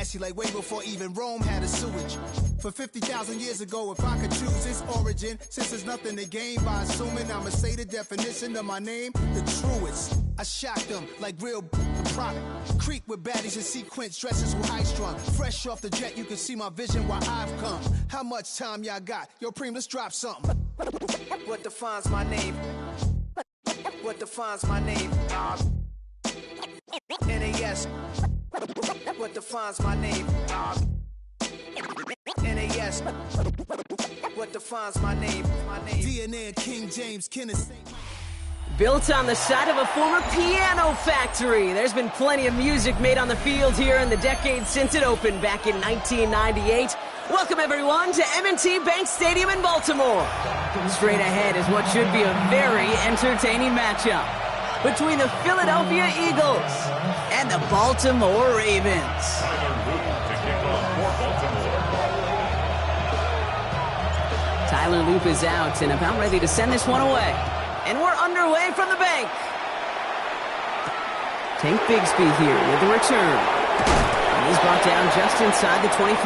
nasty like way before even Rome had a sewage. For 50,000 years ago, if I could choose its origin, since there's nothing to gain by assuming, I'ma say the definition of my name, the truest. I shocked them like real product. Creek with baddies in sequence, dresses with high strung. Fresh off the jet, you can see my vision where I've come. How much time y'all got? Yo, Preem, let's drop something. What defines my name? What defines my name? NAS. What defines my name? NAS. What defines my name? DNA of King James, Kenneth. Built on the side of a former piano factory, there's been plenty of music made on the field here in the decades since it opened back in 1998. Welcome, everyone, to M&T Bank Stadium in Baltimore. Straight ahead is what should be a very entertaining matchup between the Philadelphia Eagles and the Baltimore Ravens. Tyler Loop is out and about ready to send this one away. And we're underway from the bank. Tank Bigsby here with the return. And he's brought down just inside the 25.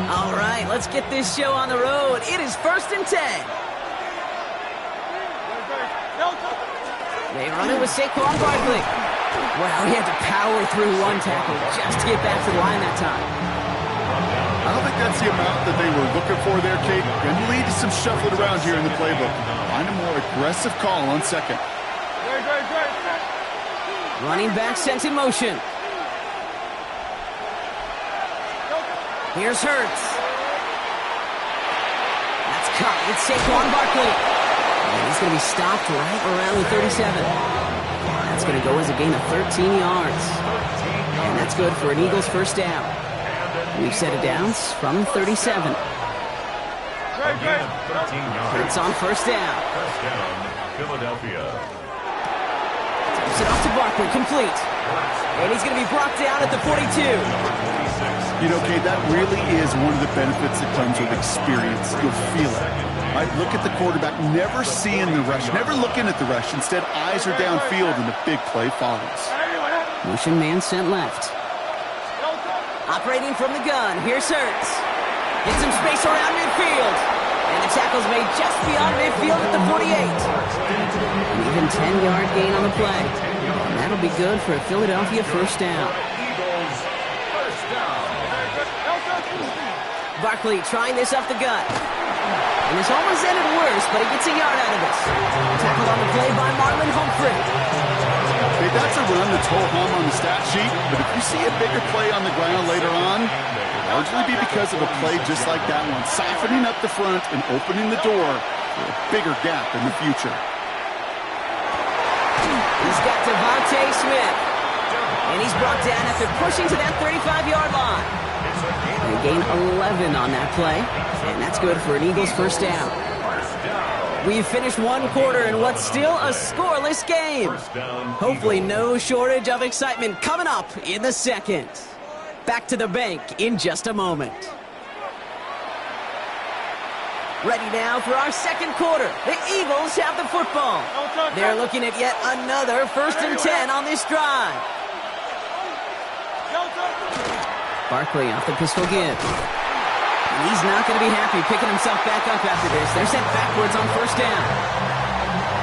All right, let's get this show on the road. It is 1st and 10. They run it with Saquon Barkley. Wow, he had to power through one tackle just to get back to the line that time. I don't think that's the amount that they were looking for there, Kate. Going to lead to some shuffling around here in the playbook. Find a more aggressive call on second. Running back sent in motion. Here's Hurts. That's caught. It's Saquon Barkley. And he's going to be stopped right around the 37. That's going to go as a gain of 13 yards. And that's good for an Eagles first down. We've set it downs from 37. Hurts on first down. Philadelphia. Tips it off to Barkley, complete. And he's going to be brought down at the 42. You know, Kate, that really is one of the benefits that comes with experience. You'll feel it. Right? Look at the quarterback, never seeing the rush, never looking at the rush. Instead, eyes are downfield, and the big play follows. Motion man sent left. Operating from the gun, here's Hurts. Get some space around midfield. And the tackle's made just beyond midfield at the 48. An even 10-yard gain on the play. And that'll be good for a Philadelphia first down. Barkley trying this off the gut. And this almost ended worse, but he gets a yard out of this. Tackled on the play by Marlon Humphrey. Hey, that's a run that's ho-hum on the stat sheet, but if you see a bigger play on the ground later on, it'll largely be because of a play just like that one, softening up the front and opening the door for a bigger gap in the future. He's got Devontae Smith. And he's brought down after pushing to that 35-yard line. They gain 11 on that play, and that's good for an Eagles first down. We've finished one quarter in what's still a scoreless game. Hopefully no shortage of excitement coming up in the second. Back to the bank in just a moment. Ready now for our second quarter. The Eagles have the football. They're looking at yet another 1st and 10 on this drive. Barkley off the pistol give. And he's not going to be happy picking himself back up after this. They're sent backwards on first down.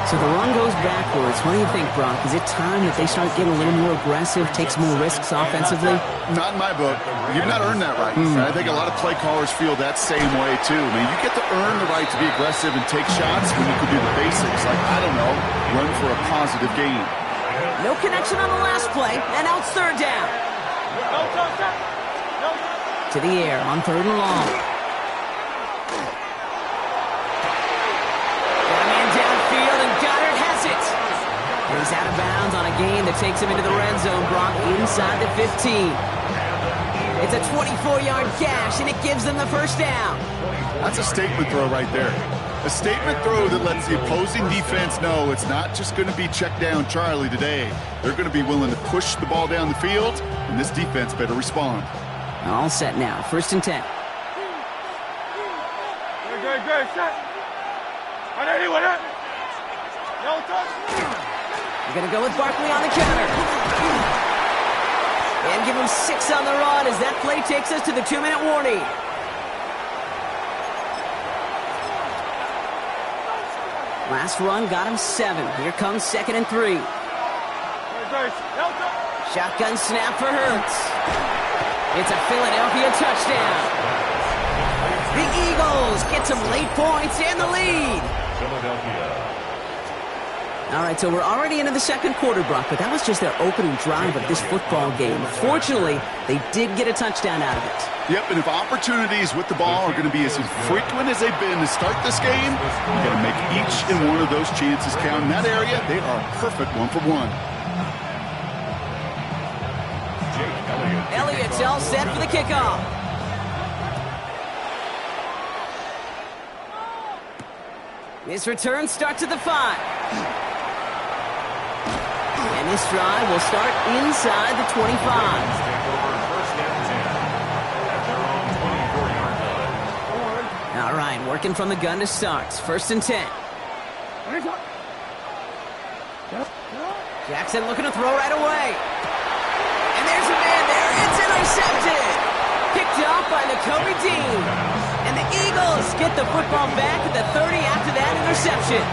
So the run goes backwards. What do you think, Brock? Is it time that they start getting a little more aggressive, take some more risks offensively? Not in my book. You've not earned that right. I think a lot of play callers feel that same way, too. I mean, you get to earn the right to be aggressive and take shots when you can do the basics, like, I don't know, run for a positive gain. No connection on the last play, and now it's third down. To the air on 3rd and long. Got a man downfield, and Goddard has it. And he's out of bounds on a gain that takes him into the red zone, Brock, inside the 15. It's a 24-yard gash, and it gives them the first down. That's a statement throw right there. A statement throw that lets the opposing defense know it's not just going to be check down Charlie today. They're going to be willing to push the ball down the field, and this defense better respond. All set now. 1st and 10. We're going to go with Barkley on the counter. And give him 6 on the run as that play takes us to the 2-minute warning. Last run got him 7. Here comes 2nd and 3. Shotgun snap for Hurts. It's a Philadelphia touchdown. The Eagles get some late points and the lead. Philadelphia. All right, so we're already into the second quarter, Brock, but that was just their opening drive of this football game. Fortunately, they did get a touchdown out of it. Yep, and if opportunities with the ball are going to be as frequent as they've been to start this game, you got to make each and one of those chances count. In that area, they are a perfect 1-for-1. Elliott's all set for the kickoff. This return starts at the 5. And this drive will start inside the 25. All right, working from the gun to start. 1st and 10. Jackson looking to throw right away. And there's a man there. It's intercepted. Picked up by Nakobe Dean. And the Eagles get the football back at the 30 after that interception.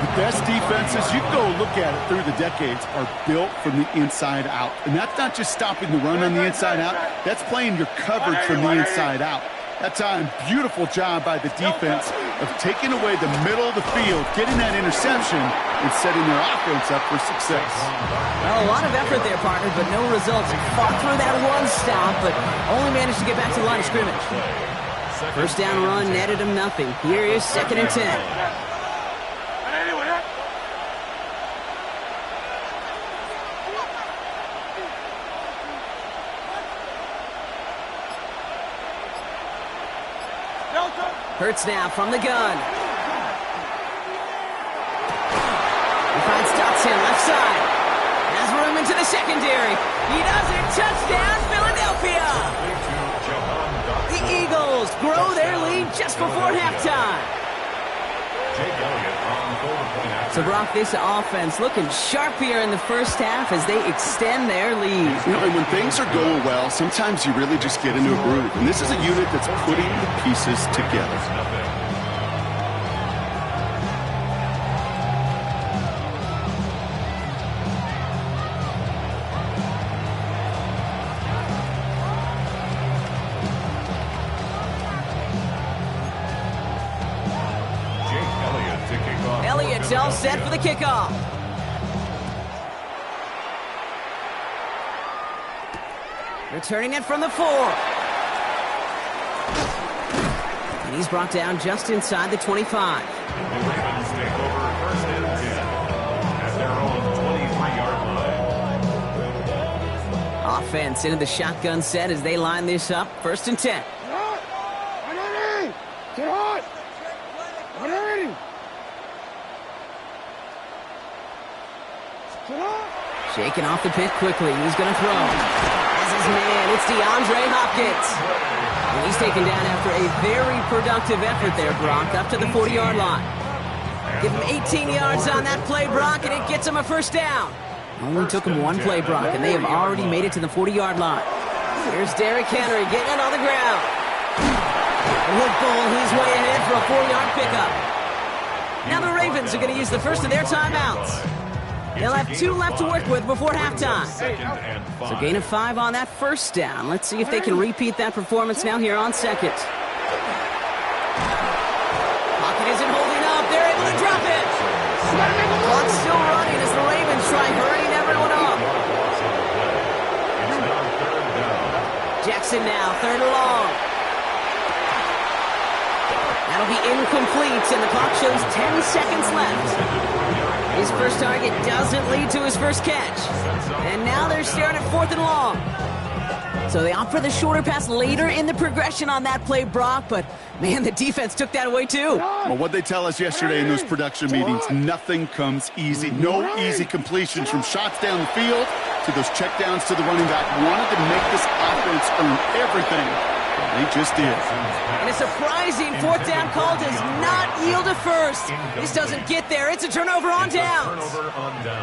The best defenses, you can go look at it through the decades, are built from the inside out. And that's not just stopping the run on the inside out. That's playing your coverage from the inside out. That time, beautiful job by the defense of taking away the middle of the field, getting that interception, and setting their offense up for success. Well, a lot of effort there, partner, but no results. Fought through that one stop, but only managed to get back to the line of scrimmage. First down run netted him nothing. Here is 2nd and 10. Hurts now from the gun. He finds Dotson left side. Has room into the secondary. He does it. Touchdown, Philadelphia. The Eagles grow their lead just before halftime. So, Brock, this offense looking sharp here in the first half as they extend their lead. You know, and when things are going well, sometimes you really just get into a groove. And this is a unit that's putting the pieces together. Elliott's all set for the kickoff. Returning it from the 4. And he's brought down just inside the 25. The Ravens take over 1st and 10 at their own 23-yard line. Offense into the shotgun set as they line this up. 1st and 10. Shaking off the pit quickly. He's going to throw. This is man. It's DeAndre Hopkins. And he's taken down after a very productive effort there, Brock, up to the 40-yard line. Give him 18 yards on that play, Brock, and it gets him a first down. Only took him one play, Brock, and they have already made it to the 40-yard line. Here's Derrick Henry getting it on the ground. And he'll bowl his way ahead for a 4-yard pickup. Now the Ravens are going to use the first of their timeouts. They'll have 2 left to work with before halftime. So gain of 5 on that first down. Let's see if they can repeat that performance now here on second. Pocket isn't holding up. They're able to drop it. Clock's still running as the Ravens try hurrying everyone up. Jackson now, 3rd and long. That'll be incomplete, and the clock shows 10 seconds left. His first target doesn't lead to his first catch. And now they're staring at 4th and long. So they opt for the shorter pass later in the progression on that play, Brock. But, man, the defense took that away, too. Well, what they tell us yesterday in those production meetings, nothing comes easy. No easy completions from shots down the field to those checkdowns to the running back. Wanted to make this offense earn everything. They just did. And a surprising fourth down call does not yield a first. This doesn't get there. It's a turnover on downs.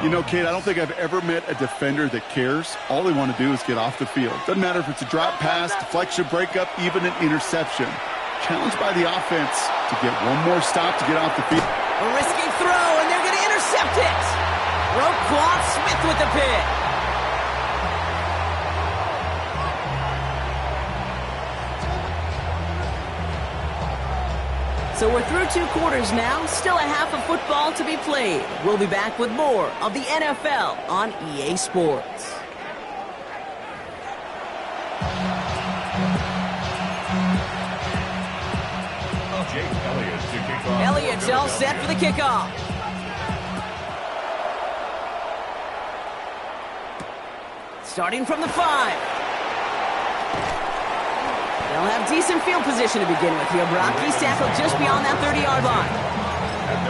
You know, Kate, I don't think I've ever met a defender that cares. All they want to do is get off the field. Doesn't matter if it's a drop pass, deflection, breakup, even an interception. Challenged by the offense to get one more stop to get off the field. A risky throw, and they're going to intercept it. Roquan Smith with the pick. So we're through 2 quarters now, still a half of football to be played. We'll be back with more of the NFL on EA Sports. Elliott's all set for the kickoff. Starting from the 5. They'll have decent field position to begin with here. Brock, he's tackled just beyond that 30-yard line.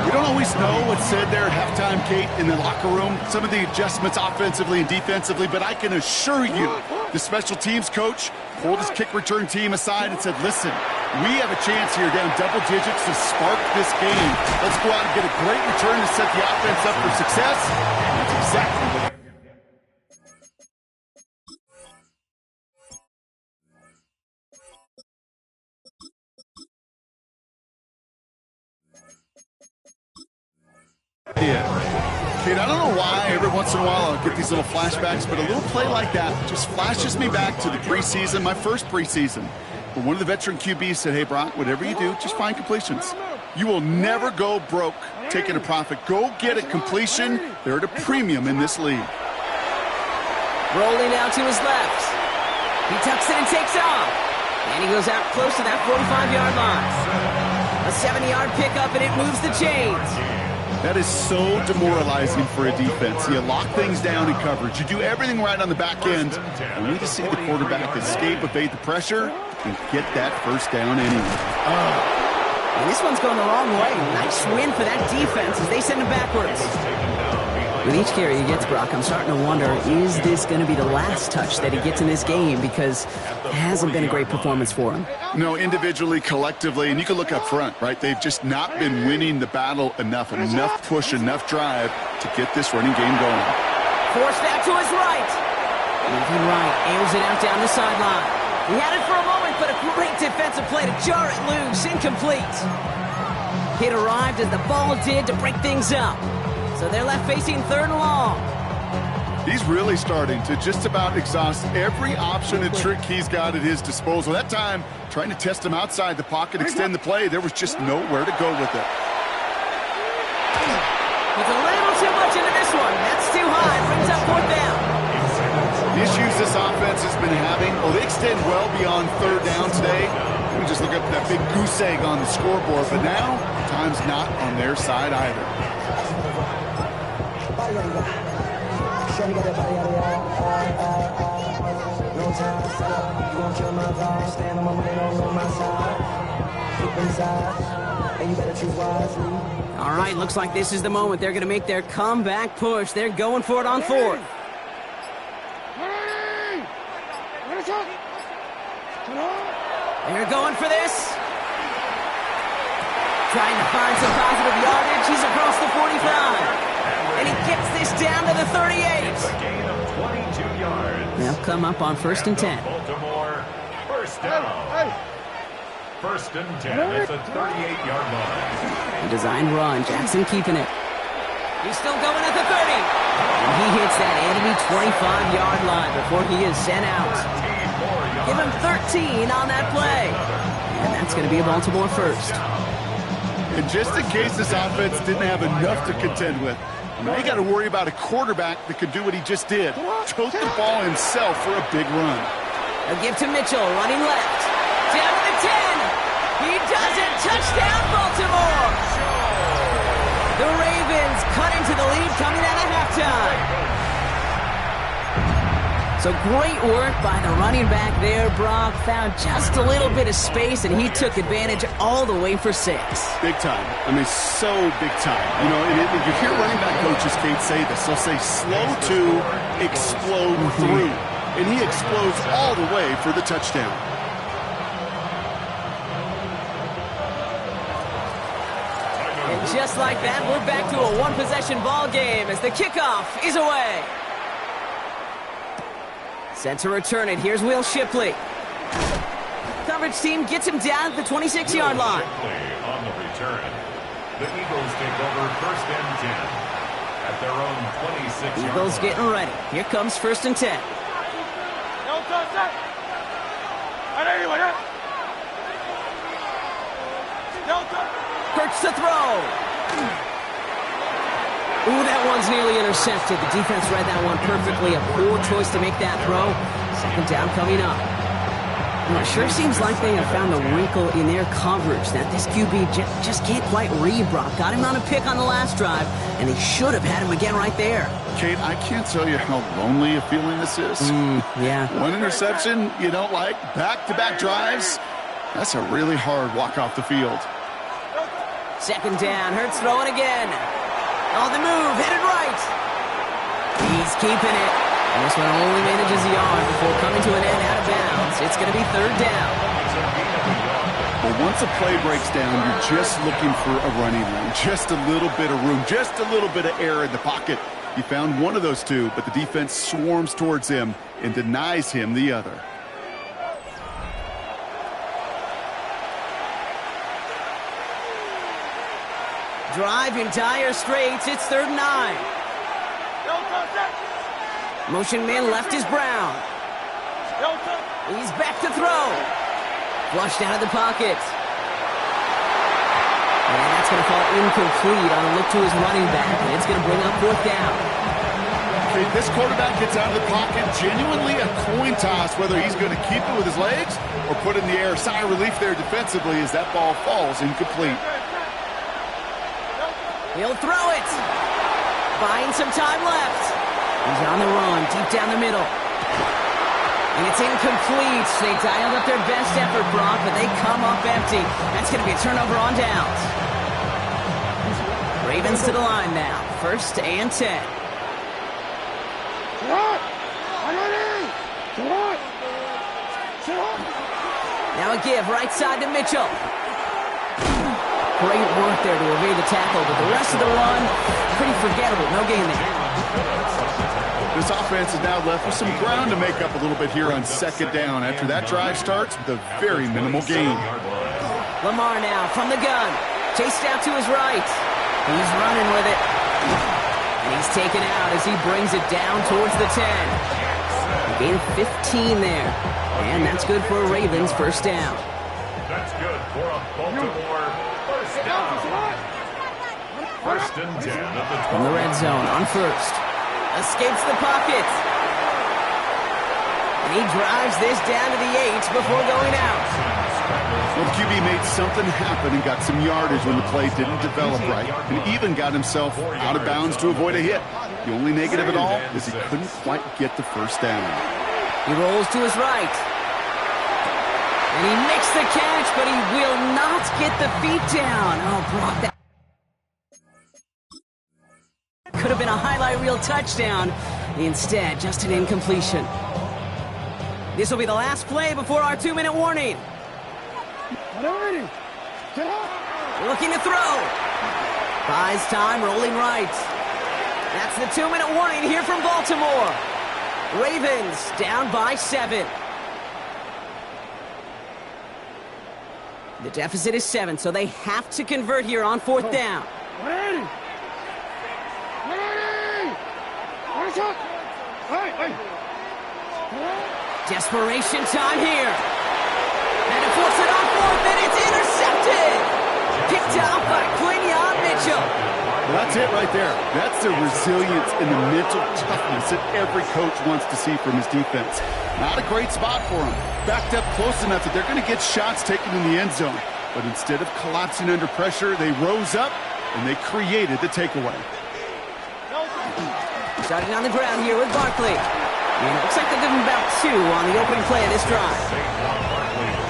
We don't always know what's said there at halftime, Kate, in the locker room. Some of the adjustments offensively and defensively, but I can assure you the special teams coach pulled his kick return team aside and said, listen, we have a chance here down double digits to spark this game. Let's go out and get a great return to set the offense up for success. And that's exactly what Kate, I don't know why every once in a while I'll get these little flashbacks, but a little play like that just flashes me back to the preseason, my first preseason. But one of the veteran QBs said, hey, Brock, whatever you do, just find completions. You will never go broke taking a profit. Go get a completion. They're at a premium in this league. Rolling out to his left. He tucks it and takes off. And he goes out close to that 45-yard line. A 70-yard pickup, and it moves the chains. That is so demoralizing for a defense. You lock things down in coverage. You do everything right on the back end. Only to see the quarterback escape, evade the pressure, and get that first down anyway. And this one's going the wrong way. Nice win for that defense as they send him backwards. With each carry he gets, Brock, I'm starting to wonder, is this going to be the last touch that he gets in this game? Because it hasn't been a great performance for him. No, individually, collectively, and you can look up front, right? They've just not been winning the battle enough push, enough drive to get this running game going. Forced out to his right. Moving right, airs it out down the sideline. He had it for a moment, but a great defensive play to jar it loose, incomplete. Hit arrived as the ball did to break things up. So they're left facing 3rd and long. He's really starting to just about exhaust every option and trick he's got at his disposal. That time, trying to test him outside the pocket, extend the play, there was just nowhere to go with it. It's a little too much into this one. That's too high. Brings up 4th down. The issues this offense has been having, they extend well beyond 3rd down today. You can just look up that big goose egg on the scoreboard, but now, time's not on their side either. All right, looks like this is the moment. They're going to make their comeback push. They're going for it on 4th. They're going for this. Trying to find some positive yardage. He's across the 45. And he gets this down to the 38. A gain of 22 yards. They'll come up on 1st and 10. Baltimore, first down. 1st and 10. It's a 38-yard line. A designed run. Jackson keeping it. He's still going at the 30. And he hits that enemy 25-yard line before he is sent out. Give him 13 on that play. And that's going to be a Baltimore first. And just in case this offense didn't have enough to contend with, now you got to worry about a quarterback that could do what he just did. Tote the ball himself for a big run. They'll give to Mitchell, running left. Down to the 10. He does it. Touchdown, Baltimore. The Ravens cut into the lead coming out of halftime. So great work by the running back there. Brock found just a little bit of space, and he took advantage all the way for 6. Big time. I mean, so big time. You know, and you hear running back coaches, Kate, say this. They'll say slow to explode through. And he explodes all the way for the touchdown. Just like that, we're back to a one-possession ball game as the kickoff is away. Set to return it. Here's Will Shipley. Coverage team gets him down at the 26-yard line. Shipley on the return. The Eagles take over 1st and 10 at their own 26-yard line. Eagles getting ready. Here comes 1st and 10. Hurts to throw. Ooh, that one's nearly intercepted. The defense read that one perfectly. A poor choice to make that throw. 2nd down coming up. It sure seems like they have found a wrinkle in their coverage that this QB just can't quite read Brock. Got him on a pick on the last drive, and they should have had him again right there. Kate, I can't tell you how lonely a feeling this is. Yeah. One interception you don't like, back-to-back drives, that's a really hard walk off the field. 2nd down, Hurts throwing again. On the move, headed right. He's keeping it. And this one only manages a yard before coming to an end out of bounds. It's going to be 3rd down. Well, once a play breaks down, you're just looking for a running lane. Just a little bit of room, just a little bit of air in the pocket. He found one of those two, but the defense swarms towards him and denies him the other. Drive in dire straits. It's 3rd and 9. Motion man left is Brown. He's back to throw. Flushed out of the pocket. And that's going to fall incomplete on a look to his running back, and it's going to bring up 4th down. Okay, this quarterback gets out of the pocket, genuinely a coin toss, whether he's going to keep it with his legs or put it in the air. Sigh of relief there defensively as that ball falls incomplete. He'll throw it. Buying some time left. He's on the run, deep down the middle. And it's incomplete. They dialed up their best effort, Brock, but they come up empty. That's going to be a turnover on downs. Ravens to the line now. 1st and 10. Now a give right side to Mitchell. Great work there to evade the tackle, but the rest of the run, pretty forgettable. No gain there. This offense is now left with some ground to make up a little bit here on 2nd down after that drive starts with a very minimal gain. Lamar now from the gun. Chased out to his right. He's running with it. And he's taken out as he brings it down towards the 10. A gain of 15 there. And that's good for a Ravens 1st down. That's good for a Baltimore 1st down. 1st and 10 at the 12. From the red zone on 1st. Escapes the pocket. And he drives this down to the 8 before going out. Well, the QB made something happen and got some yardage when the play didn't develop right, and even got himself out of bounds to avoid a hit. The only negative at all is he couldn't quite get the 1st down. He rolls to his right. And he makes the catch, but he will not get the feet down. Oh, Brock, that could have been a highlight reel touchdown. Instead, just an incompletion. This will be the last play before our 2-minute warning. Looking to throw. Buys time, rolling right. That's the 2-minute warning here from Baltimore. Ravens down by 7. The deficit is 7, so they have to convert here on 4th down. Desperation time here. And it forces it on 4th, and it's intercepted. Picked up by Quinyon Mitchell. Well, that's it right there. That's the resilience and the mental toughness that every coach wants to see from his defense. Not a great spot for him. Backed up close enough that they're going to get shots taken in the end zone. But instead of collapsing under pressure, they rose up and they created the takeaway. Starting on the ground here with Barkley. And it looks like they'll give him about 2 on the opening play of this drive.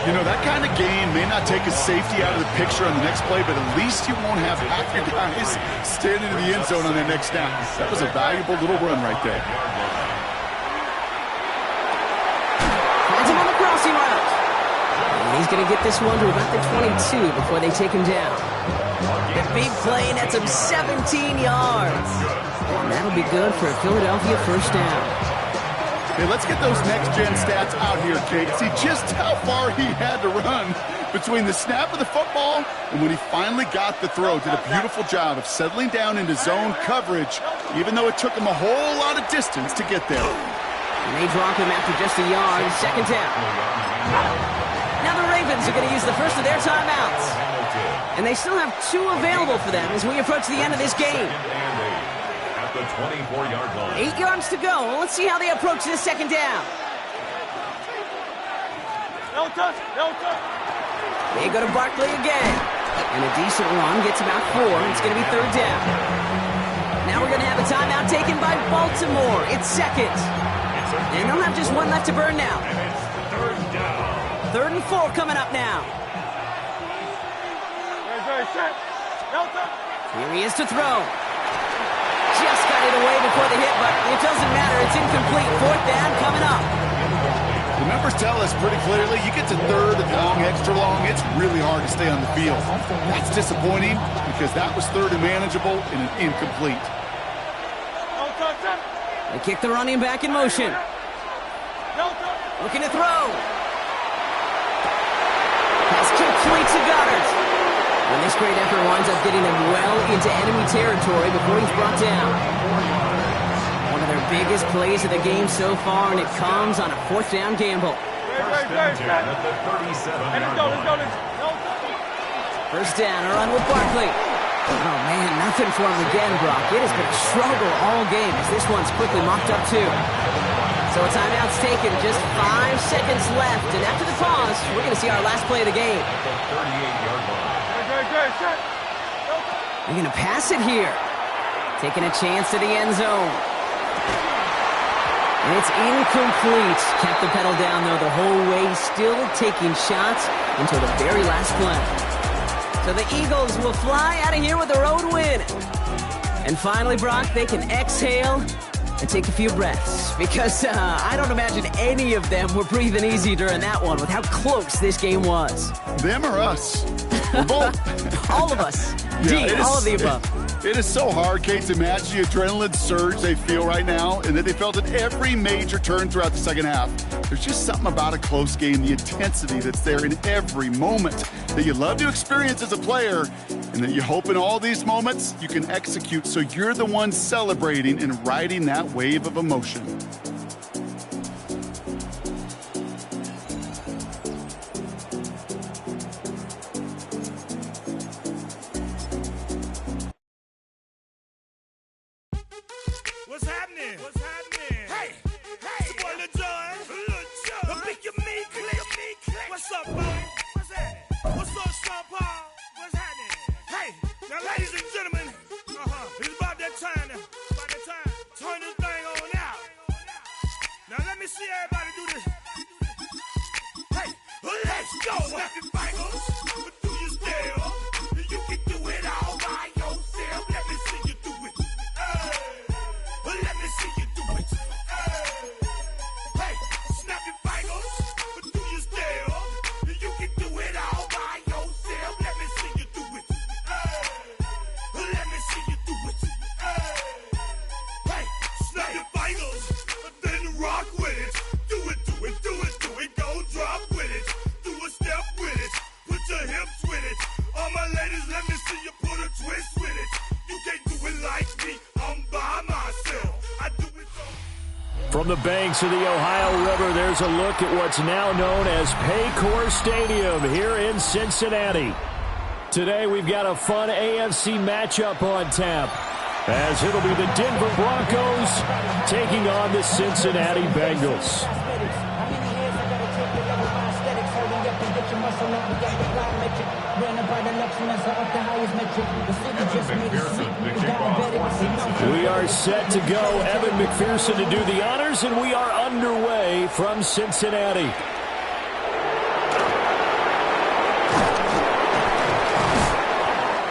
You know, that kind of gain may not take a safety out of the picture on the next play, but at least you won't have half your guys standing in the end zone on that next down. That was a valuable little run right there. Finds him on the crossing route. And he's going to get this one to about the 22 before they take him down. The big play nets him 17 yards. And that'll be good for a Philadelphia first down. Hey, let's get those next-gen stats out here, Kate. See just how far he had to run between the snap of the football and when he finally got the throw. Did a beautiful job of settling down into zone coverage, even though it took him a whole lot of distance to get there. And they drop him after just a yard. Second down. Now the Ravens are going to use the first of their timeouts. And they still have 2 available for them as we approach the end of this game. At the 24-yard line. 8 yards to go. Let's see how they approach this second down. They go to Barkley again. And a decent run gets about 4. It's going to be third down. Now we're going to have a timeout taken by Baltimore. It's second. And they'll have just 1 left to burn now. And it's third down. 3rd and 4 coming up now. Here he is to throw. Just got it away before the hit, but it doesn't matter. It's incomplete. 4th down coming up. The numbers tell us pretty clearly, you get to 3rd and long, extra long, it's really hard to stay on the field. That's disappointing because that was 3rd and manageable and an incomplete. They kick the running back in motion. Looking to throw. Pass complete to Goddard. And this great effort winds up getting him well into enemy territory before he's brought down. One of their biggest plays of the game so far, and it comes on a 4th down gamble. First and 10 at the 37-yard line. First down, a run with Barkley. Oh, man, nothing for him again, Brock. It has been a struggle all game as this one's quickly mocked up, too. So a timeout's taken, just 5 seconds left. And after the pause, we're going to see our last play of the game. At the 38-yard line. They're going to pass it here. Taking a chance to the end zone. And it's incomplete. Kept the pedal down, though, the whole way. Still taking shots until the very last play. So the Eagles will fly out of here with a road win. And finally, Brock, they can exhale and take a few breaths. Because I don't imagine any of them were breathing easy during that one with how close this game was. Them or us? We're both. All of us. Yeah, all of the above. It is so hard, Kate, to match the adrenaline surge they feel right now and that they felt at every major turn throughout the second half. There's just something about a close game, the intensity that's there in every moment that you love to experience as a player and that you hope in all these moments you can execute so you're the one celebrating and riding that wave of emotion. From the banks of the Ohio River, there's a look at what's now known as Paycor Stadium here in Cincinnati. Today we've got a fun AFC matchup on tap, as it'll be the Denver Broncos taking on the Cincinnati Bengals. We are set to go. Evan McPherson to do the honors, and we are underway from Cincinnati.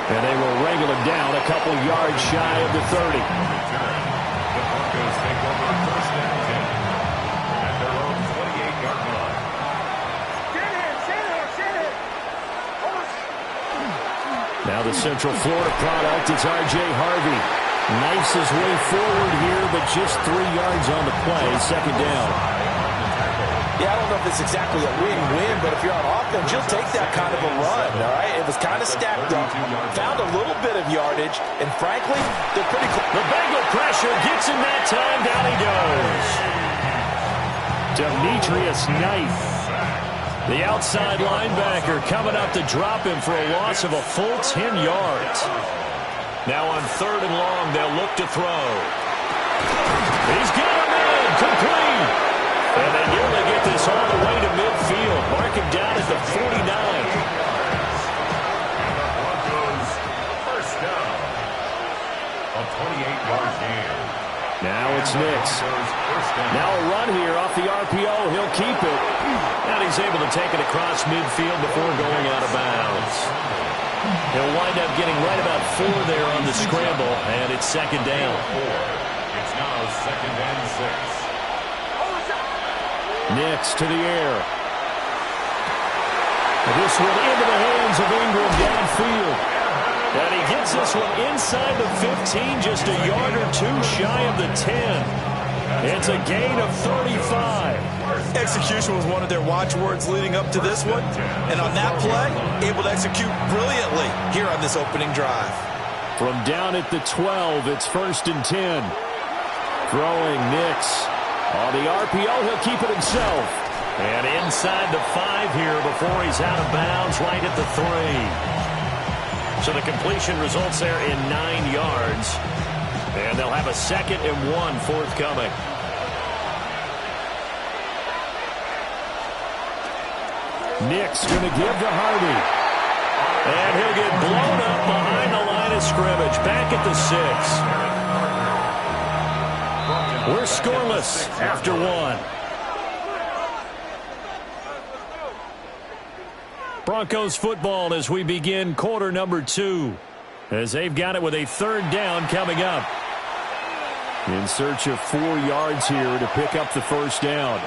And they will wrangle him down a couple yards shy of the 30. The Broncos take over first and 10 at their own 28-yard line. Now the Central Florida product, it's R.J. Harvey. Knifes his way forward here, but just 3 yards on the play. Second down. Yeah, I don't know if it's exactly a win-win, but if you're on offense, you'll take that kind of a run, all right? It was kind of stacked up, found a little bit of yardage, and frankly, they're pretty close. The Bengal pressure gets him that time. Down he goes. Demetrius Knight, the outside linebacker, coming up to drop him for a loss of a full 10 yards. Now on 3rd and long, they'll look to throw. He's got him in, complete. And they nearly get this all the way to midfield. Mark him down at the 49. Broncos first down. A 28-yard gain. Now it's Nix. Now a run here off the RPO. He'll keep it. And he's able to take it across midfield before going out of bounds. He'll wind up getting right about 4 there on the scramble, and it's second down. It's now 2nd and 6. Nix to the air. This one into the hands of Ingram downfield. And he gets this one inside the 15, just a yard or 2 shy of the 10. It's a gain of 35. Execution was one of their watchwords leading up to this one. And on that play, able to execute brilliantly here on this opening drive. From down at the 12, it's 1st and 10. Throwing Nix. On the RPO, he'll keep it himself. And inside the 5 here before he's out of bounds, right at the 3. So the completion results there in 9 yards. And they'll have a 2nd and 1 forthcoming. Nix going to give to Harvey. And he'll get blown up behind the line of scrimmage. Back at the 6. We're scoreless after 1. Broncos football as we begin quarter number 2. As they've got it with a 3rd down coming up. In search of 4 yards here to pick up the 1st down.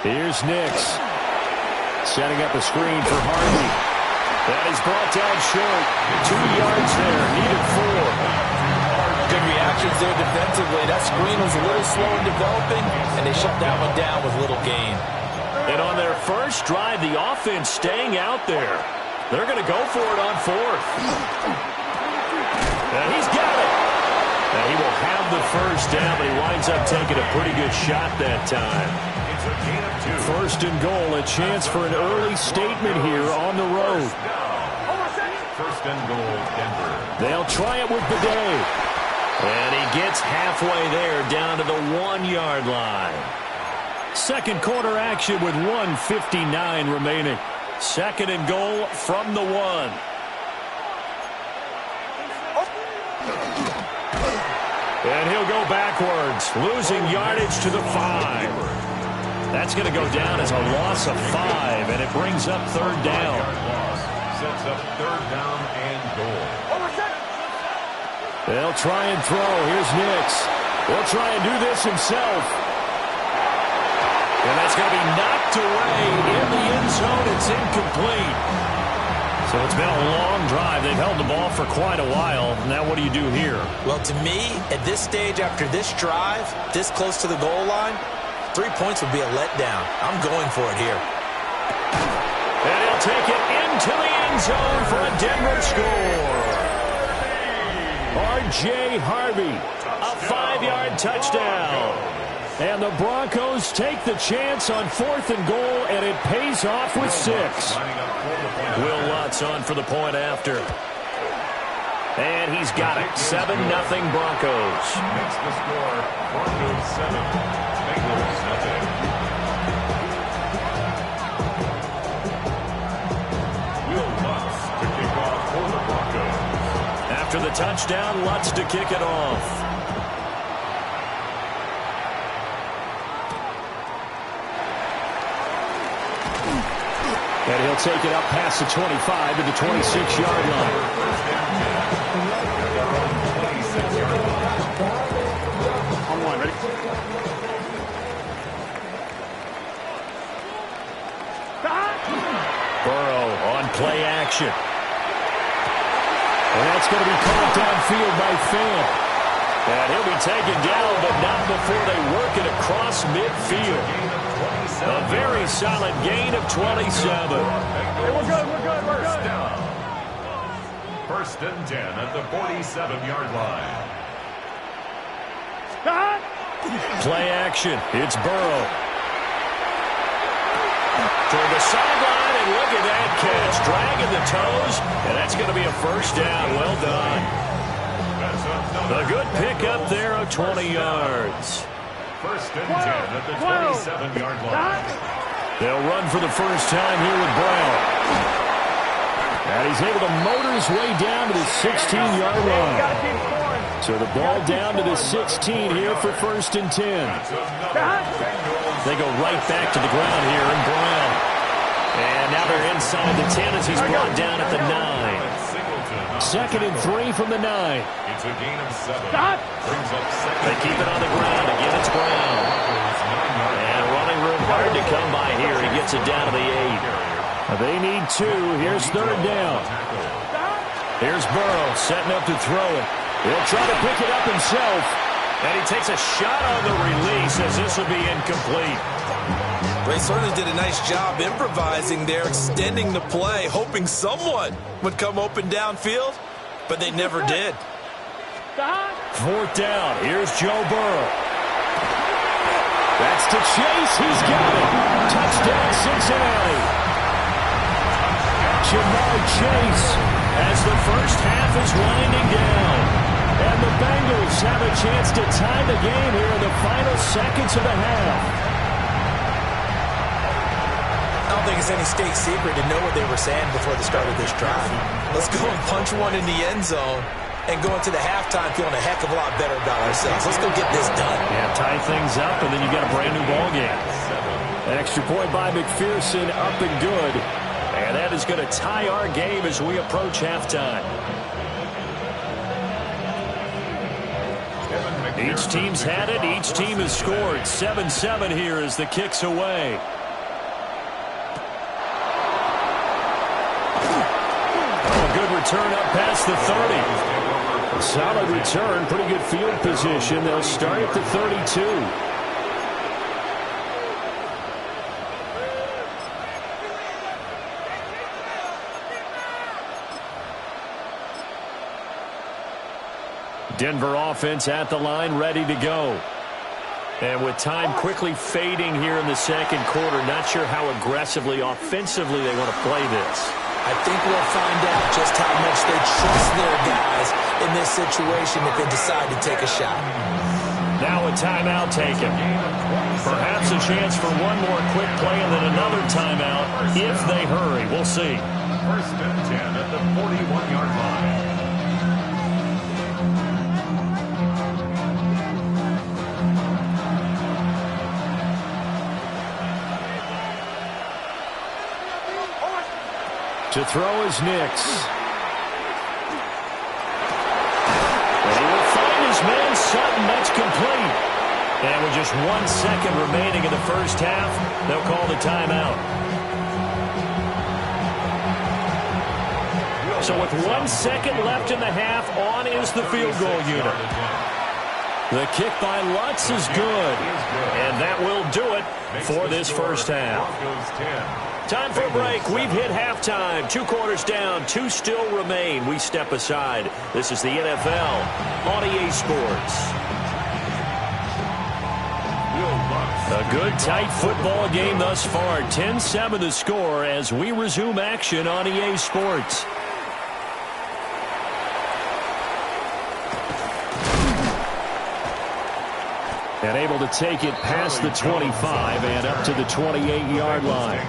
Here's Nix. Setting up a screen for Harvey. That is brought down short. 2 yards there. Needed 4. Good reactions there defensively. That screen was a little slow in developing, and they shut that one down with little gain. And on their first drive, the offense staying out there. They're going to go for it on 4th. And he's got it. And he will have the 1st down, but he winds up taking a pretty good shot that time. It's a gain of 2. 1st and goal, a chance for an early statement here on the road. 1st and goal, Denver. They'll try it with Bidet. And he gets halfway there down to the 1-yard line. Second quarter action with 1:59 remaining. 2nd and goal from the 1. And he'll go backwards, losing yardage to the 5. That's going to go down as a loss of 5, and it brings up 3rd down. Sets up 3rd down and goal. They'll try and throw. Here's Nix. He'll try and do this himself. And that's going to be knocked away in the end zone. It's incomplete. So it's been a long drive. They've held the ball for quite a while. Now what do you do here? Well, to me, at this stage after this drive, this close to the goal line, 3 points would be a letdown. I'm going for it here. And he'll take it into the end zone for a Denver score. R.J. Harvey, a 5-yard touchdown. And the Broncos take the chance on 4th and goal, and it pays off with 6. Will Lutz on for the point after. And he's got it. 7-0 Broncos. Makes the score Broncos 7, Bengals 0. Will Lutz to kick off for the Broncos. After the touchdown, Lutz to kick it off. And he'll take it up past the 25 to the 26-yard line. On one, ready? Burrow on play action. And that's going to be called downfield by Fant. And he'll be taken down, but not before they work it across midfield. A very solid gain of 27. Hey, we're good. First down. First and 10 at the 47-yard line. Play action. It's Burrow. Toward the sideline, and look at that catch. Dragging the toes, and that's going to be a first down. Well done. A good pickup there of 20 yards. First and 10 at the 27-yard line. They'll run for the first time here with Brown. And he's able to motor his way down to the 16-yard line. So the ball down to the 16 here for first and 10. They go right back to the ground here, and Brown. And now they're inside the 10 as he's brought down at the 9. Second and 3 from the 9. It's a gain of 7. Brings up second. They keep it on the ground. Again, it's Brown. And running room hard to come by here. He gets it down to the 8. They need 2. Here's third down. Here's Burrow setting up to throw it. He'll try to pick it up himself. And he takes a shot on the release as this will be incomplete. They certainly did a nice job improvising there, extending the play, hoping someone would come open downfield, but they never did. Fourth down. Here's Joe Burrow. That's to Chase. He's got it. Touchdown, Cincinnati. Jamar Chase as the first half is winding down. And the Bengals have a chance to tie the game here in the final seconds of the half. I don't think it's any state secret to know what they were saying before the start of this drive. Let's go and punch one in the end zone and go into the halftime feeling a heck of a lot better about ourselves. Let's go get this done. Yeah, tie things up, and then you got a brand-new ball game. An extra point by McPherson, up and good. And that is going to tie our game as we approach halftime. Each team's had it. Each team has scored. 7-7 here as the kick's away. Oh, a good return up past the 30. A solid return. Pretty good field position. They'll start at the 32. Denver offense at the line, ready to go. And with time quickly fading here in the second quarter, not sure how aggressively, offensively they want to play this. I think we'll find out just how much they trust their guys in this situation if they decide to take a shot. Now a timeout taken. Perhaps a chance for one more quick play and then another timeout if they hurry. We'll see. First and 10 at the 41-yard line. To throw is Nix. And he will find his man Sutton. That's complete. And with just 1 second remaining in the first half, they'll call the timeout. So with 1 second left in the half, on is the field goal unit. The kick by Lutz is good. And that will do it for this first half. Time for a break. We've hit halftime. 2 quarters down. 2 still remain. We step aside. This is the NFL on EA Sports. A good, tight football game thus far. 10-7 the score as we resume action on EA Sports. And able to take it past the 25 and up to the 28-yard line.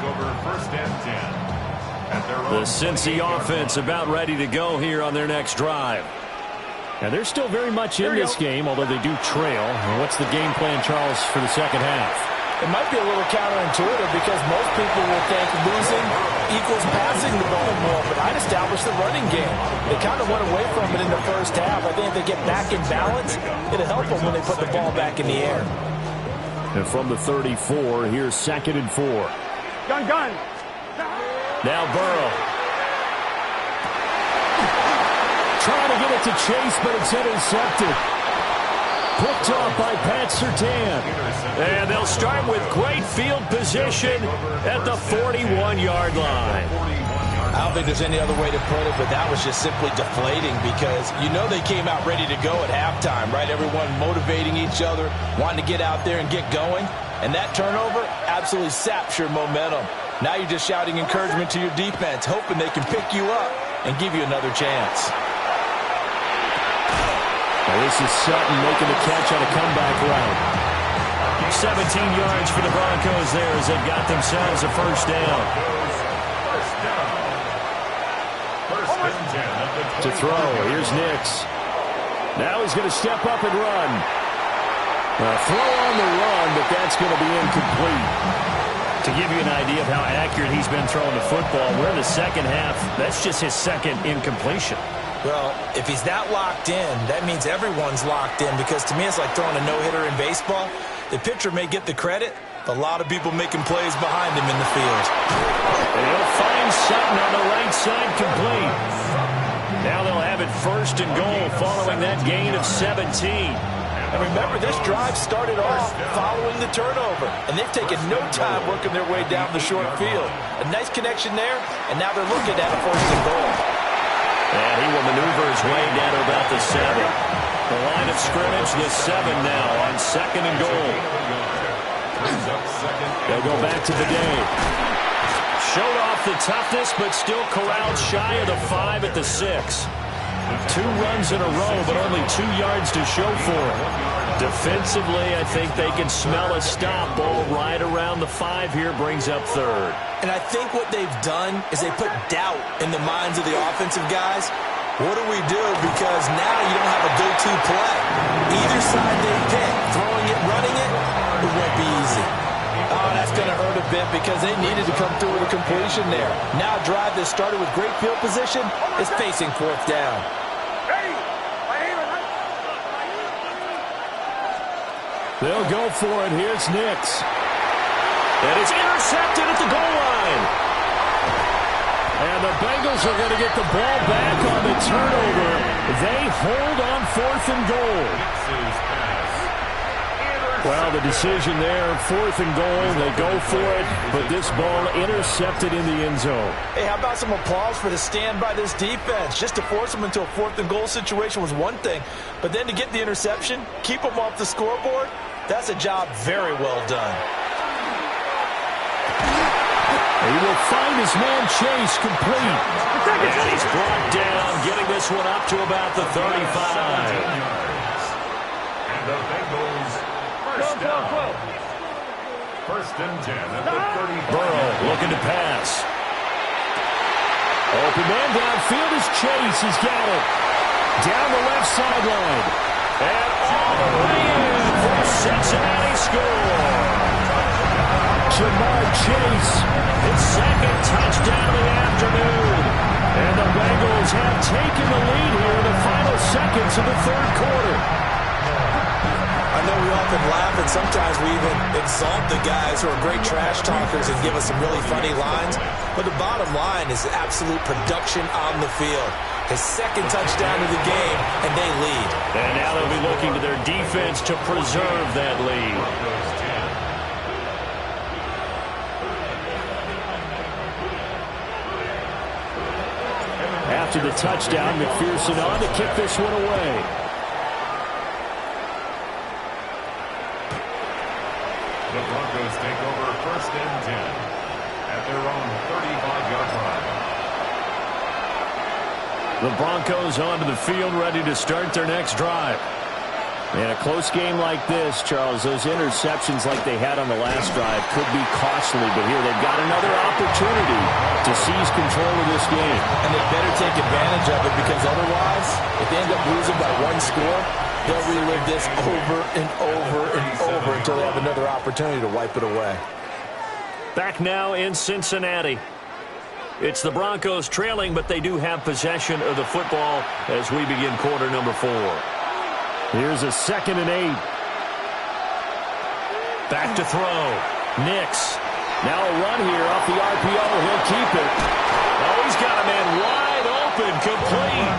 The Cincy offense about ready to go here on their next drive. And they're still very much in this game, although they do trail. And what's the game plan, Charles, for the second half? It might be a little counterintuitive because most people will think losing equals passing the ball more, but I'd establish the running game. They kind of went away from it in the first half. I think if they get back in balance, it'll help them when they put the ball back in the air. And from the 34, here's 2nd and 4. Now Burrow. trying to get it to Chase, but it's intercepted. Picked off by Pat Surtain. And they'll start with great field position at the 41-yard line. I don't think there's any other way to put it, but that was just simply deflating because you know they came out ready to go at halftime, right? Everyone motivating each other, wanting to get out there and get going. And that turnover absolutely saps your momentum. Now you're just shouting encouragement to your defense, hoping they can pick you up and give you another chance. Now this is Sutton making the catch on a comeback route. 17 yards for the Broncos there as they've got themselves a first down. To throw, here's Nix. Now he's going to step up and run. Throw on the run, but that's going to be incomplete. To give you an idea of how accurate he's been throwing the football, we're in the second half. That's just his second incompletion. Well, if he's that locked in, that means everyone's locked in because to me it's like throwing a no-hitter in baseball. The pitcher may get the credit, but a lot of people making plays behind him in the field. And he'll find Sutton on the right side complete. Now they'll have it first and goal following that gain of 17. And remember, this drive started off following the turnover, and they've taken no time working their way down the short field. A nice connection there, and now they're looking at a first and goal. And he will maneuver his way down to about the 7. The line of scrimmage, the 7 now on second and goal. They'll go back to the game. Showed off the toughness, but still corralled shy of the 5 at the 6. 2 runs in a row, but only 2 yards to show for it. Defensively, I think they can smell a stop. Ball right around the 5 here, brings up third. And I think what they've done is they put doubt in the minds of the offensive guys. What do we do? Because now you don't have a go-to play. Either side they pick, throwing it, running it, it won't be easy. Oh, that's going to hurt a bit because they needed to come through with a completion there. Now a drive that started with great field position is facing fourth down. They'll go for it. Here's Nix. And it's intercepted at the goal line. And the Bengals are going to get the ball back on the turnover. They hold on fourth and goal. Well, the decision there, fourth and goal. They go for it, but this ball intercepted in the end zone. Hey, how about some applause for the stand by this defense? Just to force them into a fourth and goal situation was one thing, but then to get the interception, keep them off the scoreboard, that's a job very well done. He will find his man Chase complete. And he's brought down, getting this one up to about the 35. And the Bengals first down. First and 10 at the 35. Burrow looking to pass. Open man downfield is Chase. He's got it. Down the left sideline. And all the way in for Cincinnati score. Jamar Chase, his second touchdown of the afternoon. And the Bengals have taken the lead here in the final seconds of the third quarter. I know we often laugh and sometimes we even exalt the guys who are great trash talkers and give us some really funny lines. But the bottom line is absolute production on the field. His second touchdown of the game, and they lead. And now they'll be looking to their defense to preserve that lead. After the touchdown, McPherson on to kick this one away. The Broncos take over first and 10 at their own 35-yard line. The Broncos onto the field, ready to start their next drive. In a close game like this, Charles, those interceptions like they had on the last drive could be costly, but here they've got another opportunity to seize control of this game. And they better take advantage of it because otherwise, if they end up losing by one score, they'll relive this over and over and over until they have another opportunity to wipe it away. Back now in Cincinnati. It's the Broncos trailing, but they do have possession of the football as we begin quarter number 4. Here's a 2nd and 8. Back to throw. Nix. Now a run here off the RPO. He'll keep it. Oh, he's got a man wide open, complete.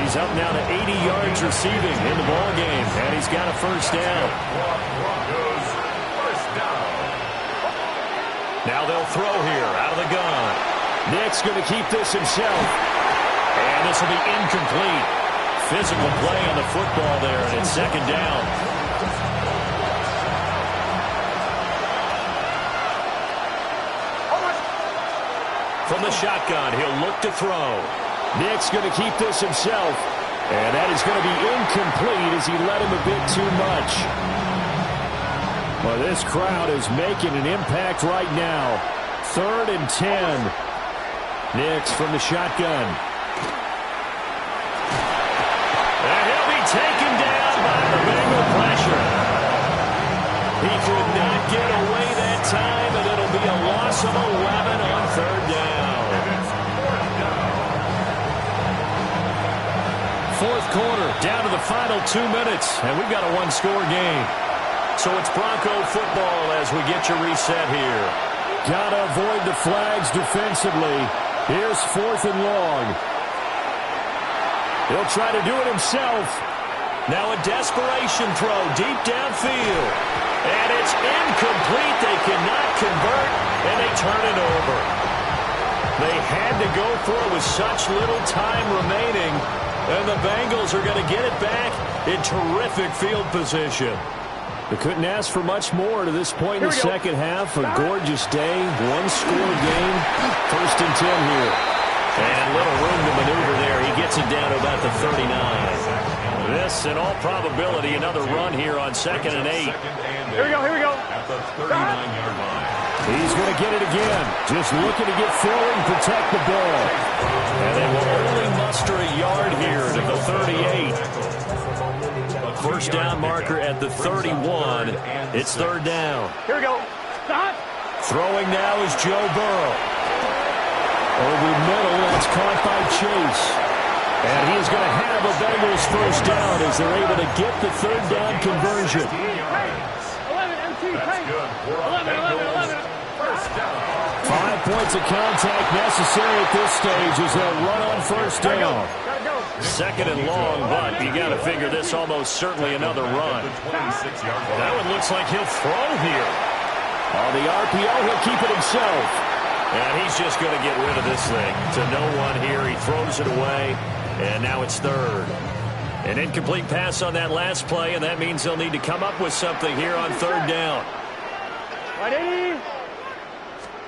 He's up now to 80 yards receiving in the ball game, and he's got a first down. Now they'll throw here out of the gun. Nick's going to keep this himself. And this will be incomplete. Physical play on the football there, and it's second down. From the shotgun, he'll look to throw. Nick's going to keep this himself. And that is going to be incomplete as he led him a bit too much. Well, this crowd is making an impact right now. 3rd and 10. Nix from the shotgun. And he'll be taken down by the Bengal pressure. He could not get away that time, and it'll be a loss of 11 on 3rd down. 4th quarter, down to the final 2 minutes, and we've got a one-score game. So it's Bronco football as we get you reset here. Gotta avoid the flags defensively. Here's 4th and long. He'll try to do it himself. Now a desperation throw deep downfield. And it's incomplete. They cannot convert, and they turn it over. They had to go for it with such little time remaining, and the Bengals are going to get it back in terrific field position. They couldn't ask for much more to this point in the second half. A gorgeous day, one-score game. 1st and 10 here. And little room to maneuver there. He gets it down to about the 39. This, in all probability, another run here on 2nd and 8. Here we go. At the 39-yard line. He's going to get it again. Just looking to get forward and protect the ball. And they will only muster a yard here to the 38. First down marker at the 31. It's 3rd down. Here we go. Stop. Throwing now is Joe Burrow. Over middle, that's caught by Chase. And he is going to have a Bengals first down as they're able to get the 3rd down conversion. 11. 5 points of contact necessary at this stage as they'll run on first down. 2nd and long, but you got to figure this almost certainly another run. That one looks like he'll throw here. On the RPO, he'll keep it himself. And he's just going to get rid of this thing to no one here. He throws it away, and now it's 3rd. An incomplete pass on that last play, and that means they'll need to come up with something here on 3rd down. Ready?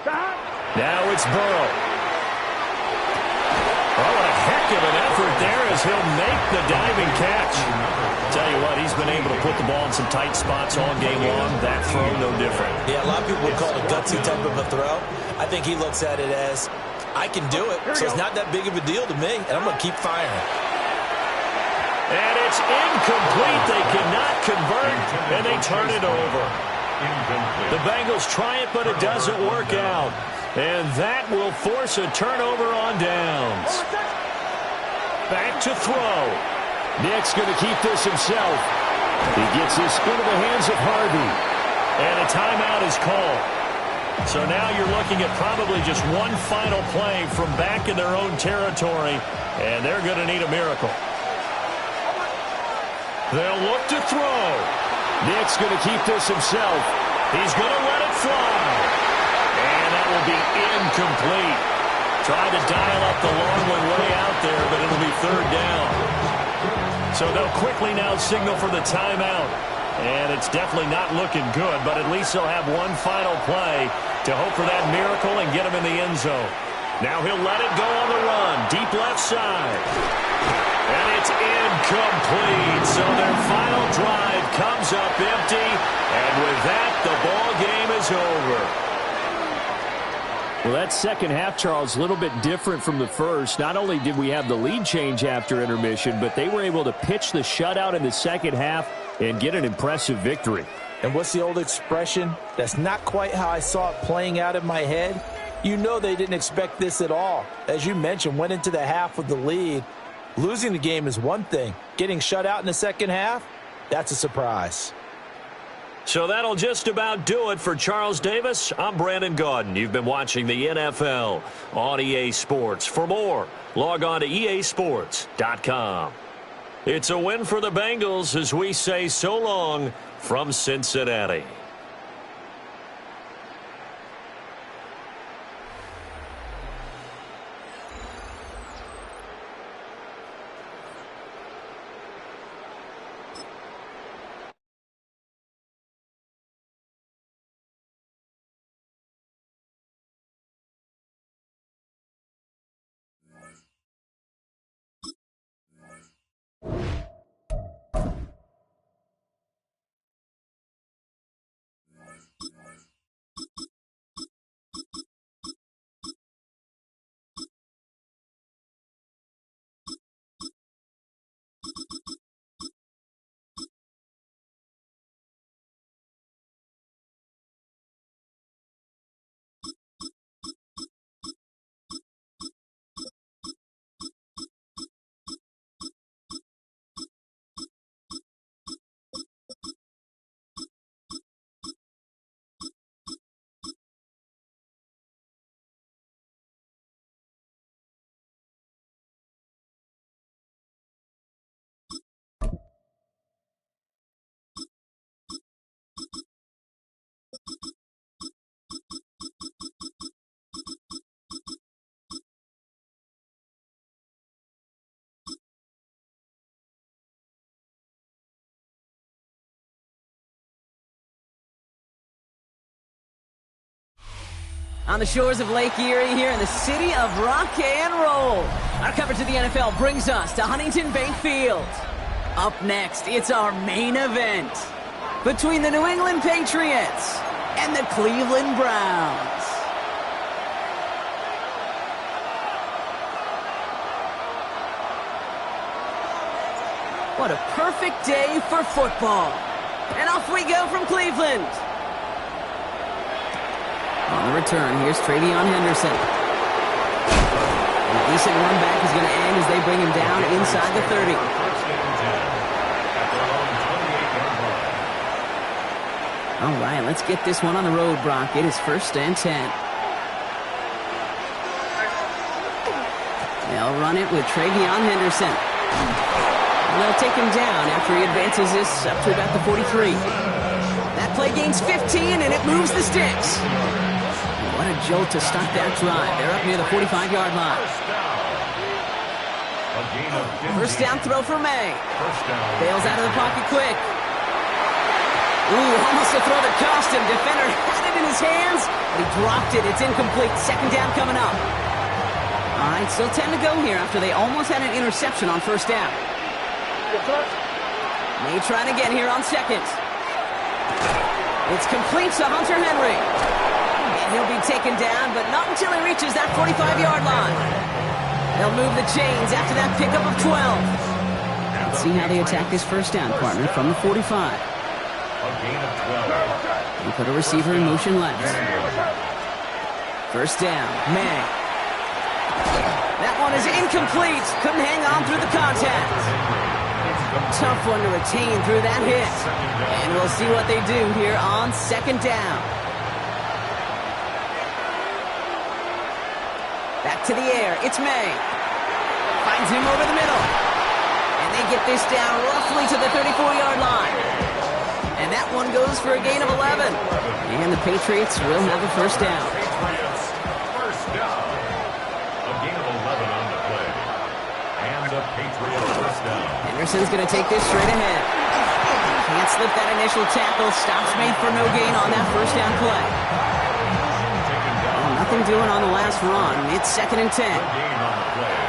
Stop. Now it's Burrow. Oh, what a heck of an effort there as he'll make the diving catch. Tell you what, he's been able to put the ball in some tight spots all game long. That throw, no different. Yeah, a lot of people would call it a gutsy type of a throw. I think he looks at it as, I can do it, so it's not that big of a deal to me, and I'm going to keep firing. And it's incomplete. They cannot convert, and they turn it over. The Bengals try it, but it doesn't work out. And that will force a turnover on downs. Back to throw. Nick's going to keep this himself. He gets this into the hands of Harvey. And a timeout is called. So now you're looking at probably just one final play from back in their own territory. And they're going to need a miracle. They'll look to throw. Nick's going to keep this himself. He's going to let it fly. And that will be incomplete. Tried to dial up the long one way out there, but it'll be 3rd down. So they'll quickly now signal for the timeout. And it's definitely not looking good, but at least they'll have one final play to hope for that miracle and get him in the end zone. Now he'll let it go on the run. Deep left side. And it's incomplete. So their final drive comes up empty. And with that, the ball game is over. Well, that second half, Charles, a little bit different from the first. Not only did we have the lead change after intermission, but they were able to pitch the shutout in the second half and get an impressive victory. And what's the old expression? That's not quite how I saw it playing out in my head. You know they didn't expect this at all. As you mentioned, went into the half with the lead. Losing the game is one thing. Getting shut out in the second half, that's a surprise. So that'll just about do it for Charles Davis. I'm Brandon Gaudin. You've been watching the NFL on EA Sports. For more, log on to easports.com. It's a win for the Bengals as we say so long from Cincinnati. On the shores of Lake Erie here in the city of rock and roll. Our coverage of the NFL brings us to Huntington Bank Field. Up next, it's our main event between the New England Patriots and the Cleveland Browns. What a perfect day for football. And off we go from Cleveland. On the return, here's Travion Henderson. A decent run back is going to end as they bring him down inside the 30. All right, let's get this one on the road, Brock. It is 1st and 10. They'll run it with Travion Henderson. And they'll take him down after he advances this up to about the 43. That play gains 15, and it moves the sticks. What a jolt to start that drive. They're up near the 45-yard line. First down throw for May. Bails out of the pocket quick. Ooh, almost a throw that cost him. Defender had it in his hands, but he dropped it. It's incomplete. 2nd down coming up. All right, still 10 to go here after they almost had an interception on 1st down. May trying again here on 2nd. It's complete to Hunter Henry. And he'll be taken down, but not until he reaches that 45-yard line. They'll move the chains after that pickup of 12. Let's see how they attack this 1st down, partner, from the 45. And put a receiver in motion left. 1st down, May. That one is incomplete. Couldn't hang on through the contact. Tough one to retain through that hit. And we'll see what they do here on 2nd down. Back to the air. It's May. Finds him over the middle. And they get this down roughly to the 34-yard line. And that one goes for a gain of 11. And the Patriots will have a 1st down. First down. A gain of 11 on the play. And the Patriots 1st down. Henderson's going to take this straight ahead. Can't slip that initial tackle. Stops made for no gain on that 1st down play. Nothing doing on the last run. It's 2nd and 10. Gain on the play.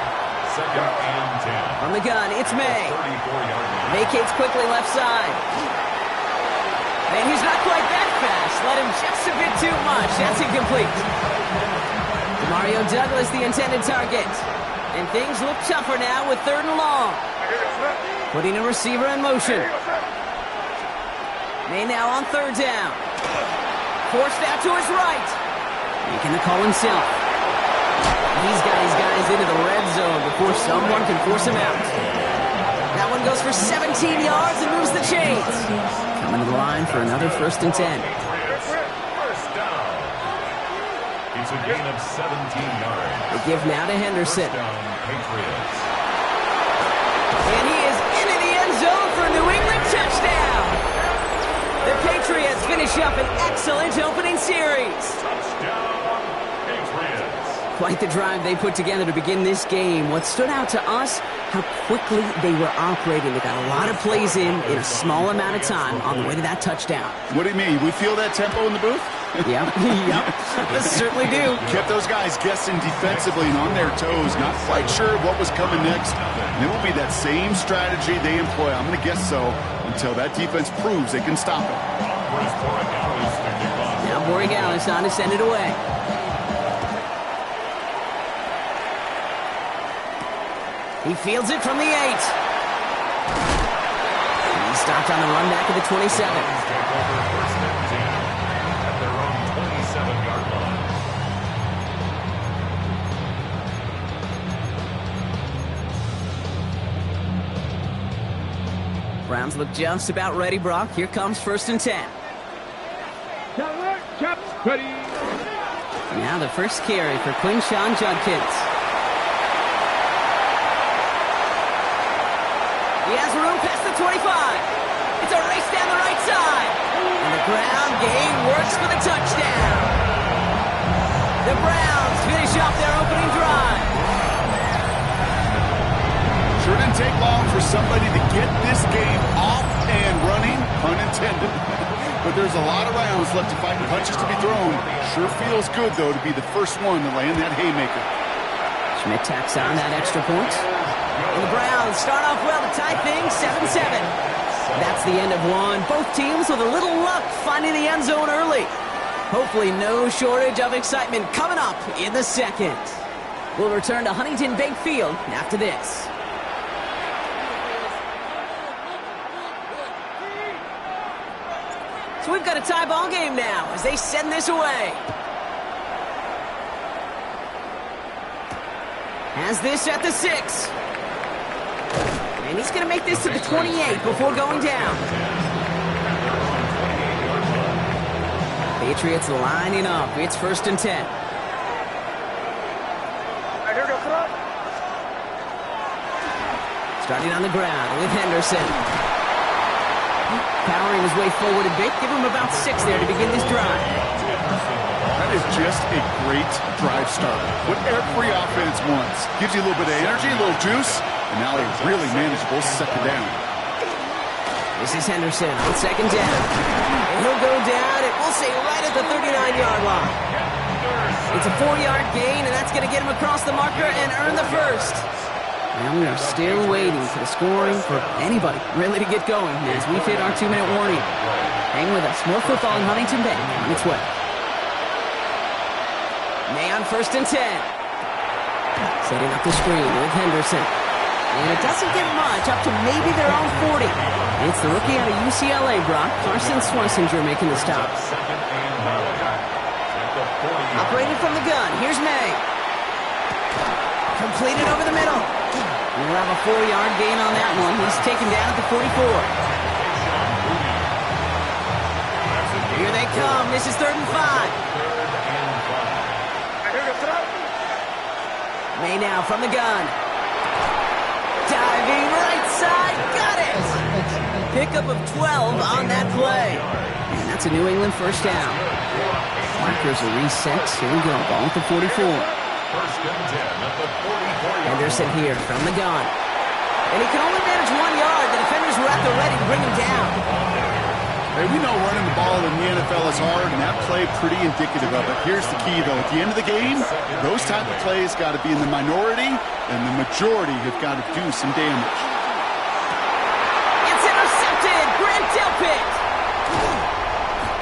2nd and 10. From the gun, it's May. Vacates quickly left side. And he's not quite that fast. Let him just a bit too much. That's incomplete. Demario Douglas, the intended target. And things look tougher now with 3rd and long. Putting a receiver in motion. May now on 3rd down. Forced out to his right. Making the call himself. He's got his guys into the red zone before someone can force him out. That one goes for 17 yards and moves the chains. Coming to the line for another 1st and 10. First down. It's a gain of 17 yards. They give now to Henderson. First down, Patriots. And he is into the end zone for a New England touchdown. The Patriots finish up an excellent opening series. Touchdown, Patriots. Quite the drive they put together to begin this game. What stood out to us, how quickly they were operating. They got a lot of plays in a small amount of time on the way to that touchdown. What do you mean? We feel that tempo in the booth? Yep, certainly do. Kept those guys guessing defensively and on their toes, not quite sure what was coming next. And it will be that same strategy they employ, I'm going to guess so, until that defense proves they can stop it. Now Borregales on to send it away. He fields it from the 8. And he's stopped on the run back of the 27. Browns look just about ready, Brock. Here comes 1st and 10. Ready. Now the first carry for Quinshon Judkins. He has room past the 25. It's a race down the right side. And the ground game works for the touchdown. The Browns finish off their opening drive. Sure didn't take long for somebody to get this game off and running, pun intended. But there's a lot of rounds left to fight and punches to be thrown. Sure feels good, though, to be the first one to land that haymaker. Schmidt tacks on that extra point. And the Browns start off well to tie things 7-7. That's the end of one. Both teams with a little luck finding the end zone early. Hopefully no shortage of excitement coming up in the second. We'll return to Huntington Bank Field after this. So we've got a tie ball game now as they send this away. Has this at the 6. And he's going to make this to the 28 before going down. Patriots lining up. It's 1st and 10. Starting on the ground with Henderson. Powering his way forward a bit. Give him about 6 there to begin this drive. That is just a great drive starter. What every offense wants. Gives you a little bit of energy, a little juice, and now a really manageable 2nd down. This is Henderson on 2nd down. And he'll go down, and we'll say right at the 39-yard line. It's a 4-yard gain, and that's going to get him across the marker and earn the first. And we are still waiting for the scoring for anybody really to get going as we've hit our 2-minute warning. Hang with us. More football in Huntington Bank on its way. May on 1st and 10. Setting up the screen with Henderson. And it doesn't get much, up to maybe their own 40. It's the rookie out of UCLA, Brock. Carson Swessinger making the stop. Operated from the gun. Here's May. Completed over the middle. We'll have a 4-yard gain on that one. He's taken down at the 44. Here they come. This is 3rd and 5. May now from the gun. Diving right side. Got it. Pickup of 12 on that play. And that's a New England 1st down. Markers are reset. Here we go. Ball at the 44. 1st and 10 at the 44-yard. Henderson here from the gun. And he can only manage 1 yard. The defenders were at the ready to bring him down. Hey, we know running the ball in the NFL is hard, and that play pretty indicative of it. Here's the key, though. At the end of the game, those type of plays got to be in the minority, and the majority have got to do some damage. It's intercepted. Grant Delpit.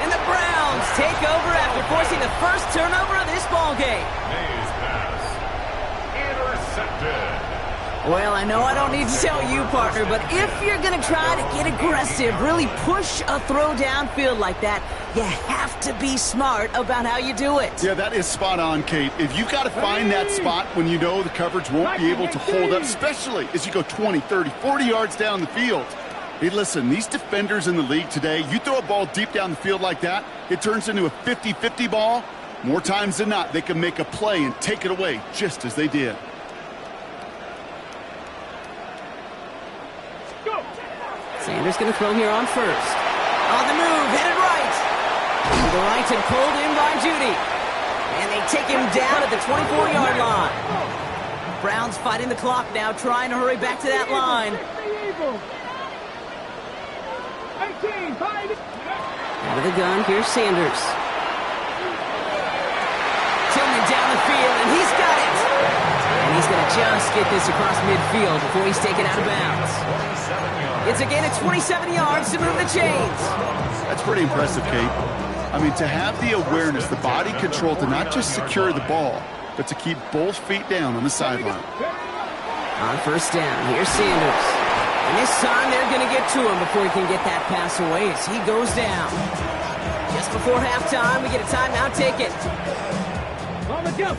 And the Browns take over after forcing the first turnover of this ball game. May's pass intercepted. Well, I know I don't need to tell you, partner, but if you're going to try to get aggressive, really push a throw downfield like that, you have to be smart about how you do it. Yeah, that is spot on, Kate. If you've got to find that spot when you know the coverage won't be able to hold up, especially as you go 20, 30, 40 yards down the field. Hey, listen, these defenders in the league today, you throw a ball deep down the field like that, it turns into a 50-50 ball. More times than not, they can make a play and take it away just as they did. Sanders going to throw here on first. On the move, headed right. To the right and pulled in by Judy. And they take him down at the 24-yard line. Browns fighting the clock now, trying to hurry back to that line. Out of the gun, here's Sanders. Tillman down the field, and he's got it. And he's going to just get this across midfield before he's taken out of bounds. It's a gain of 27 yards to move the chains. That's pretty impressive, Kate. I mean, to have the awareness, the body control to not just secure the ball, but to keep both feet down on the sideline. On first down, here's Sanders. And this time they're going to get to him before he can get that pass away as he goes down. Just before halftime, we get a timeout taken.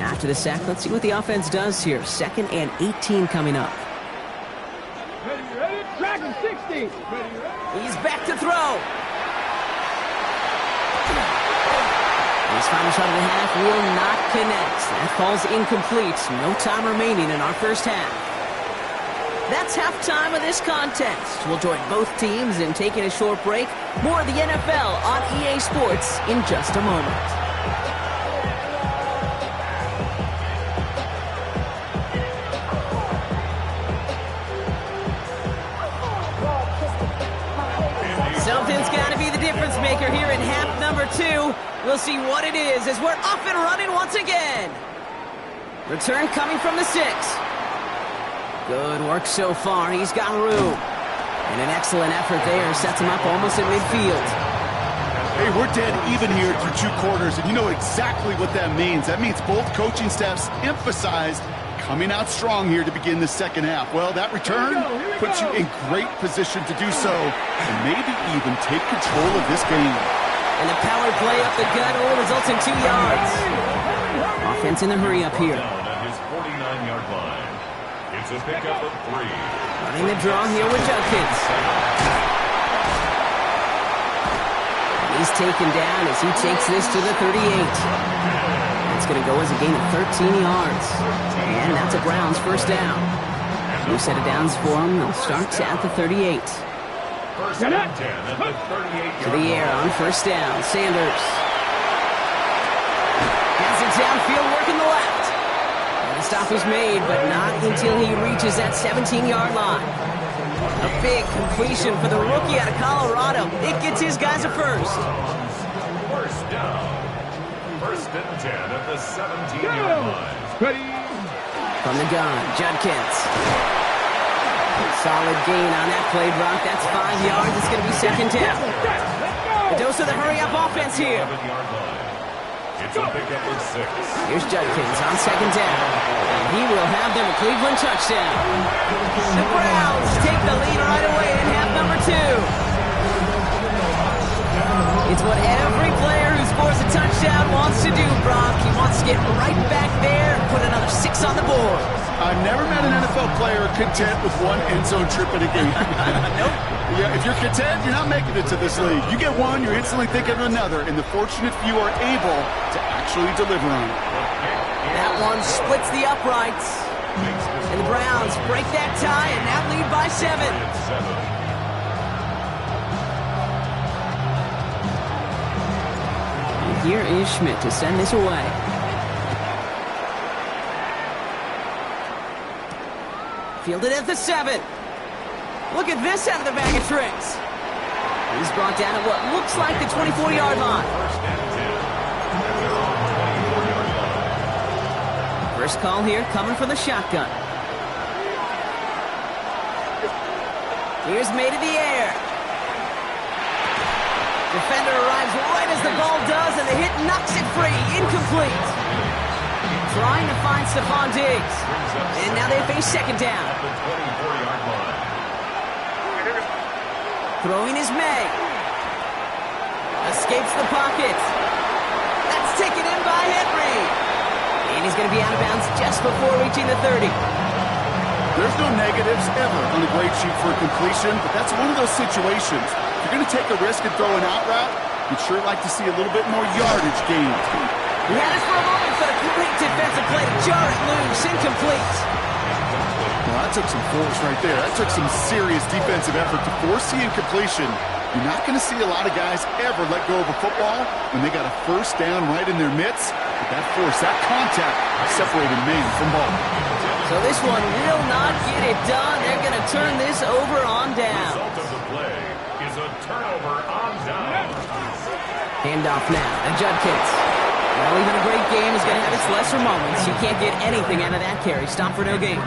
After the sack, let's see what the offense does here. 2nd and 18 coming up. He's back to throw. His final shot of the half will not connect. That falls incomplete. No time remaining in our first half. That's halftime of this contest. We'll join both teams in taking a short break. More of the NFL on EA Sports in just a moment. Something's got to be the difference maker here in half number 2. We'll see what it is as we're off and running once again. Return coming from the 6. Good work so far. He's got room. And an excellent effort there sets him up almost at midfield. Hey, we're dead even here through 2 quarters, and you know exactly what that means. That means both coaching staffs emphasized coming out strong here to begin the second half. Well, that return puts you in great position to do so and maybe even take control of this game. And the power play up the gut only results in 2 yards. Offense in the hurry up here. At his 49-yard line. It's a pickup of 3. Running the draw here with Judkins. He's taken down as he takes this to the 38. It's going to go as a gain of 13 yards. And that's a Browns first down. New set of downs for him. They'll start at the 38. First and 10 at the 38-yard To the air on first down. Sanders has it downfield, working the left. And the stop is made, but not until he reaches that 17-yard line. A big completion for the rookie out of Colorado. It gets his guys a first. First down. First and 10 at the 17-yard line. From the gun, Judkins. Solid gain on that play, Brock. That's 5 yards. It's going to be second down. The dose of the hurry-up offense here. 7-yard line. It's a pickup of 6. Here's Judkins on second down. And he will have them a Cleveland touchdown. The Browns take the lead right away in half number 2. It's what every player who scores a touchdown wants to do, Brock. He wants to get right back there and put another 6 on the board. I've never met an NFL player content with one end zone trip in a game. Nope. Yeah, if you're content, you're not making it to this league. You get one, you're instantly thinking of another, and the fortunate few are able to actually deliver on it. That one splits the uprights. And the Browns break that tie and now lead by 7. And here is Schmidt to send this away. Fielded at the 7. Look at this out of the bag of tricks. He's brought down at what looks like the 24-yard line. First call here coming from the shotgun. Here's made in the air. Defender arrives right as the ball does, and the hit knocks it free. Incomplete. trying to find Stephon Diggs. And now they face second down. At the 24-yard line. Throwing is May. Escapes the pocket. That's taken in by Henry. And he's going to be out of bounds just before reaching the 30. There's no negatives ever on a grade sheet for a completion, but that's one of those situations. If you're going to take a risk and throw an out route, you'd sure like to see a little bit more yardage gained. He had it for a moment, but a great defensive play to jar it loose. Incomplete. Well, that took some force right there. That took some serious defensive effort to force the incompletion. You're not going to see a lot of guys ever let go of a football when they got a first down right in their midst. But that force, that contact, separated man from ball. So this one will not get it done. They're going to turn this over on The down. result of the play is a turnover on down. Handoff now to Judkins. Well, even a great game is going to have its lesser moments. You can't get anything out of that carry. Stop for no gain.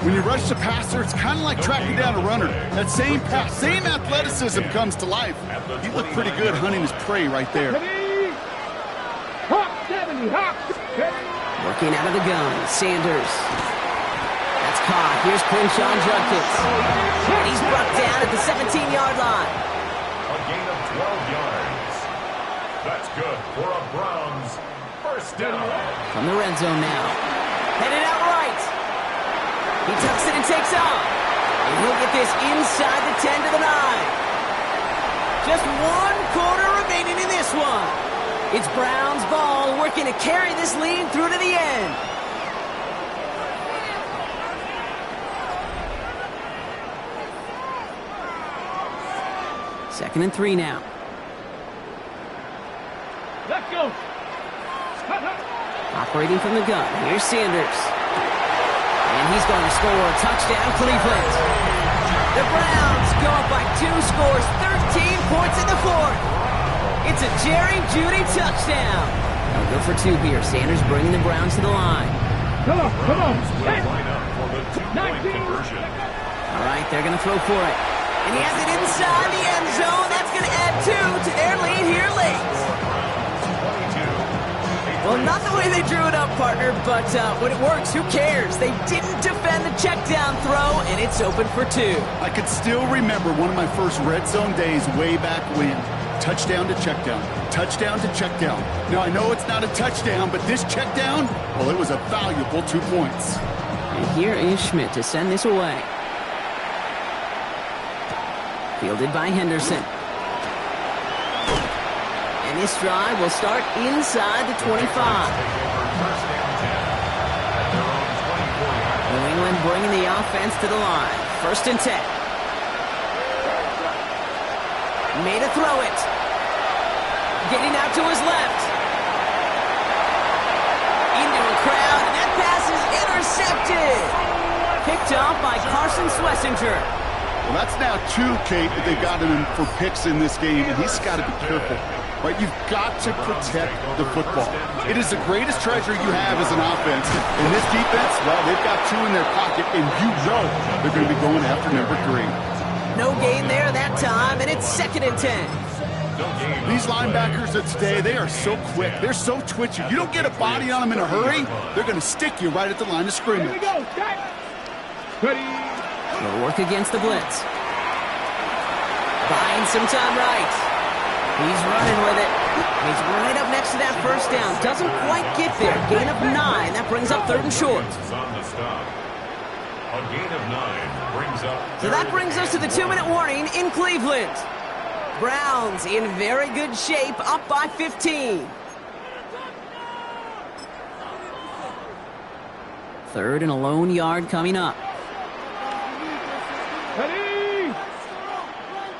When you rush the passer, it's kind of like tracking down a runner. That same pass, same athleticism comes to life. He looked pretty good hunting his prey right there. Working out of the gun, Sanders. That's caught. Here's Quinshon Judkins. And he's brought down at the 17-yard line. A gain of 12 yards. That's good for a Browns first down. From the red zone now. Headed out right. He tucks it and takes off. And he'll get this inside the 10 to the 9. Just 1 quarter remaining in this one. It's Browns ball, working to carry this lead through to the end. Second and 3 now. Let's go. Operating from the gun, here's Sanders. And he's going to score a touchdown, Cleveland. The Browns go up by 2 scores, 13 points in the fourth. It's a Jerry Jeudy touchdown. They'll go for 2 here. Sanders bringing the Browns to the line. Come on. Will line up for the 2-point conversion. All right, they're going to throw for it. And he has it inside the end zone. That's going to add 2 to their lead here late. Well, not the way they drew it up, partner, but when it works, who cares? They didn't defend the check down throw, and it's open for 2. I could still remember one of my first red zone days way back when. Touchdown to check down. Touchdown to check down. Now, I know it's not a touchdown, but this check down, well, it was a valuable 2 points. And here is Schmidt to send this away. Fielded by Henderson. And this drive will start inside the 25. New England bringing the offense to the line. First and 10. Made a throw it. Getting out to his left. Into a crowd, and that pass is intercepted. Picked off by Carson Schlesinger. Well, that's now 2, Kate, that they've got him for picks in this game, and he's got to be careful. Right, you've got to protect the football. It is the greatest treasure you have as an offense. In this defense, well, they've got 2 in their pocket, and you know they're going to be going after number 3. No gain there that time, and it's second and 10. These linebackers of today, they are so quick. They're so twitchy. You don't get a body on them in a hurry, they're going to stick you right at the line of scrimmage. Here we go. Ready. They'll work against the blitz. Buying some time right. He's running with it. He's right up next to that first down. Doesn't quite get there. Gain of 9. That brings up 3rd and short. On the stop. A gain of 9 brings up. So that brings us to the 2-minute warning in Cleveland. Browns in very good shape, up by 15. 3rd and a lone yard coming up. Ready.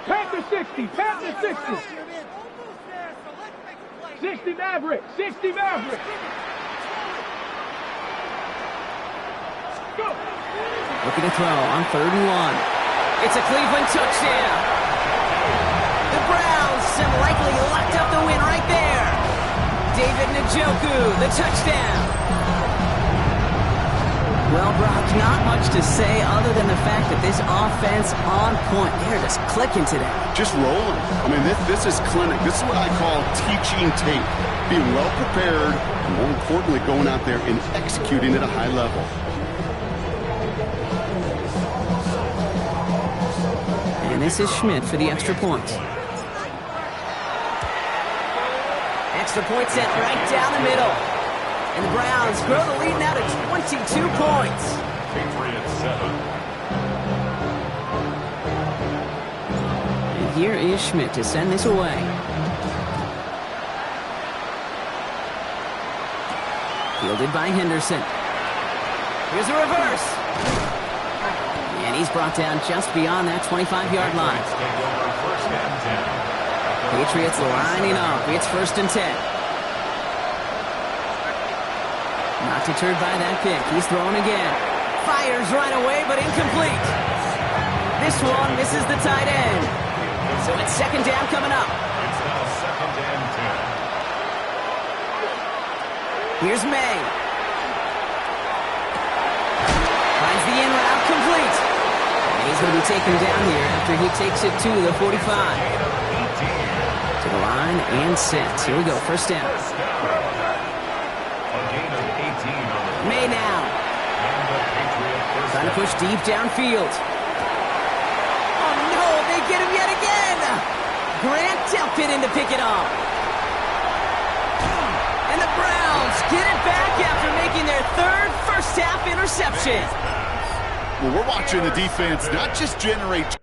Pat to 60. Pat to 60. 60 Maverick. 60 Maverick. Go. Looking to throw on 3rd and 1. It's a Cleveland touchdown. The Browns have likely locked up the win right there. David Njoku, the touchdown. Well, Brock, not much to say other than the fact that this offense on point. They're just clicking today. Just rolling. I mean, this is clinic. This is what I call teaching tape. being well prepared, and more importantly, going out there and executing at a high level. And this is Schmidt for the extra point. Extra point sent right down the middle. And the Browns grow the lead now to 22 points. Patriots 7. And here is Schmidt to send this away. Fielded by Henderson. Here's a reverse. And he's brought down just beyond that 25-yard line. Patriots lining up. It's 1st and 10. Not deterred by that pick. He's throwing again. Fires right away, but incomplete. This one misses the tight end. So it's 2nd down coming up. It's now 2nd and 10. Here's May. Finds the in route complete. And he's going to be taken down here after he takes it to the 45. To the line and set. Here we go, 1st down. May now. Trying to push deep downfield. Oh no, they get him yet again. Grant Delpit in to pick it off. And the Browns get it back after making their 3rd first-half interception. Well, we're watching the defense not just generate.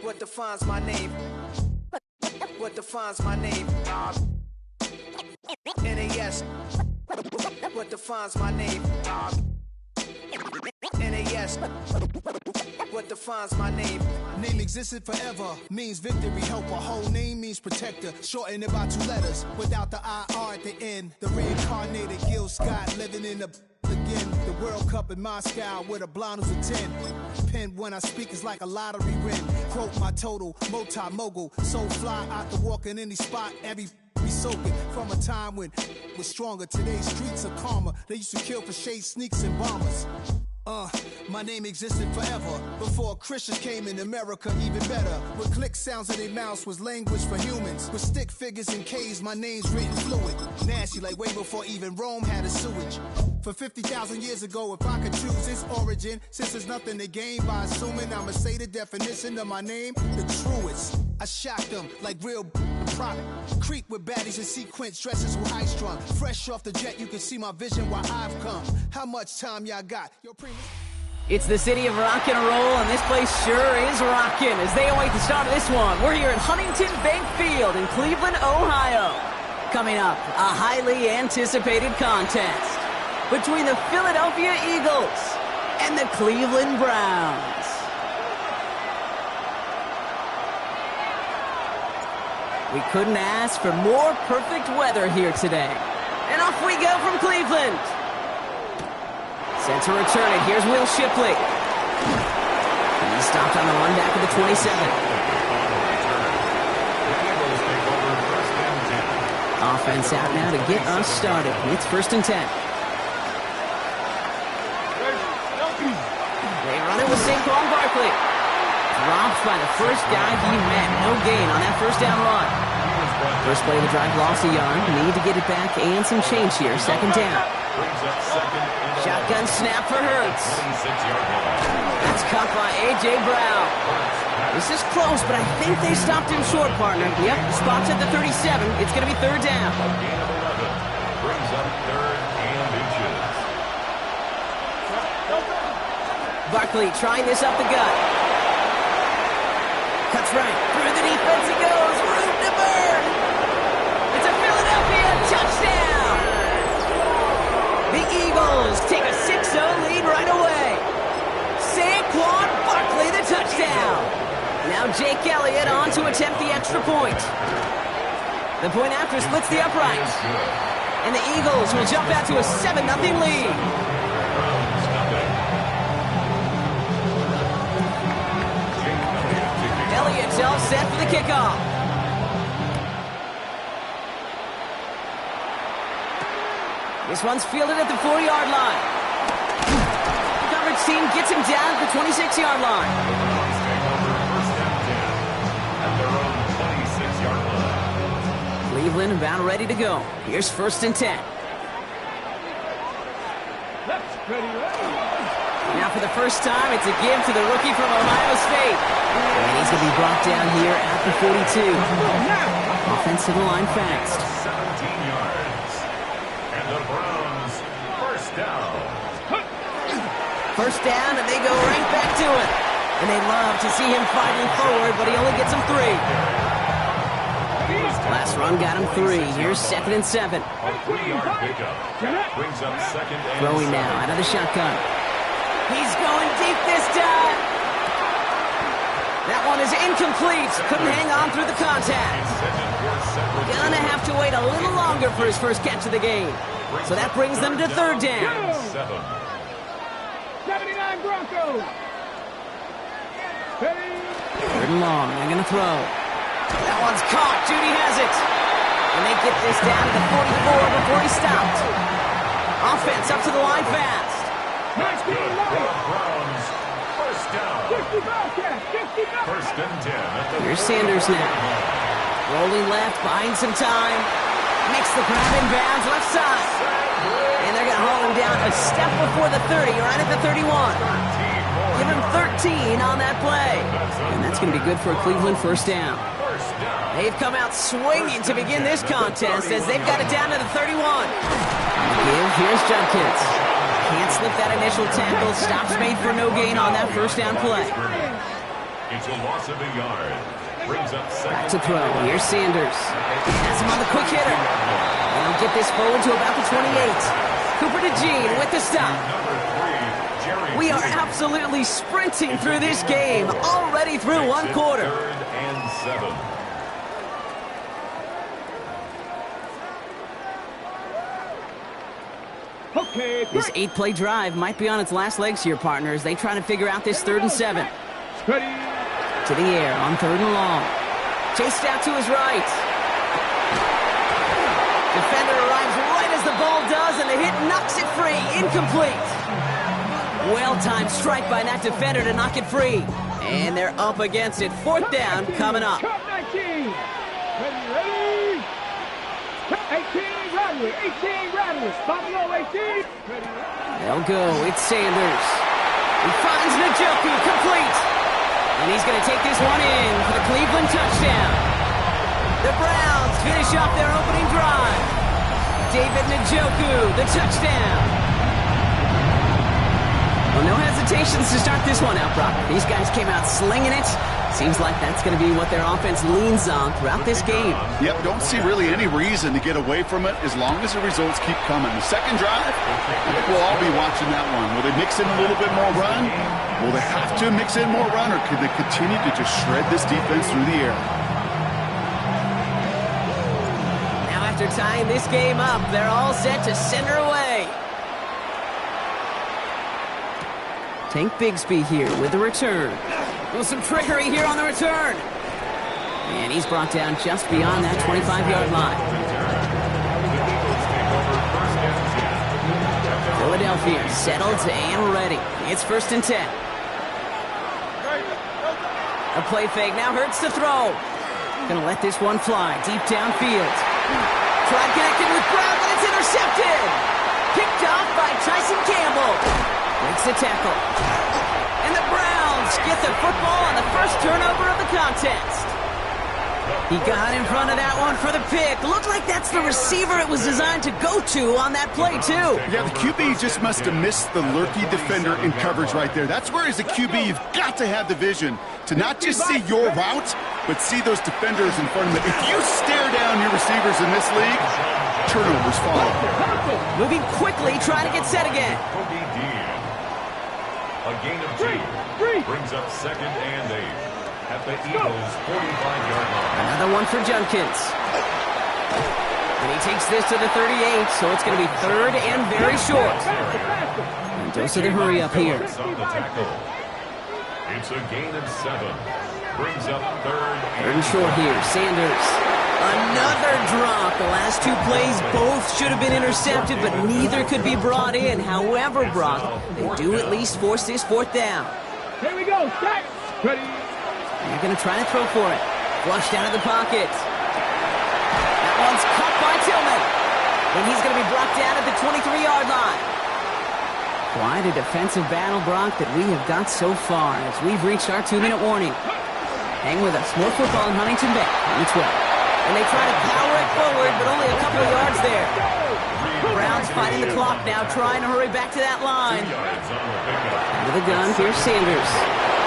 What defines my name? What defines my name? NAS. What defines my name? NAS. What defines my name? Name existed forever, means victory, helper. Whole name means protector, shortened it by 2 letters, without the IR at the end. The reincarnated Gil Scott, living in the again. The World Cup in Moscow with a blonde who's a 10. Pen when I speak is like a lottery win. Quote my total, multi-mogul, so fly out to walk in any spot, every be soaking from a time when was stronger. Today's streets are calmer. They used to kill for shade sneaks and bombers. My name existed forever before Christians came in America, even better. With click sounds in their mouths was language for humans. With stick figures and K's, my name's written fluid. Nasty like way before even Rome had a sewage. For 50,000 years ago, if I could choose its origin, since there's nothing to gain by assuming, I'ma say the definition of my name, the truest. I shocked them like real prop. Creep with baddies in sequence, dresses with high strung. Fresh off the jet, you can see my vision where I've come. How much time y'all got? It's the city of rock and roll, and this place sure is rocking as they await the start of this one. We're here at Huntington Bank Field in Cleveland, Ohio. Coming up, a highly anticipated contest between the Philadelphia Eagles and the Cleveland Browns. We couldn't ask for more perfect weather here today. And off we go from Cleveland. Set to return it. Here's Will Shipley. And he's stopped on the run back of the 27. Offense out now to get us started. It's 1st and 10. They run it with Saquon Barkley. Dropped by the first guy he met. No gain on that 1st down run. First play of the drive, lost a yard. Need to get it back and some change here. 2nd down. Shotgun snap for Hurts. That's caught by A.J. Brown. This is close, but I think they stopped him short, partner. Yep, spots at the 37. It's going to be 3rd down. A gain of 11. Brings up 3rd and inches. Barkley trying this up the gut. Cuts right. Through the defense he goes. Room to burn. It's a Philadelphia touchdown. The Eagles take a 6-0 lead right away. Saquon Barkley the touchdown. Now Jake Elliott on to attempt the extra point. The point after splits the uprights. And the Eagles will jump out to a 7-0 lead. Elliott's all set for the kickoff. This one's fielded at the 4-yard line. The coverage team gets him down at the 26-yard line. Cleveland about ready to go. Here's 1st and 10. Now for the first time, it's a give to the rookie from Ohio State. And he's going to be brought down here at the 42. Offensive line fast. 17 yards. And the Browns, first down. First down, and they go right back to it. And they love to see him fighting forward, but he only gets them 3. Last run got him 3. Here's 2nd and 7. A 3-yard pickup. Brings up 2nd and Throwing 7. now out of the shotgun. He's going deep this time. That one is incomplete. Couldn't hang on through the contact. Gonna have to wait a little longer for his first catch of the game. So that brings them to 3rd down. 79 Broncos. 3rd and long. They're gonna throw. That one's caught. Judy has it. And they get this down to the 44 before he stopped. Offense up to the line fast. That's good for the Browns. First down. 55. 1st and 10. At the Here's Sanders now. Rolling left, buying some time. Makes the grab in bounds, left side. And they're going to haul him down a step before the 30, right at the 31. Give him 13 on that play. And that's going to be good for a Cleveland first down. They've come out swinging to begin this contest as they've got it down to the 31. Give, here's Judkins. Can't slip that initial tackle. Stops made for no gain on that first down play. It's a loss of a yard. Brings up Back 2nd. to throw. Here's Sanders. Has him on the quick hitter. And he'll get this forward to about the 28. Cooper DeJean with the stop. Number 3, Jerry. We are absolutely sprinting through this game. Already through one quarter. 3rd and 7. Okay, This 8-play drive might be on its last legs here, partners. They try to figure out this 3rd and 7. ready. To the air on 3rd and long. Chased out to his right. Defender arrives right as the ball does, and the hit knocks it free. Incomplete. Well-timed strike by that defender to knock it free. And they're up against it. 4th down coming up. Cup 19. Ready. 18 Radley. 18 Radley. Buffalo 18. Ready. They'll go. It's Sanders. He finds Njoku complete. And he's going to take this one in for the Cleveland touchdown. The Browns finish off their opening drive. David Njoku, the touchdown. Well, no hesitations to start this one out, Brock. These guys came out slinging it. Seems like that's going to be what their offense leans on throughout this game. Yep, don't see really any reason to get away from it as long as the results keep coming. The second drive, I think we'll all be watching that one. Will they mix in a little bit more run? Will they have to mix in more run, or could they continue to just shred this defense through the air? Now after tying this game up, they're all set to send her away. Tank Bigsby here with the return. With some trickery here on the return. And he's brought down just beyond that 25-yard line. Philadelphia settled and ready. It's 1st and 10. A play fake now hurts to throw. Gonna let this one fly deep downfield. Tried connecting with Brown, but it's intercepted. Picked off by Tyson Campbell. Breaks the tackle. And the Browns get the football on the first turnover of the contest. He got in front of that one for the pick. Looked like that's the receiver it was designed to go to on that play, too. Yeah, the QB just must have missed the lurky defender in coverage right there. That's where, as a QB, you've got to have the vision to not just see your route, but see those defenders in front of you. If you stare down your receivers in this league, turnovers follow. Moving quickly, trying to get set again. A gain of 2. Brings up 2nd and 8 at the Eagles' 45-yard line. Another one for Judkins. And he takes this to the 38, so it's going to be 3rd and very short. And Mendoza to hurry up here. It's a gain of 7. Brings up 3rd Third and short here. Sanders Another drop. The last two plays both should have been intercepted, but neither could be brought in. However, Brock, they do at least force this fourth down. Here we go. Set. Ready. They're going to try to throw for it. Flushed out of the pocket. That one's caught by Tillman. And he's going to be brought down at the 23-yard line. Quite a defensive battle, Brock, that we have got so far as we've reached our 2-minute warning. Hang with us. More football in Huntington Bay on the 12. And they try to power it forward, but only a couple of yards there. The Browns fighting the clock now, trying to hurry back to that line. Out of the gun, here's Sanders.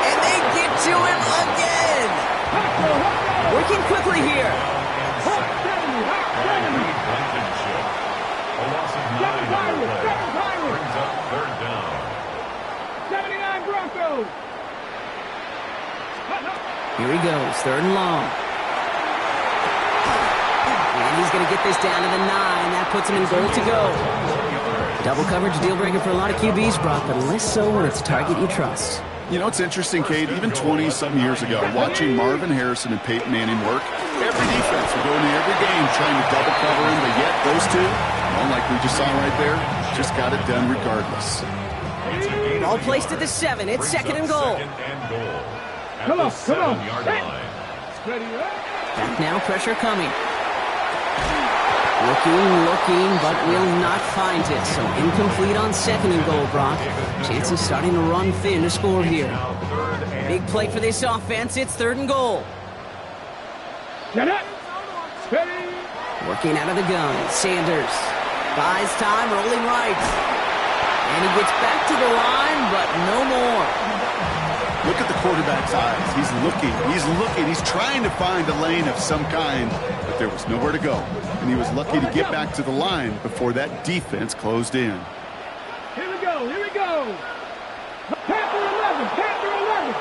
And they get to him again. Working quickly here. A loss of 9 on the play. Brings up third down. 79 Broncos. Here he goes, third and long. And he's going to get this down to the 9. That puts him in goal to go. Double coverage deal breaker for a lot of QBs, Brock, but less so when it's a target you trust. You know, it's interesting, Kate, even 20-some years ago, watching Marvin Harrison and Peyton Manning work, every defense would go into every game trying to double cover him, but yet those two, like we just saw right there, just got it done regardless. Ball placed at the 7. It's second and goal. Come on, come on. Back now, pressure coming. Looking, but will not find it. So incomplete on second and goal, Brock. Chances starting to run thin to score here. Big play for this offense. It's third and goal. Working out of the gun. Sanders buys time, rolling right. And he gets back to the line, but no more. Look at the quarterback's eyes. He's trying to find a lane of some kind, but there was nowhere to go. And he was lucky to get back to the line before that defense closed in. Here we go. Panther 11.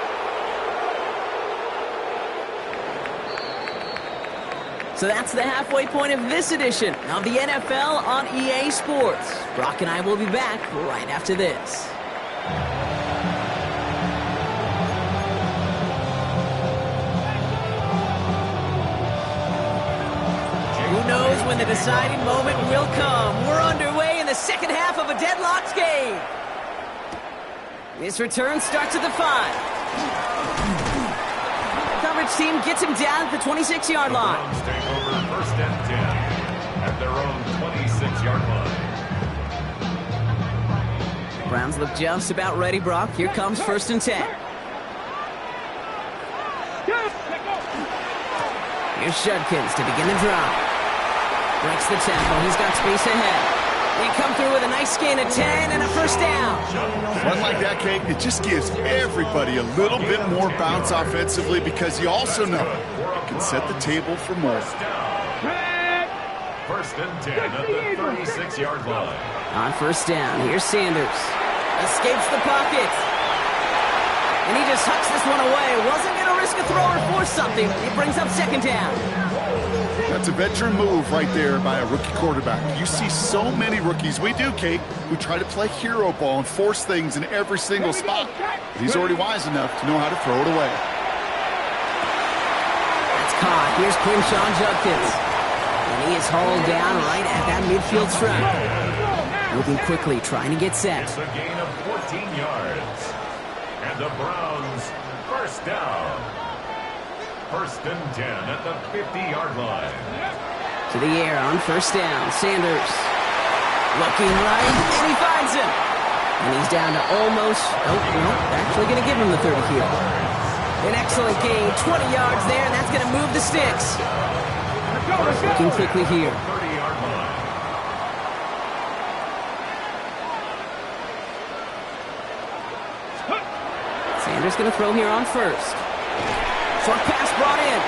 So that's the halfway point of this edition of the NFL on EA Sports. Brock and I will be back right after this. Who knows when the deciding moment will come? We're underway in the second half of a deadlocked game. This return starts at the 5. Coverage team gets him down at the 26-yard line. Browns take over first and 10 at their own 26-yard line. Browns look just about ready, Brock. Here comes first and 10. Here's Judkins to begin the drive. Breaks the tackle. He's got space ahead. They come through with a nice gain of 10 and a first down. One like that, Kate, it just gives everybody a little bit more bounce offensively because you also know it can set the table for more. First and 10 at the 36-yard line. On first down, here's Sanders. Escapes the pocket. And he just hucks this one away. Wasn't going to risk a throw or force something. It brings up second down. That's a veteran move right there by a rookie quarterback. You see so many rookies, we do, Kate, who try to play hero ball and force things in every single spot. But he's already wise enough to know how to throw it away. That's caught. Here's Quinshon Judkins. And he is hauled down right at that midfield stripe. Moving quickly, trying to get set. It's a gain of 14 yards. And the Browns first down. First and 10 at the 50-yard line. To the air on first down. Sanders looking right, and he finds him. And he's down to almost, actually going to give him the 30 here. An excellent gain, 20 yards there, and that's going to move the sticks. Looking quickly here. 30-yard line. Sanders going to throw here on first. Short pass brought in.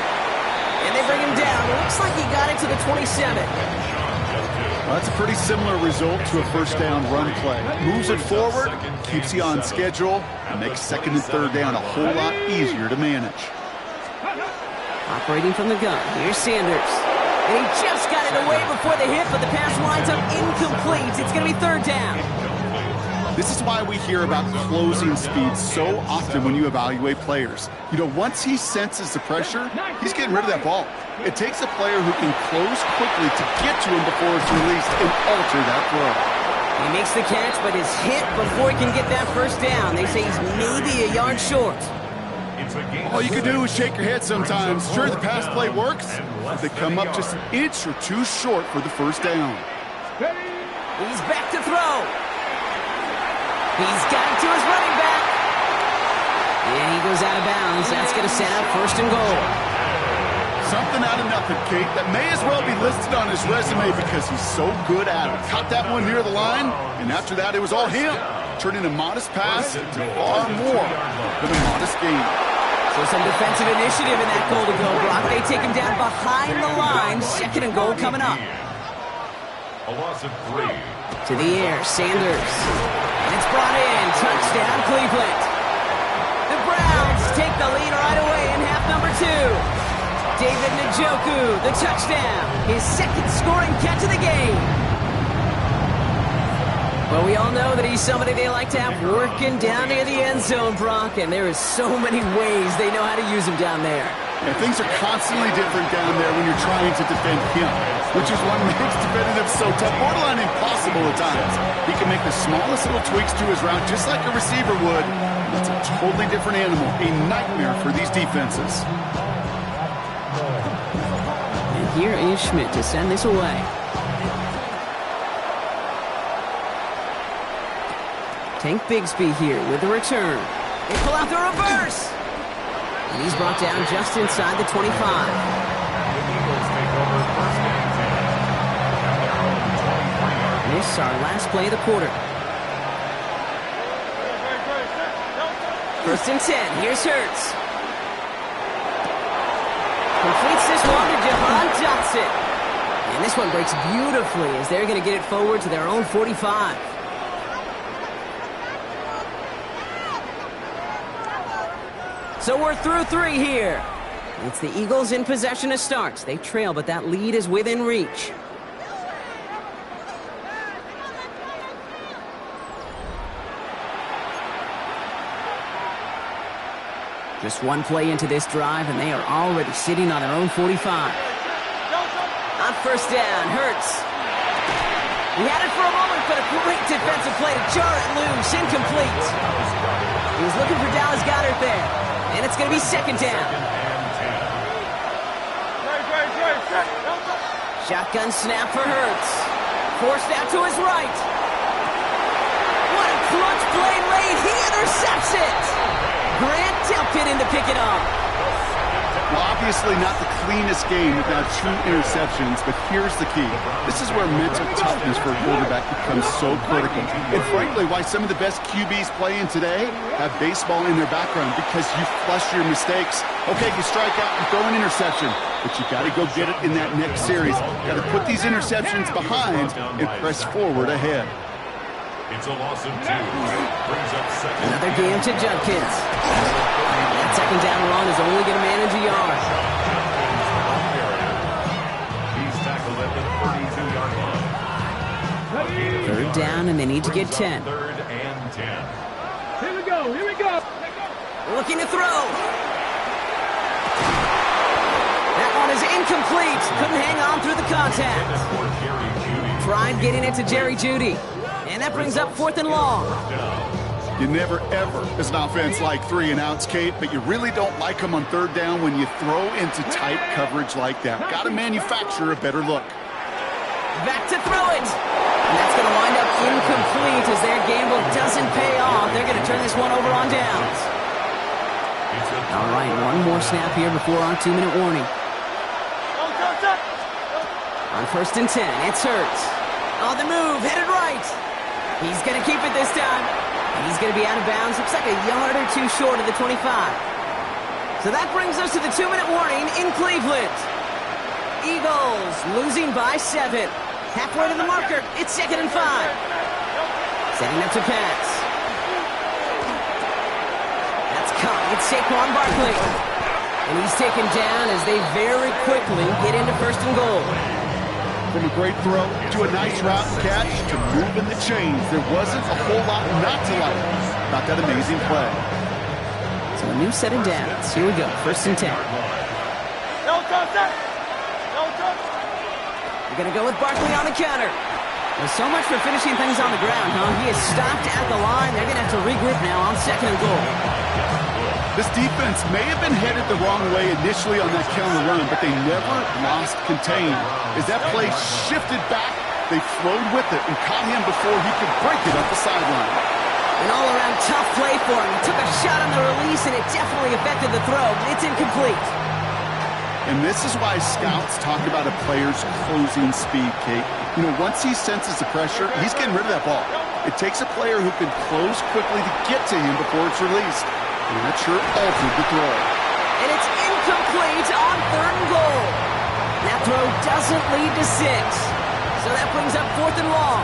And they bring him down. Looks like he got it to the 27. Well, that's a pretty similar result to a first down run play. Moves it forward, keeps you on schedule, and makes second and third down a whole lot easier to manage. Operating from the gun. Here's Sanders. And he just got it away before the hit, but the pass winds up incomplete. It's going to be third down. This is why we hear about closing speed so often when you evaluate players. You know, once he senses the pressure, he's getting rid of that ball. It takes a player who can close quickly to get to him before it's released and alter that throw. He makes the catch, but is hit before he can get that first down. They say he's maybe a yard short. All you can do is shake your head sometimes. Sure, the pass play works, but they come up just an inch or two short for the first down. He's back to throw. He's got it to his running back. And he goes out of bounds. That's going to set up first and goal. Something out of nothing, Kate, that may as well be listed on his resume because he's so good at it. Caught that one near the line, and after that, it was all him. Turning a modest pass to far more than a modest gain. So some defensive initiative in that goal to go, Brock. They take him down behind the line. Second and goal coming up. A loss of 3. To the air, Sanders. And it's brought in. Touchdown, Cleveland. The Browns take the lead right away in half number 2. David Njoku, the touchdown. His second scoring catch of the game. Well, we all know that he's somebody they like to have working down near the end zone, Brock, and there is so many ways they know how to use him down there. Yeah, things are constantly different down there when you're trying to defend him, which is what makes defending him so tough, borderline impossible at times. He can make the smallest little tweaks to his route just like a receiver would. It's a totally different animal, a nightmare for these defenses. And here is Schmidt to send this away. Tank Bigsby here with the return. They pull out the reverse. And he's brought down just inside the 25. The Eagles take over first and 10. This is our last play of the quarter. First and 10. Here's Hurts. Completes this one to Jahan Dotson. And this one breaks beautifully as they're going to get it forward to their own 45. So we're through 3 here. It's the Eagles in possession to start. They trail, but that lead is within reach. Just one play into this drive, and they are already sitting on their own 45. On first down, Hurts. He had it for a moment, but a great defensive play to jar it loose. Incomplete. He was looking for Dallas Goedert there. And it's going to be second down. Shotgun snap for Hurts. Forced out to his right. What a clutch play late. He intercepts it. Grant Delpit in to pick it up. Well, obviously not the cleanest game without 2 interceptions, but here's the key. This is where mental toughness for a quarterback becomes so critical. And frankly, why some of the best QBs playing today have baseball in their background, because you flush your mistakes. Okay, you strike out and throw an interception, but you got to go get it in that next series. Got to put these interceptions behind and press forward ahead. It's a loss of 2. Brings up second. Another game to Judkins. That second down run is only going to manage a yard. He's tackled at the 32-yard line. Third down, and they need to get 10. Third and 10. Here we go, here we go. Looking to throw. That one is incomplete. Couldn't hang on through the contact. Tried getting it to Jerry Jeudy. And that brings up 4th and long. You never, ever, as an offense, like 3 and outs, Kate, but you really don't like them on third down when you throw into tight coverage like that. Got to manufacture a better look. Back to throw it. And that's going to wind up incomplete as their gamble doesn't pay off. They're going to turn this one over on downs. All right, one more snap here before our 2-minute warning. On first and 10, it's Hurts. On the move, headed right. He's going to keep it this time. And he's going to be out of bounds. Looks like a yard or 2 short of the 25. So that brings us to the 2-minute warning in Cleveland. Eagles losing by 7. Halfway to the marker. It's 2nd and 5. Setting up to pass. That's caught. It's Saquon Barkley. And he's taken down as they very quickly get into 1st and goal. From a great throw to a nice route and catch to moving the chains, there wasn't a whole lot not to like about that amazing play. So a new set of downs. Here we go, 1st and 10. We're going to go with Barkley on the counter. Well, so much for finishing things on the ground, huh? He is stopped at the line. They're going to have to regroup now on 2nd and goal. This defense may have been headed the wrong way initially on that counter run, but they never lost contain. As that play shifted back, they flowed with it and caught him before he could break it up the sideline. An all-around tough play for him. He took a shot on the release, and it definitely affected the throw, but it's incomplete. And this is why scouts talk about a player's closing speed, Kate. You know, once he senses the pressure, he's getting rid of that ball. It takes a player who can close quickly to get to him before it's released. And that sure altered the throw. And it's incomplete on 3rd and goal. That throw doesn't lead to 6. So that brings up 4th and long.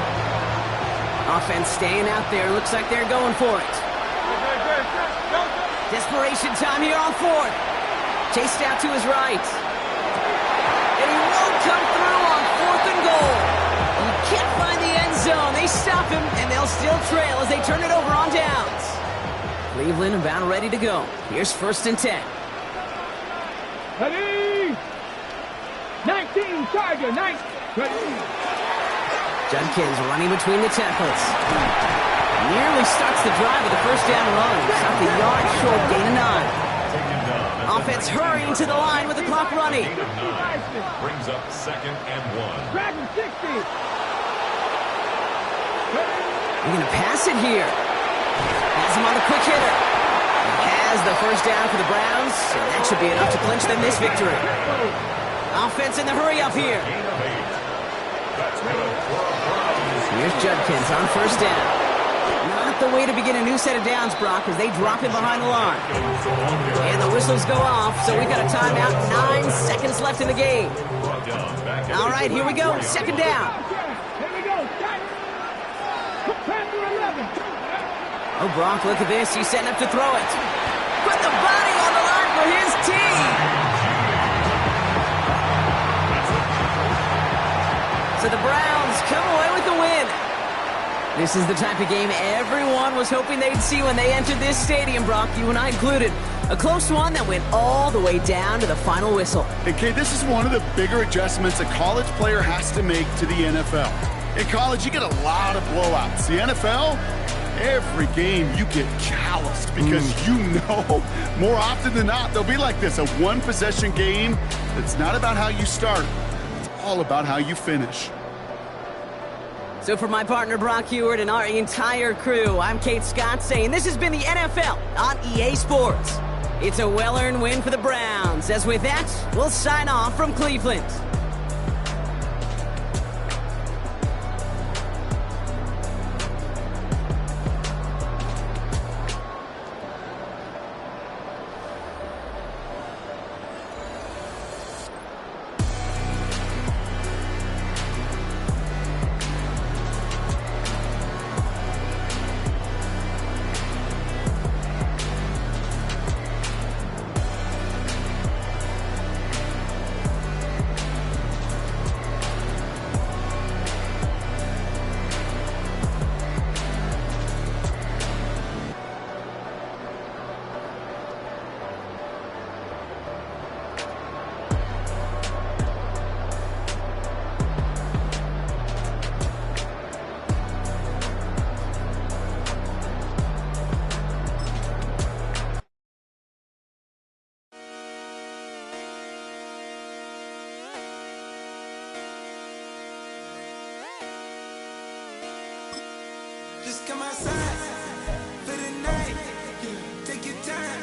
Offense staying out there. Looks like they're going for it. Desperation time here on 4th. Chased out to his right. And he won't come through on 4th and goal. He can't find the end zone. They stop him, and they'll still trail as they turn it over on downs. Cleveland about ready to go. Here's 1st and 10. Ready? 19, Tiger, 19. Ready? Judkins running between the tackles. Nearly starts the drive with a 1st down run. Stopped the yard short, gain of 9. Offense hurrying to the line with the clock running. Brings up 2nd and 1. Dragon 60. They're going to pass it here. Has him on the quick hitter. He has the 1st down for the Browns, and that should be enough to clinch them this victory. Offense in the hurry up here. Here's Judkins on 1st down. Not the way to begin a new set of downs, Brock, as they drop him behind the line. And the whistles go off, so we've got a timeout. 9 seconds left in the game. All right, here we go. 2nd down. Here we go. Panther 11. Oh, Brock, look at this. He's setting up to throw it. Put the body on the line for his team. So the Browns come away with the win. This is the type of game everyone was hoping they'd see when they entered this stadium, Brock, you and I included. A close one that went all the way down to the final whistle. And Kate, this is one of the bigger adjustments a college player has to make to the NFL. In college, you get a lot of blowouts. The NFL, every game you get calloused because you know more often than not they'll be like this, a one-possession game that's not about how you start. It's all about how you finish. So for my partner Brock Huard and our entire crew, I'm Kate Scott saying this has been the NFL on EA Sports. It's a well-earned win for the Browns. As with that, we'll sign off from Cleveland. Just come outside for the night. Take your time,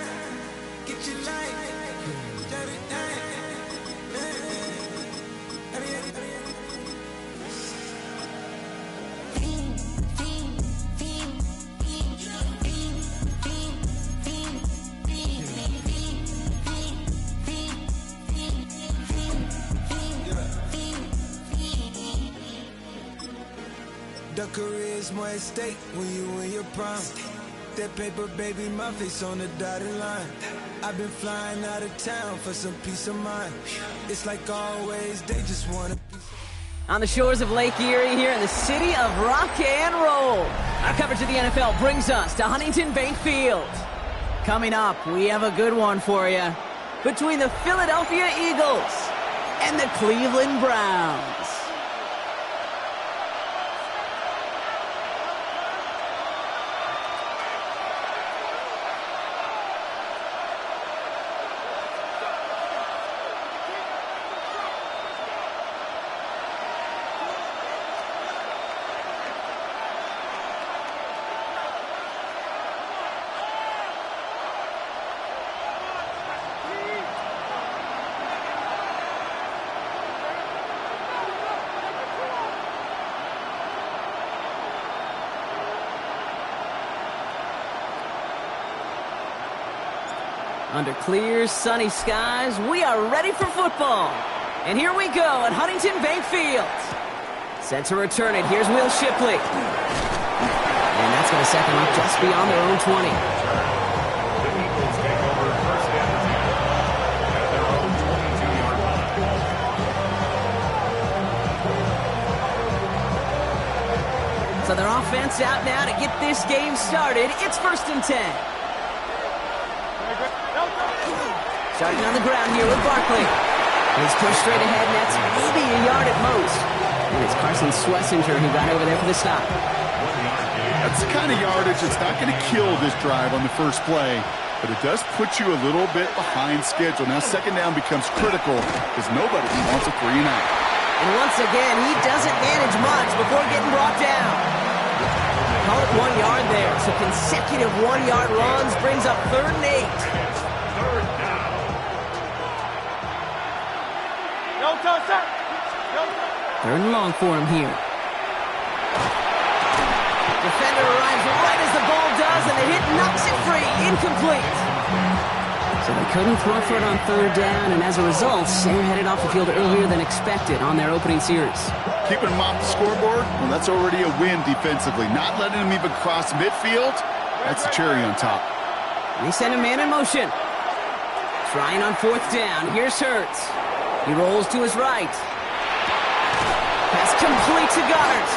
get your light. Shut it down. The career's more at stake when you in your prime. That paper, baby, my face on the dotted line. I've been flying out of town for some peace of mind. It's like always, they just want a piece of on the shores of Lake Erie here in the city of rock and roll. Our coverage of the NFL brings us to Huntington Bank Field. Coming up, we have a good one for you between the Philadelphia Eagles and the Cleveland Browns. Under clear, sunny skies, we are ready for football. And here we go at Huntington Bank Field. Set to return it. Here's Will Shipley. And that's going to set them up just beyond their own 20. The Eagles take over first down at their own 22-yard line. So their offense out now to get this game started. It's 1st and 10. Starting on the ground here with Barkley. He's pushed straight ahead, and that's maybe a yard at most. And it's Carson Schlesinger who got over there for the stop. That's the kind of yardage that's not going to kill this drive on the first play, but it does put you a little bit behind schedule. Now second down becomes critical because nobody wants a 3 and out. And once again, he doesn't manage much before getting brought down. Call it 1 yard there. So consecutive 1-yard runs brings up 3rd and 8. Third down. Third and long for him here. Defender arrives right as the ball does, and the hit knocks it free. Incomplete. So they couldn't throw for it on 3rd down, and as a result, they're headed off the field earlier than expected on their opening series. Keeping them off the scoreboard, well, that's already a win defensively. Not letting them even cross midfield, that's the cherry on top. They send a man in motion. Trying on 4th down. Here's Hurts. He rolls to his right. Pass complete to Goddard.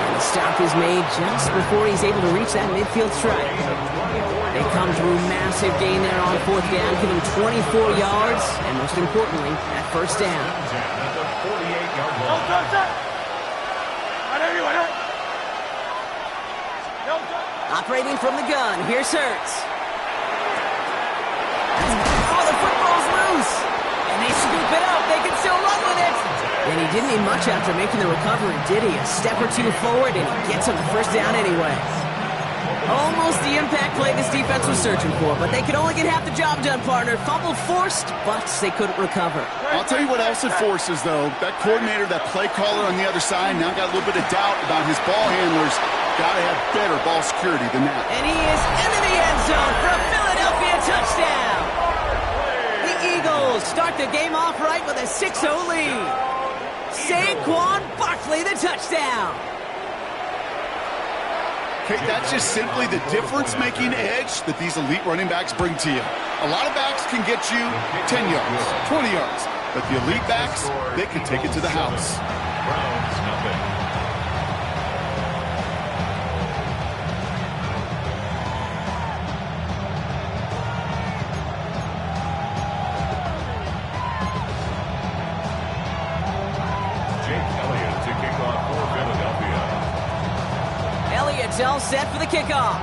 And the stop is made just before he's able to reach that midfield strike. They come through massive gain there on 4th down, give him 24 yards, and most importantly, that 1st down. At the 48-yard line. Operating from the gun, here's Hurts. Oh, the football's loose! And they scoop it up, they can still run with it! And he didn't need much after making the recovery, did he? A step or two forward, and he gets him the 1st down anyway. Almost the impact play this defense was searching for, but they could only get half the job done, partner. Fumble forced, but they couldn't recover. I'll tell you what else it forces, though. That coordinator, that play caller on the other side, now got a little bit of doubt about his ball handlers. Got to have better ball security than that. And he is into the end zone for a Philadelphia touchdown. The Eagles start the game off right with a 6-0 lead. Saquon Barkley, the touchdown. Okay, that's just simply the difference-making edge that these elite running backs bring to you. A lot of backs can get you 10 yards, 20 yards, but the elite backs, they can take it to the house. Browns nothing. All set for the kickoff.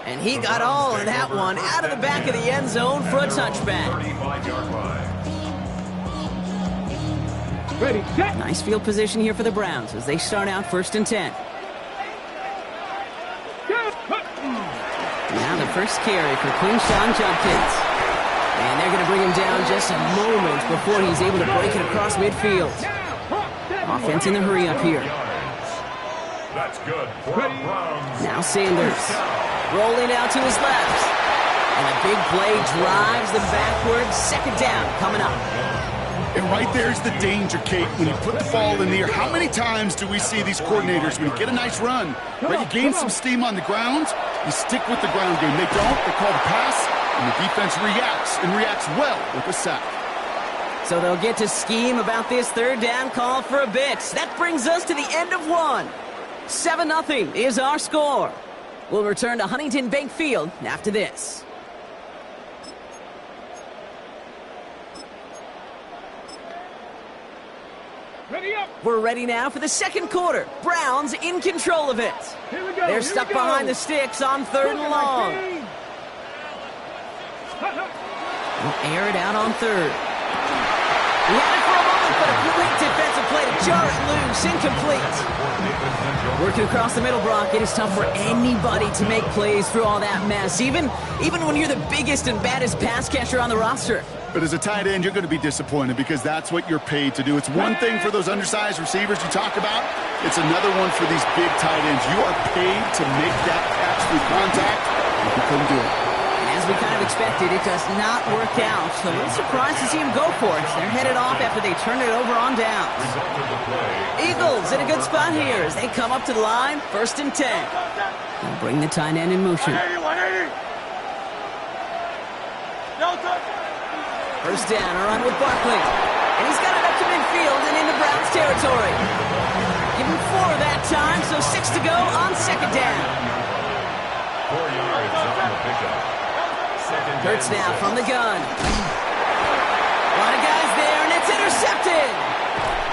And he got all of that one out of the back of the end zone for a touchback. 35-yard line. Ready, set. Nice field position here for the Browns as they start out 1st and 10. Now the first carry for Quinshon Judkins. And they're going to bring him down just a moment before he's able to break it across midfield. Offense in the hurry up here. That's good for the Browns. Now Sanders rolling out to his left. And a big play drives them backwards. 2nd down coming up. And right there's the danger, Kate. When you put the ball in the air, how many times do we see these coordinators, when you get a nice run, right, you gain some steam on the ground, you stick with the ground game. They don't. They call the pass, And the defense reacts, and reacts well with a sack. So they'll get to scheme about this third down call for a bit. That brings us to the end of one. 7-0 is our score. We'll return to Huntington Bank Field after this. Ready up. We're ready now for the second quarter. Browns in control of it. Here we go. They're stuck behind the sticks on third and long. We'll air it out on third. He had it for a moment, but a great defensive play to jar it loose. Incomplete. Working across the middle, Brock, it is tough for anybody to make plays through all that mess, even when you're the biggest and baddest pass catcher on the roster. But as a tight end, you're going to be disappointed because that's what you're paid to do. It's one thing for those undersized receivers you talk about. It's another one for these big tight ends. You are paid to make that catch through contact, and you couldn't do it. As we kind of expected, it does not work out. So a little surprised to see him go for it. They're headed off after they turn it over on downs. Eagles in a good spot here as they come up to the line. 1st and 10. They'll bring the tight end in motion. 1st down, a run with Barkley. And he's got it up to midfield and into Browns territory. Give him 4 that time, so 6 to go on 2nd down. 4 yards on the pickup. Hurts now from the gun. A lot of guys there, and it's intercepted.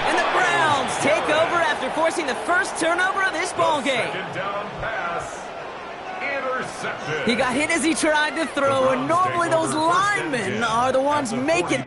And the Browns take over after forcing the first turnover of this ballgame. 2nd down pass. Intercepted. He got hit as he tried to throw, and normally those linemen are the ones making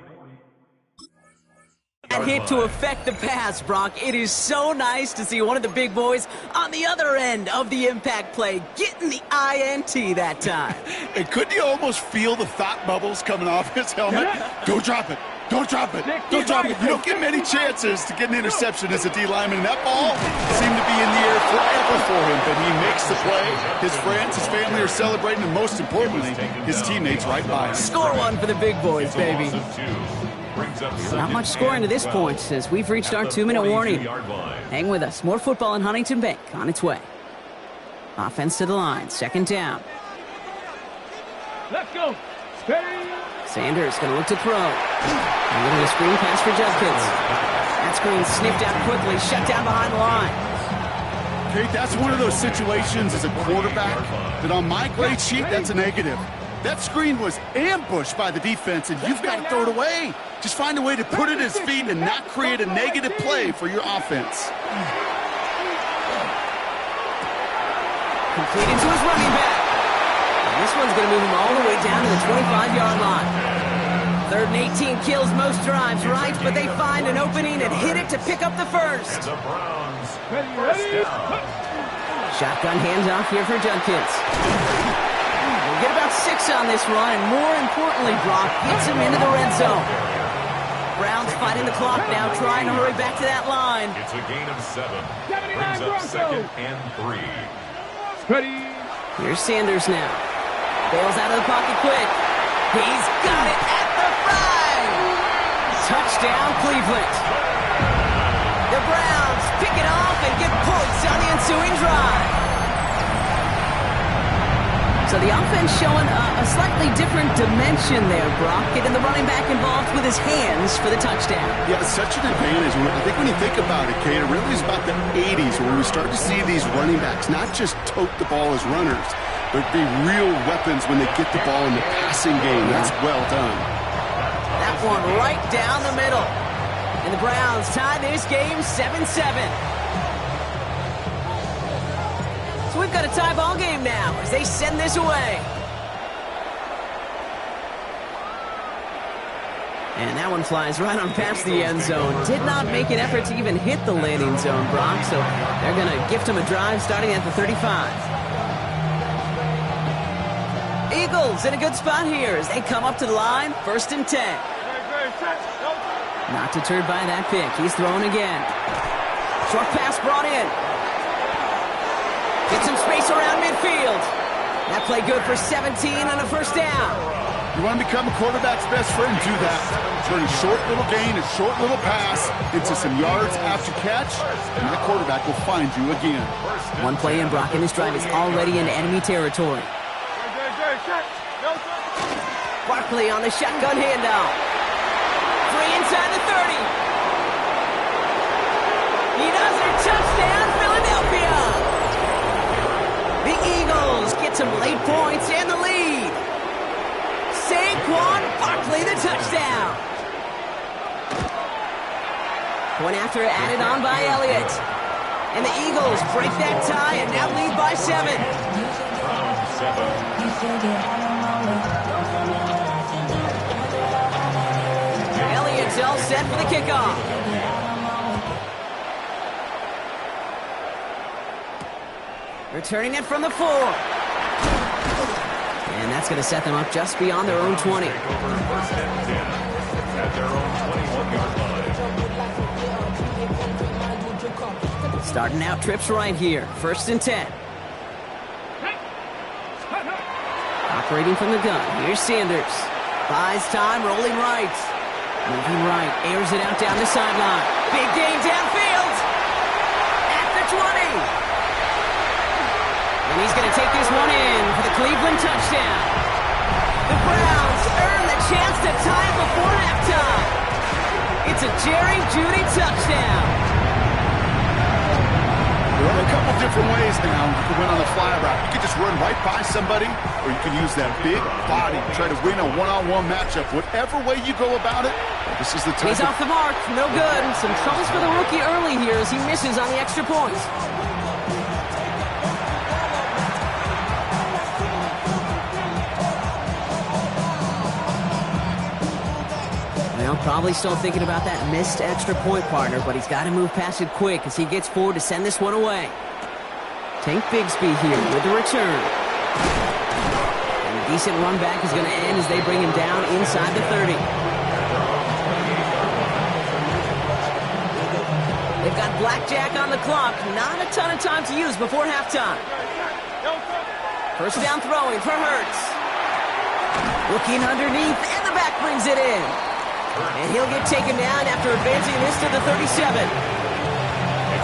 that hit to affect the pass, Brock. It is so nice to see one of the big boys on the other end of the impact play getting the INT that time. And couldn't you almost feel the thought bubbles coming off his helmet? Don't drop it. Don't drop it. Don't drop it. You don't get many chances to get an interception as a D lineman. And that ball seemed to be in the air forever for him. But he makes the play. His friends, his family are celebrating. And most importantly, his teammates right by him. Score one for the big boys, baby. Not much scoring to this point as we've reached our 2-minute warning. Hang with us. More football in Huntington Bank on its way. Offense to the line. 2nd down. Let's go. Steady. Sanders going to look to throw. A little screen pass for Judkins. That screen sniffed out quickly. Shut down behind the line. Okay, that's one of those situations as a quarterback that on my grade sheet, that's a negative. That screen was ambushed by the defense, and you've got to throw it away. Just find a way to put it at his feet and not create a negative play for your offense. Completed to his running back. And this one's going to move him all the way down to the 25-yard line. 3rd and 18 kills most drives, right? But they find an opening and hit it to pick up the first. The Browns. Ready. Shotgun handoff here for Judkins. We'll get about 6 on this run, and more importantly, Brock gets him into the red zone. Browns fighting the clock now, trying to hurry back to that line. It's a gain of 7. Brings up 2nd and 3. Ready. Here's Sanders now. Bails out of the pocket quick. He's got it at the 5. Touchdown, Cleveland. The Browns pick it off and get points on the ensuing drive. So the offense showing a slightly different dimension there, Brock. Getting the running back involved with his hands for the touchdown. Yeah, it's such an advantage. I think when you think about it, Kate, it really is about the 80s when we start to see these running backs not just tote the ball as runners, but be real weapons when they get the ball in the passing game. That's well done. That one right down the middle. And the Browns tie this game 7-7. So we've got a tie ball game now as they send this away. And that one flies right on past the end zone. Did not make an effort to even hit the landing zone, Brock. So they're going to gift him a drive starting at the 35. Eagles in a good spot here as they come up to the line. 1st and 10. Not deterred by that pick. He's throwing again. Short pass brought in. Get some space around midfield. That play good for 17 on a 1st down. You want to become a quarterback's best friend? Do that. Turn a short little gain, a short little pass into some yards after catch, and that quarterback will find you again. One play in, Brock, and this drive is already in enemy territory. Barkley on the shotgun handoff. Free inside the 30. He does it. Touchdown, Philadelphia. The Eagles get some late points and the lead. Saquon Barkley, the touchdown. Point after added on by Elliott. And the Eagles break that tie and now lead by 7. Elliott's all set for the kickoff. Returning it from the 4. And that's going to set them up just beyond their own 20. At their own 21-yard line. Starting out trips right here. 1st and 10. Operating from the gun. Here's Sanders. Buys time, rolling right. Moving right. Airs it out down the sideline. Big gain downfield. At the 20. And he's going to take this one in for the Cleveland touchdown. The Browns earn the chance to tie it before halftime. It's a Jerry Jeudy touchdown. There are a couple different ways now you can win on the fly route. You can just run right by somebody, or you can use that big body to try to win a one-on-one matchup. Whatever way you go about it, this is the time. He's off the mark. No good. Some troubles for the rookie early here as he misses on the extra points. Well, probably still thinking about that missed extra point, partner, but he's got to move past it quick as he gets forward to send this one away. Tank Bigsby here with the return. And a decent run back is going to end as they bring him down inside the 30. They've got blackjack on the clock. Not a ton of time to use before halftime. 1st down throwing for Hurts. Looking underneath, and the back brings it in. And he'll get taken down after advancing this to the 37.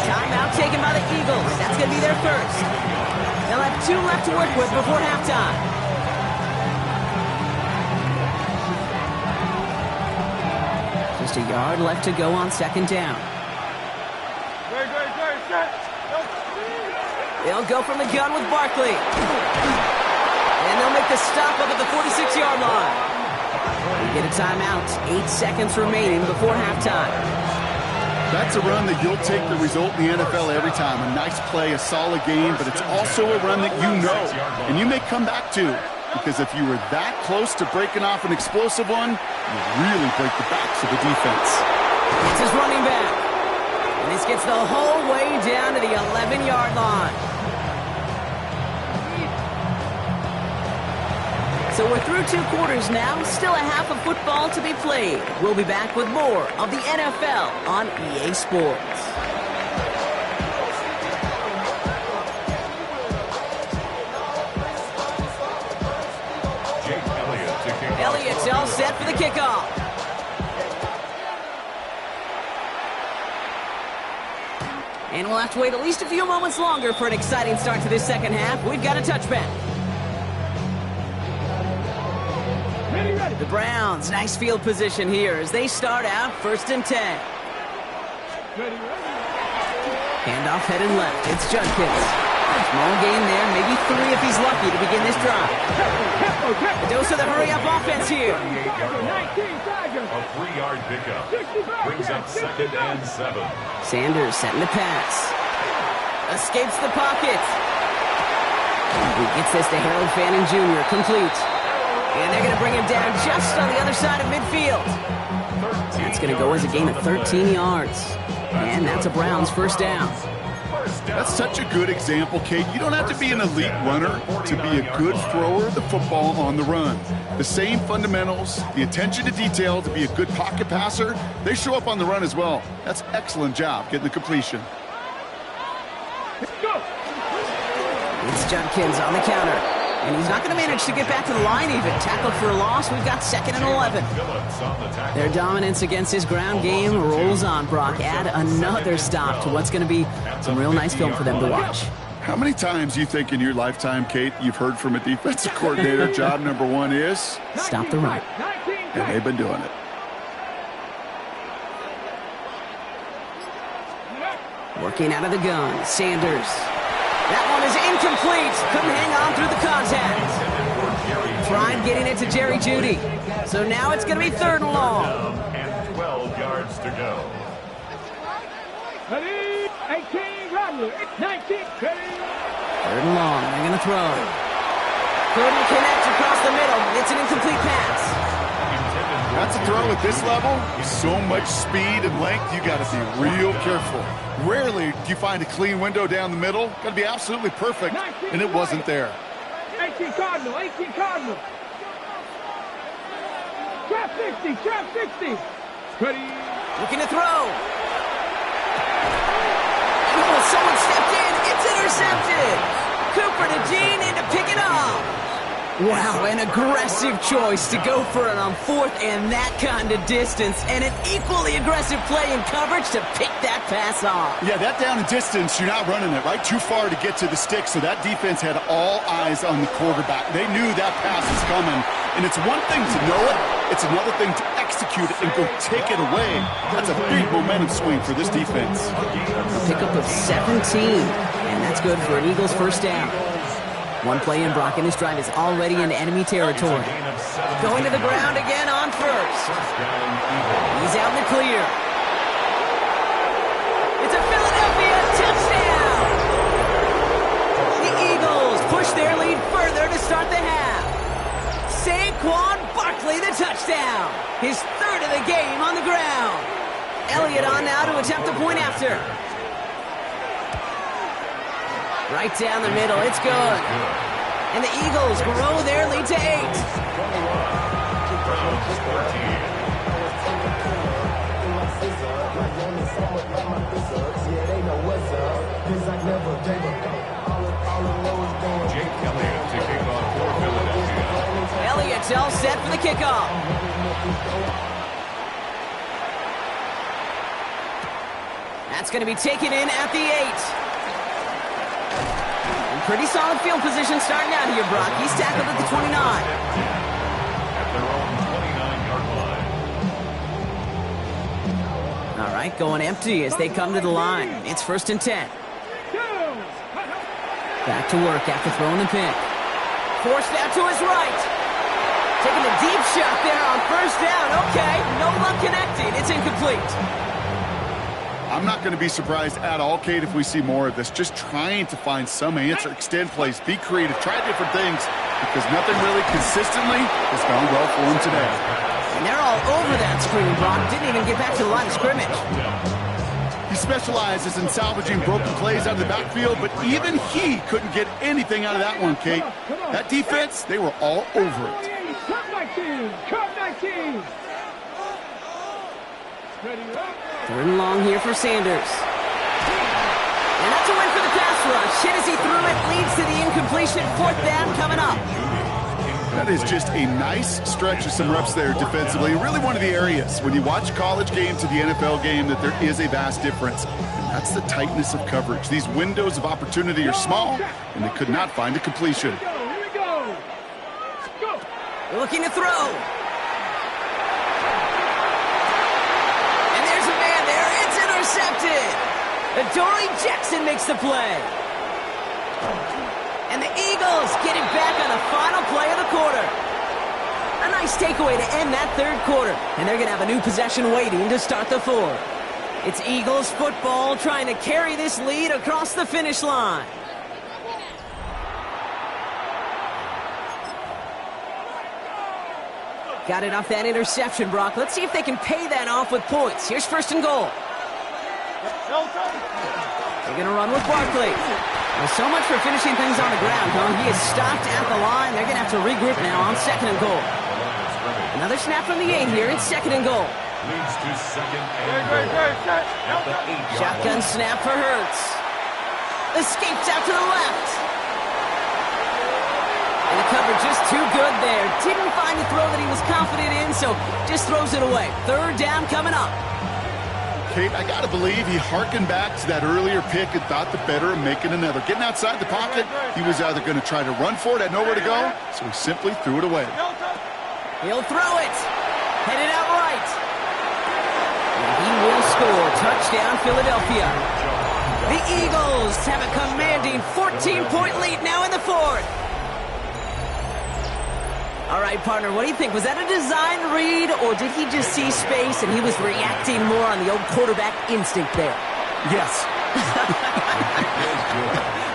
Timeout taken by the Eagles. That's going to be their first. They'll have 2 left to work with before halftime. Just a yard left to go on 2nd down. They'll go from the gun with Barkley. And they'll make the stop up at the 46-yard line. We get a timeout. 8 seconds remaining before halftime. That's a run that you'll take the result in the NFL every time. A nice play, a solid game, but it's also a run that you know, and you may come back to. Because if you were that close to breaking off an explosive one, you really break the backs of the defense. It's his running back. And this gets the whole way down to the 11-yard line. So we're through 2 quarters now, still a half of football to be played. We'll be back with more of the NFL on EA Sports. Jake Elliott to kick off. Elliott's all set for the kickoff. And we'll have to wait at least a few moments longer for an exciting start to this second half. We've got a touchback. The Browns, nice field position here as they start out 1st and 10. Handoff headed left. It's Judkins. Small gain there, maybe 3 if he's lucky to begin this drive. A dose of the hurry-up offense here. A 3-yard pickup. Brings up 2nd and 7. Sanders setting the pass. Escapes the pocket. He gets this to Harold Fanning Jr. Complete. And they're going to bring him down just on the other side of midfield. That's going to go as a gain of 13 yards. And that's a Browns 1st down. That's such a good example, Kate. You don't have to be an elite runner to be a good thrower of the football on the run. The same fundamentals, the attention to detail to be a good pocket passer, they show up on the run as well. That's an excellent job getting the completion. It's Judkins on the counter. And he's not going to manage to get back to the line even. Tackled for a loss. We've got 2nd and 11. Their dominance against his ground game rolls on, Brock. Add another stop to what's going to be some real nice film for them to watch. How many times you think in your lifetime, Kate, you've heard from a defensive coordinator, job number one is? Stop the run. And they've been doing it. Working out of the gun, Sanders. That one is incomplete. Couldn't hang on through the contact. Tried getting it to Jerry Jeudy. So now it's going to be 3rd and long. And 12 yards to go. 18, Rodney. 19, 3rd and long. They're going to throw. Couldn't connect across the middle. It's an incomplete pass. That's a throw at this level. So much speed and length, you got to be real careful. Rarely do you find a clean window down the middle. Got to be absolutely perfect, and it wasn't there. 18 Cardinal, 18 Cardinal. Trap 60, trap 60. Ready. Looking to throw. Oh, someone stepped in. It's intercepted. Cooper to Jean in to pick it up. Wow, an aggressive choice to go for it on 4th and that kind of distance, and an equally aggressive play in coverage to pick that pass off. Yeah, that down and distance, you're not running it, right? Too far to get to the stick, so that defense had all eyes on the quarterback. They knew that pass was coming, and it's one thing to know it, it's another thing to execute it and go take it away. That's a big momentum swing for this defense. A pickup of 17, and that's good for an Eagles 1st down. One play in, Brock, and his drive is already in enemy territory. Going to the ground again on 1st. He's out in the clear. It's a Philadelphia touchdown! The Eagles push their lead further to start the half. Saquon Barkley, the touchdown. His 3rd of the game on the ground. Elliott on now to attempt the point after. Right down the middle, it's good. And the Eagles grow their lead to 8. Jake Elliott to kick off for Philadelphia. Elliott's all set for the kickoff. That's going to be taken in at the 8. Pretty solid field position starting out here, Brock. He's tackled at the 29. At their own 29-yard line. All right, going empty as they come to the line. It's 1st and 10. Back to work after throwing the pick. Forced out to his right. Taking a deep shot there on 1st down. Okay, no luck connecting. It's incomplete. I'm not going to be surprised at all, Kate, if we see more of this. Just trying to find some answer, extend plays, be creative, try different things, because nothing really consistently has gone well for him today. And they're all over that screen, Brock. Didn't even get back to the line of scrimmage. He specializes in salvaging broken plays out of the backfield, but even he couldn't get anything out of that one, Kate. That defense, they were all over it. Cut 19, cut 19. Ready, up. 3rd and long here for Sanders. And that's a win for the pass rush. Hit as he threw it, leads to the incompletion. 4th down coming up. That is just a nice stretch of some reps there defensively. Really one of the areas, when you watch college game to the NFL game, that there is a vast difference. And that's the tightness of coverage. These windows of opportunity are small, and they could not find a completion. Here we go. Go. Looking to throw. Intercepted. Adoree Jackson makes the play. And the Eagles get it back on the final play of the quarter. A nice takeaway to end that 3rd quarter. And they're going to have a new possession waiting to start the 4th. It's Eagles football trying to carry this lead across the finish line. Got it off that interception, Brock. Let's see if they can pay that off with points. Here's 1st and goal. They're going to run with Barkley. Well, so much for finishing things on the ground, huh? He is stopped at the line. They're going to have to regroup now on 2nd and goal. Another snap from the 8 here. It's 2nd and goal. Leads to 2nd and goal. At the 8-yard Shotgun snap for Hurts. Escapes out to the left. And the cover just too good there. Didn't find a throw that he was confident in, so just throws it away. 3rd down coming up. Kate, I got to believe he hearkened back to that earlier pick and thought the better of making another. Getting outside the pocket, he was either going to try to run for it, had nowhere to go, so he simply threw it away. He'll throw it. Headed out right. And he will score. Touchdown, Philadelphia. The Eagles have a commanding 14-point lead now in the fourth. All right, partner, what do you think? Was that a design read, or did he just see space and he was reacting more on the old quarterback instinct there? Yes.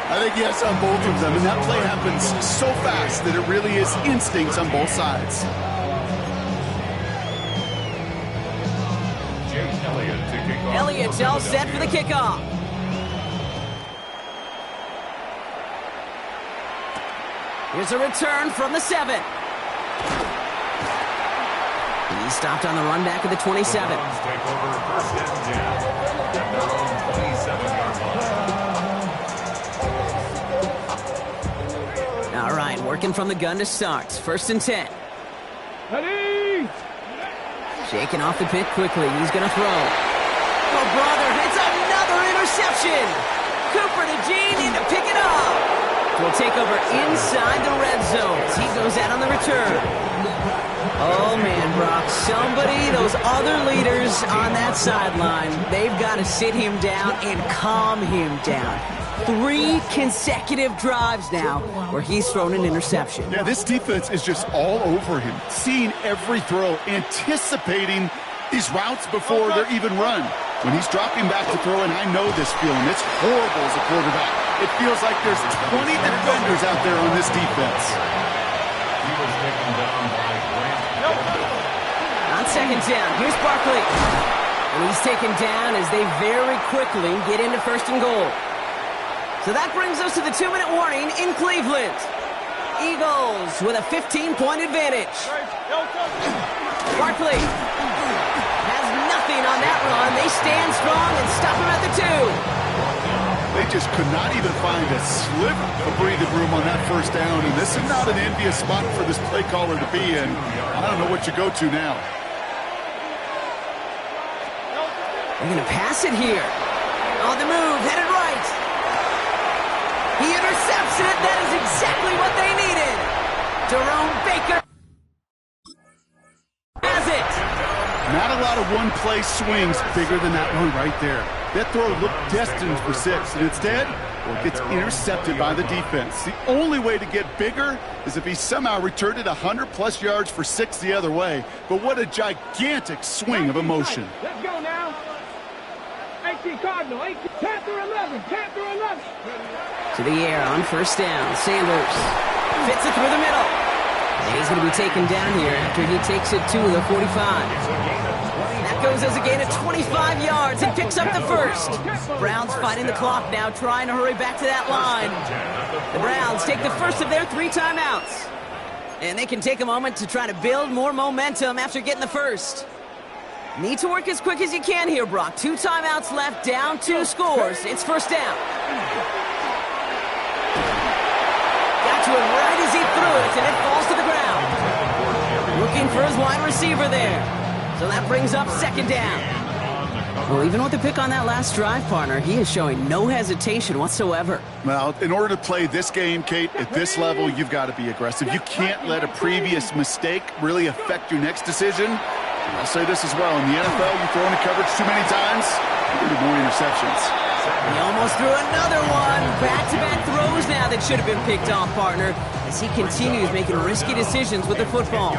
I think yes on both of them, and that play happens so fast that it really is instincts on both sides. Elliott's all set for the kickoff. Here's a return from the 7. He stopped on the run back at the 27. Take over first and 10 at their own 27-yard line. All right, working from the gun to start. First and 10. Ready? Shaking off the pick quickly. He's going to throw. Oh, brother, it's another interception. Cooper to Gene in to pick it up. Will take over inside the red zone as he goes out on the return. Oh, man, Brock, somebody, those other leaders on that sideline, they've got to sit him down and calm him down. 3 consecutive drives now where he's thrown an interception. Yeah, this defense is just all over him, seeing every throw, anticipating these routes before they're even run. When he's dropping back to throw, and I know this feeling, it's horrible as a quarterback. It feels like there's 20 defenders out there on this defense. He was taken down by Grant. On second down, here's Barkley. And he's taken down as they very quickly get into first and goal. So that brings us to the 2-minute warning in Cleveland. Eagles with a 15-point advantage. Barkley has nothing on that run. They stand strong and stop him at the 2. They just could not even find a sliver of breathing room on that first down, and this is not an envious spot for this play caller to be in. I don't know what you go to now. They're going to pass it here. On the move, headed right. He intercepts it. That is exactly what they needed. Jerome Baker has it. Not a lot of one-play swings bigger than that one right there. That throw looked destined for 6, and instead, well, it gets intercepted by the defense. The only way to get bigger is if he somehow returned it 100-plus yards for 6 the other way. But what a gigantic swing of emotion. Let's go now. 18 Cardinal, 18, Panther 11, Panther 11. To the air on first down. Sanders fits it through the middle. And he's going to be taken down here after he takes it to the 45. That goes as a gain of 25 yards and picks up the first. Browns fighting the clock now, trying to hurry back to that line. The Browns take the first of their 3 timeouts. And they can take a moment to try to build more momentum after getting the first. Need to work as quick as you can here, Brock. 2 timeouts left, down 2 scores. It's first down. Got to him right as he threw it, and it falls to the ground. Looking for his wide receiver there. So that brings up second down. Well, even with the pick on that last drive, partner, he is showing no hesitation whatsoever. Well, in order to play this game, Kate, at this level, you've got to be aggressive. You can't let a previous mistake really affect your next decision. I'll say this as well. In the NFL, you throw into coverage too many times, you get more interceptions. He almost threw another one. Back-to-back throws now that should have been picked off, partner, as he continues making risky decisions with the football.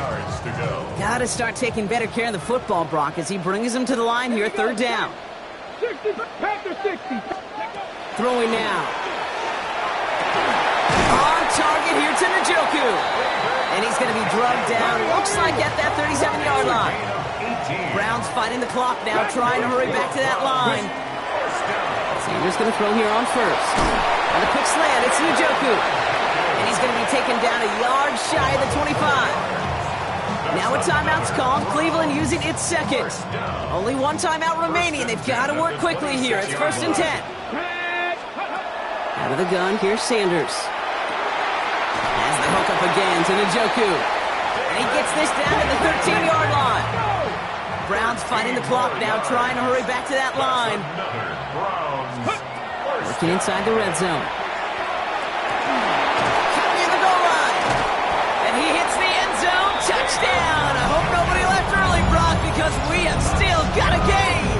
Got to start taking better care of the football, Brock, as he brings him to the line here, third down. 60, Panther 60. Throwing now. On target here to Njoku. And he's going to be drugged down, looks like at that 37-yard line. Browns fighting the clock now, trying to hurry back to that line. Sanders going to throw here on first. On the quick slant, it's Njoku. And he's going to be taken down a yard shy of the 25. Now a timeout's called. Cleveland using its second. Only 1 timeout remaining. They've got to work quickly here. It's first and 10. Out of the gun, here's Sanders. Has the hook up again to Njoku. And he gets this down to the 13-yard line. Browns fighting the clock now, trying to hurry back to that line. Working inside the red zone. Near the goal line. And he hits the end zone. Touchdown. I hope nobody left early, Brock, because we have still got a game.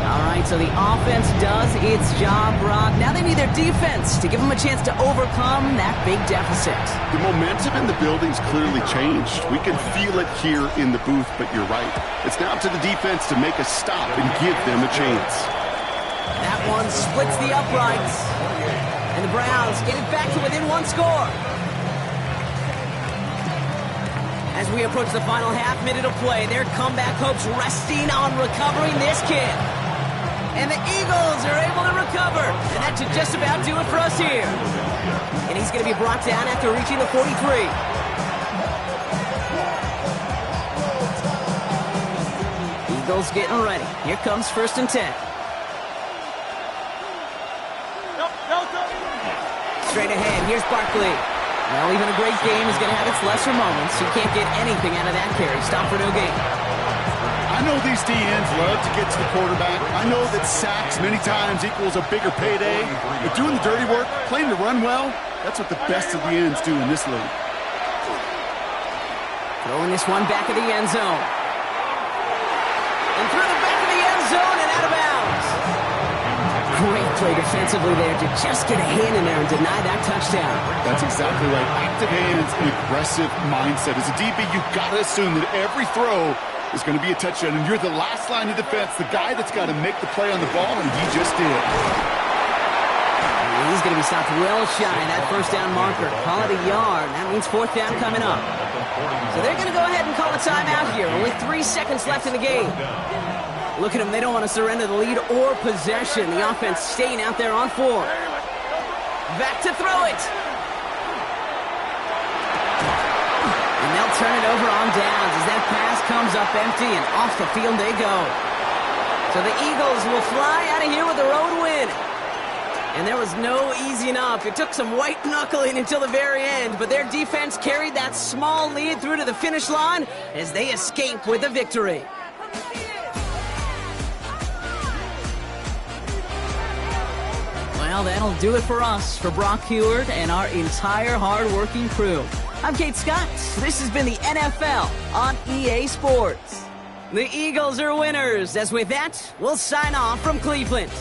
All right, so the offense does its job, Brock. Now they need their defense to give them a chance to overcome that big deficit. The momentum in the building's clearly changed. We can feel it here in the booth, but you're right. It's now up to the defense to make a stop and give them a chance. That one splits the uprights. And the Browns get it back to within one score. As we approach the final half-minute of play, their comeback hopes resting on recovering this kick. And the Eagles are able to recover. And that should just about do it for us here. And he's going to be brought down after reaching the 43. Eagles getting ready. Here comes 1st and 10. Straight ahead, here's Barkley. Well, even a great game is going to have its lesser moments. You can't get anything out of that carry. Stop for no gain. I know these DNs love to get to the quarterback. I know that sacks many times equals a bigger payday. But doing the dirty work, playing to run well, that's what the best of the ends do in this league. Throwing this one back of the end zone. And through the back of the end zone and out of bounds. Great play defensively there to just get a hand in there and deny that touchdown. That's exactly right. Active hands and aggressive mindset. As a DB, you've got to assume that every throw is going to be a touchdown, and you're the last line of defense, the guy that's got to make the play on the ball, and he just did. He's going to be stopped well shy of that first down marker. Call it a yard. That means 4th down coming up. So they're going to go ahead and call a timeout here. Only 3 seconds left in the game. Look at them. They don't want to surrender the lead or possession. The offense staying out there on 4. Back to throw it. And they'll turn it over on downs as that pass comes up empty and off the field they go. So the Eagles will fly out of here with a road win. And there was no easing up. It took some white knuckling until the very end, but their defense carried that small lead through to the finish line as they escape with the victory. Well, that'll do it for us, for Brock Huard and our entire hard-working crew. I'm Kate Scott. This has been the NFL on EA Sports. The Eagles are winners, as with that, we'll sign off from Cleveland.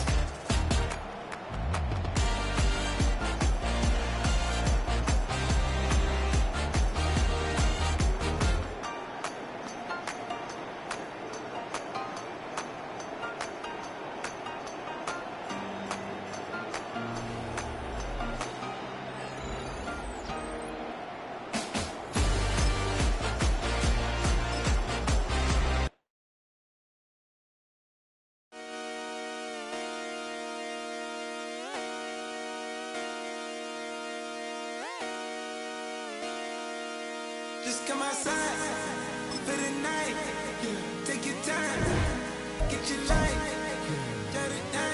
Just come outside for the night. Take your time, get your life. Shut it down.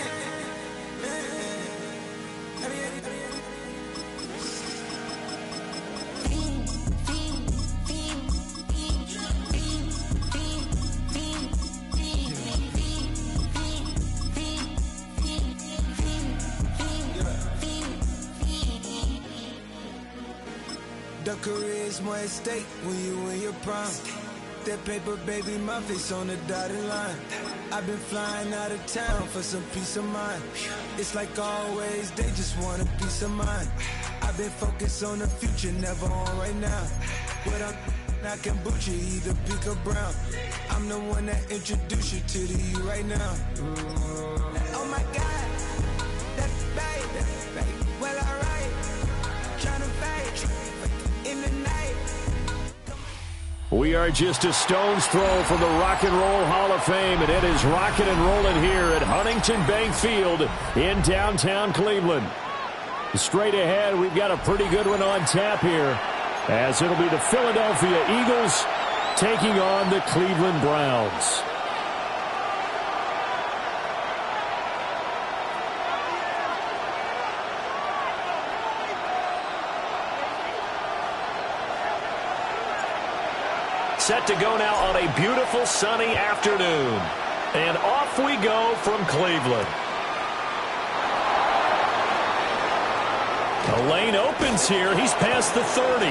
The career's more at stake when you in your prime. That paper, baby, my face on the dotted line. I've been flying out of town for some peace of mind. It's like always, they just want a peace of mind. I've been focused on the future, never on right now. But I can boot you either pink or brown. I'm the one that introduced you to the you right now. Oh my God, that's babe. Well, alright, tryna fight in the night. We are just a stone's throw from the Rock and Roll Hall of Fame, and it is rocking and rolling here at Huntington Bank Field in downtown Cleveland. Straight ahead, we've got a pretty good one on tap here, as it'll be the Philadelphia Eagles taking on the Cleveland Browns. Set to go now on a beautiful sunny afternoon. And off we go from Cleveland. The lane opens here. He's past the 30.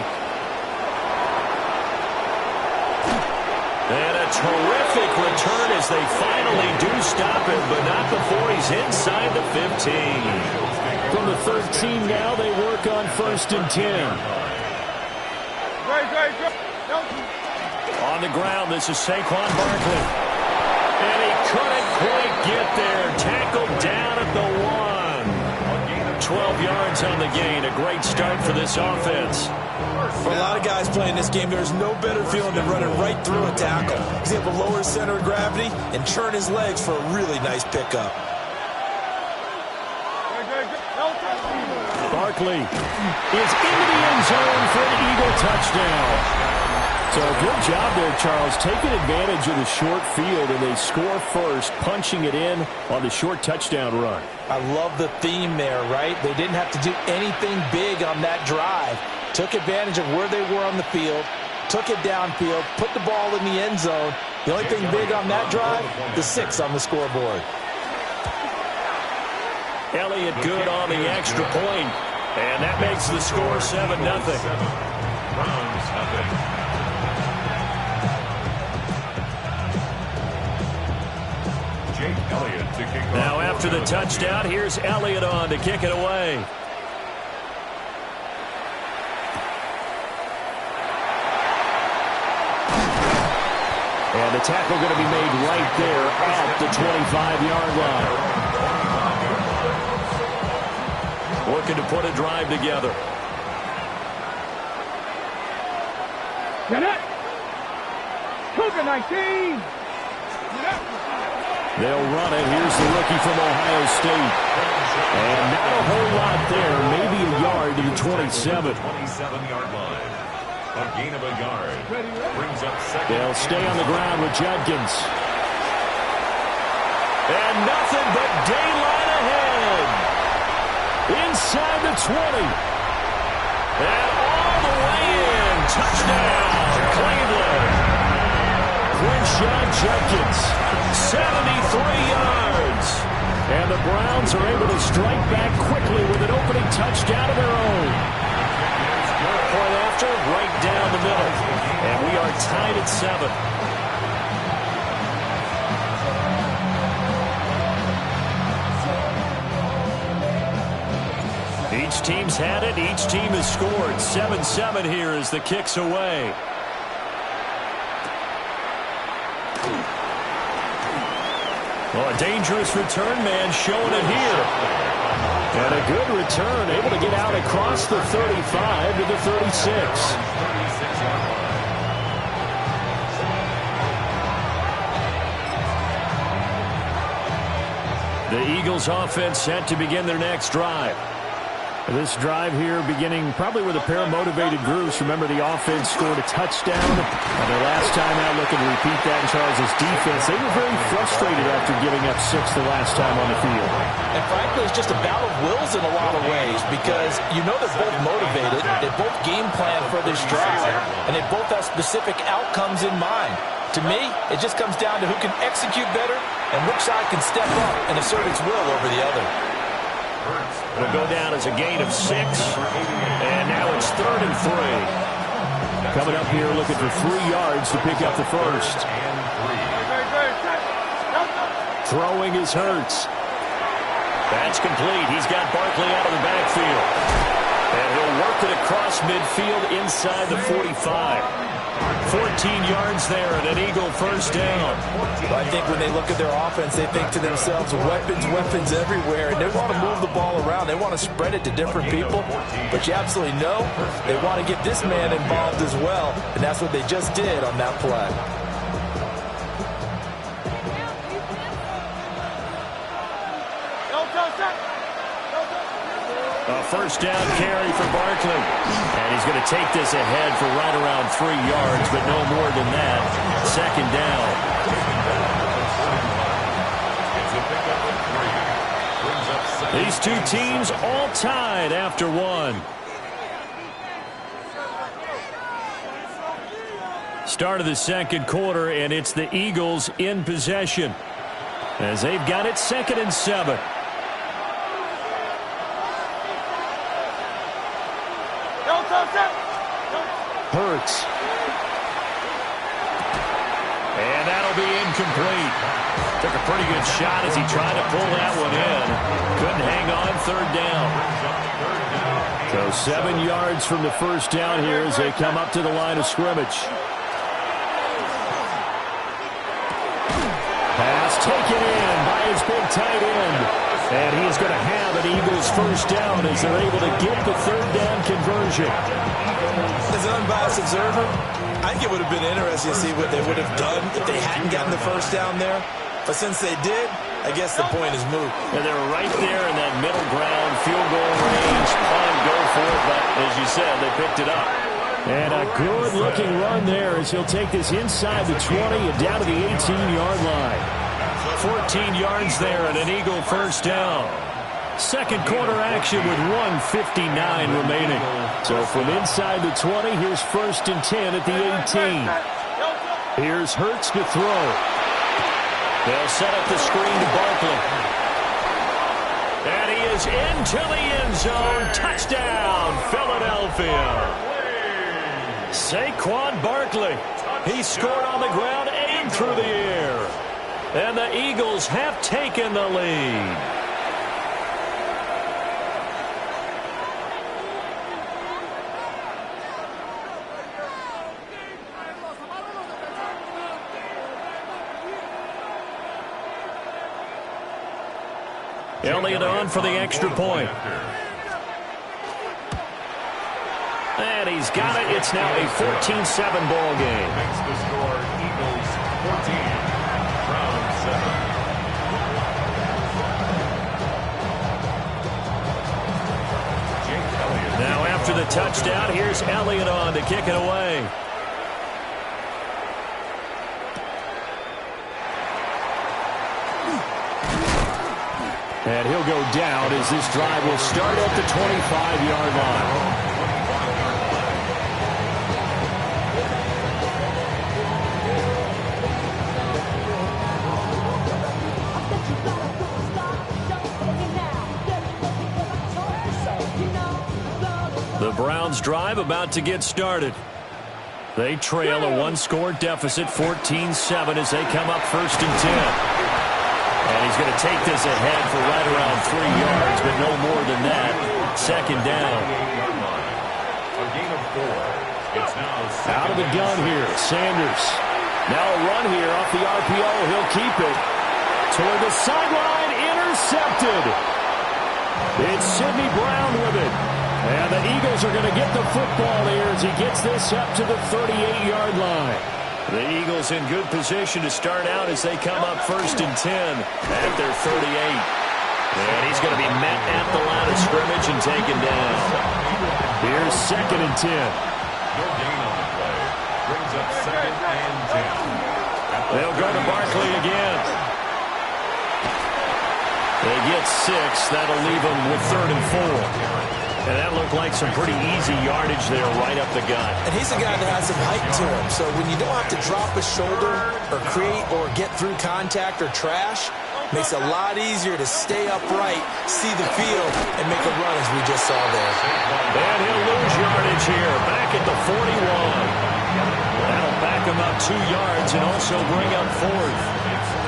And a terrific return as they finally do stop him, but not before he's inside the 15. From the 13 now, they work on 1st and 10. On the ground, this is Saquon Barkley. And he couldn't quite get there. Tackled down at the 1. 12 yards on the gain. A great start for this offense. For a lot of guys playing this game, there's no better feeling than running right through a tackle. He's able to lower his center of gravity and turn his legs for a really nice pickup. Barkley is into the end zone for an Eagle touchdown. So good job there, Charles, taking advantage of the short field, and they score first, punching it in on the short touchdown run. I love the theme there, right? They didn't have to do anything big on that drive. Took advantage of where they were on the field, took it downfield, put the ball in the end zone. The only thing big on that drive, the 6 on the scoreboard. Elliott good on the extra point, and that makes the score 7-0. Now after the touchdown, here's Elliott on to kick it away. And the tackle going to be made right there at the 25-yard line. Working to put a drive together. Get it! Cougar 19! They'll run it. Here's the rookie from Ohio State. And not a whole lot there. Maybe a yard to the 27. 27-yard line. A gain of a yard. Brings up second. They'll stay on the ground with Judkins. And nothing but daylight ahead. Inside the 20. And all the way in. Touchdown, Cleveland. Quinshon Judkins, 73 yards. And the Browns are able to strike back quickly with an opening touchdown of their own. Point after, right down the middle. And we are tied at 7. Each team's had it. Each team has scored. 7-7 here as the kick's away. Well, a dangerous return man showing it here. And a good return, able to get out across the 35 to the 36. The Eagles offense set to begin their next drive. This drive here beginning probably with a pair of motivated groups. Remember, the offense scored a touchdown on their last time out. Looking to repeat that in Charles' defense. They were very frustrated after giving up 6 the last time on the field. And frankly, it's just a battle of wills in a lot of ways because you know they're both motivated. They both game plan for this drive, and they both have specific outcomes in mind. To me, it just comes down to who can execute better and which side can step up and assert its will over the other. It'll go down as a gain of 6. And now it's 3rd and 3. Coming up here looking for 3 yards to pick up the first. Throwing is Hurts. That's complete. He's got Barkley out of the backfield. And he'll work it across midfield inside the 45. 14 yards there and an Eagle first down. Well, I think when they look at their offense, they think to themselves, weapons everywhere, and they want to move the ball around. They want to spread it to different people, but you absolutely know they want to get this man involved as well, and that's what they just did on that play. A first down carry for Barkley. And he's going to take this ahead for right around 3 yards, but no more than that. 2nd down. These two teams all tied after 1. start of the second quarter, and it's the Eagles in possession as they've got it 2nd and 7. Hurts. And that'll be incomplete. Took a pretty good shot as he tried to pull that one in. Couldn't hang on 3rd down. So 7 yards from the first down here as they come up to the line of scrimmage. Pass taken in by his big tight end. And he is going to have an Eagles first down as they're able to get the 3rd down conversion. As an unbiased observer, I think it would have been interesting to see what they would have done if they hadn't gotten the first down there. But since they did, I guess the point is moot. And they're right there in that middle ground, field goal range. Fine, go for it, but as you said, they picked it up. And a good-looking run there as he'll take this inside the 20 and down to the 18-yard line. 14 yards there and an Eagle first down. Second quarter action with 1:59 remaining. So from inside the 20, here's 1st and 10 at the 18. Here's Hurts to throw. They'll set up the screen to Barkley. And he is into the end zone. Touchdown, Philadelphia. Saquon Barkley. He scored on the ground and through the air. And the Eagles have taken the lead. Elliott on for the extra point. And he's got it. It's now a 14-7 ball game. Makes the score Eagles 14, Browns 7. Now after the touchdown, here's Elliott on to kick it away. And he'll go down as this drive will start at the 25-yard line. The Browns drive about to get started. They trail a one-score deficit, 14-7, as they come up 1st and 10. And he's going to take this ahead for right around 3 yards, but no more than that. 2nd down. A gain of 4. It's now out of the gun here, Sanders. Now a run here off the RPO. He'll keep it. Toward the sideline, intercepted. It's Sidney Brown with it. And the Eagles are going to get the football here as he gets this up to the 38-yard line. The Eagles in good position to start out as they come up 1st and 10 at their 38. And he's going to be met at the line of scrimmage and taken down. Here's 2nd and 10. no gain on the play. Brings up 2nd and 10. They'll go to Barkley again. They get 6. That'll leave them with 3rd and 4. And that looked like some pretty easy yardage there right up the gut. And he's a guy that has some height to him. So when you don't have to drop a shoulder or create or get through contact or trash, makes it a lot easier to stay upright, see the field, and make a run as we just saw there. And he'll lose yardage here. Back at the 41. That'll back him up 2 yards and also bring up 4th.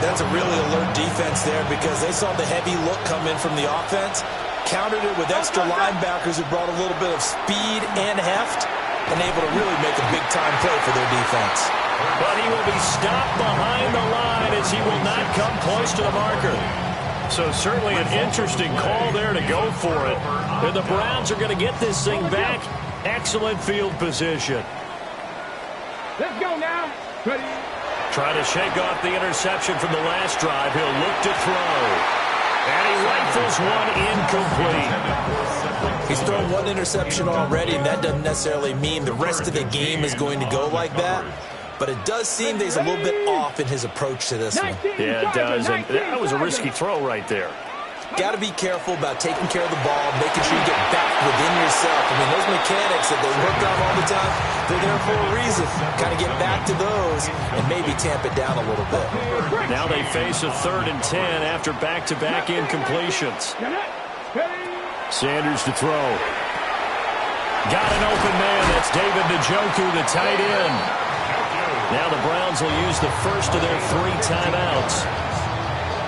That's a really alert defense there because they saw the heavy look come in from the offense, countered it with extra linebackers who brought a little bit of speed and heft, and able to really make a big-time play for their defense. But he will be stopped behind the line as he will not come close to the marker. So certainly an interesting call there to go for it. And the Browns are going to get this thing back. Excellent field position. Let's go now. Ready? Trying to shake off the interception from the last drive. He'll look to throw. And he rifles one incomplete. He's thrown one interception already, and that doesn't necessarily mean the rest of the game is going to go like that. But it does seem that he's a little bit off in his approach to this one. Yeah, it does. And that was a risky throw right there. got to be careful about taking care of the ball, making sure you get back within yourself. I mean, those mechanics that they work on all the time, they're there for a reason. Kind of get back to those and maybe tamp it down a little bit. Now they face a 3rd and 10 after back-to-back incompletions. Sanders to throw. Got an open man. That's David Njoku, the tight end. Now the Browns will use the first of their 3 timeouts,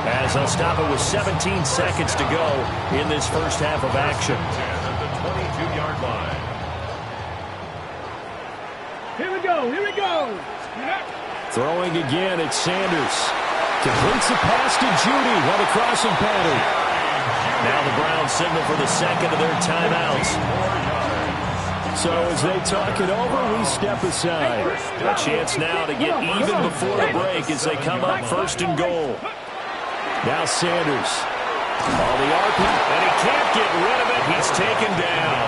as they'll stop it with 17 seconds to go in this first half of action. At the 22-yard line. Here we go. Here we go. Throwing again, it's Sanders. Completes the pass to Judy on the crossing pattern. Now the Browns signal for the second of their timeouts. So as they talk it over, we step aside. A chance now to get even before the break as they come up 1st and goal. Now Sanders. All the RP, and he can't get rid of it. He's taken down.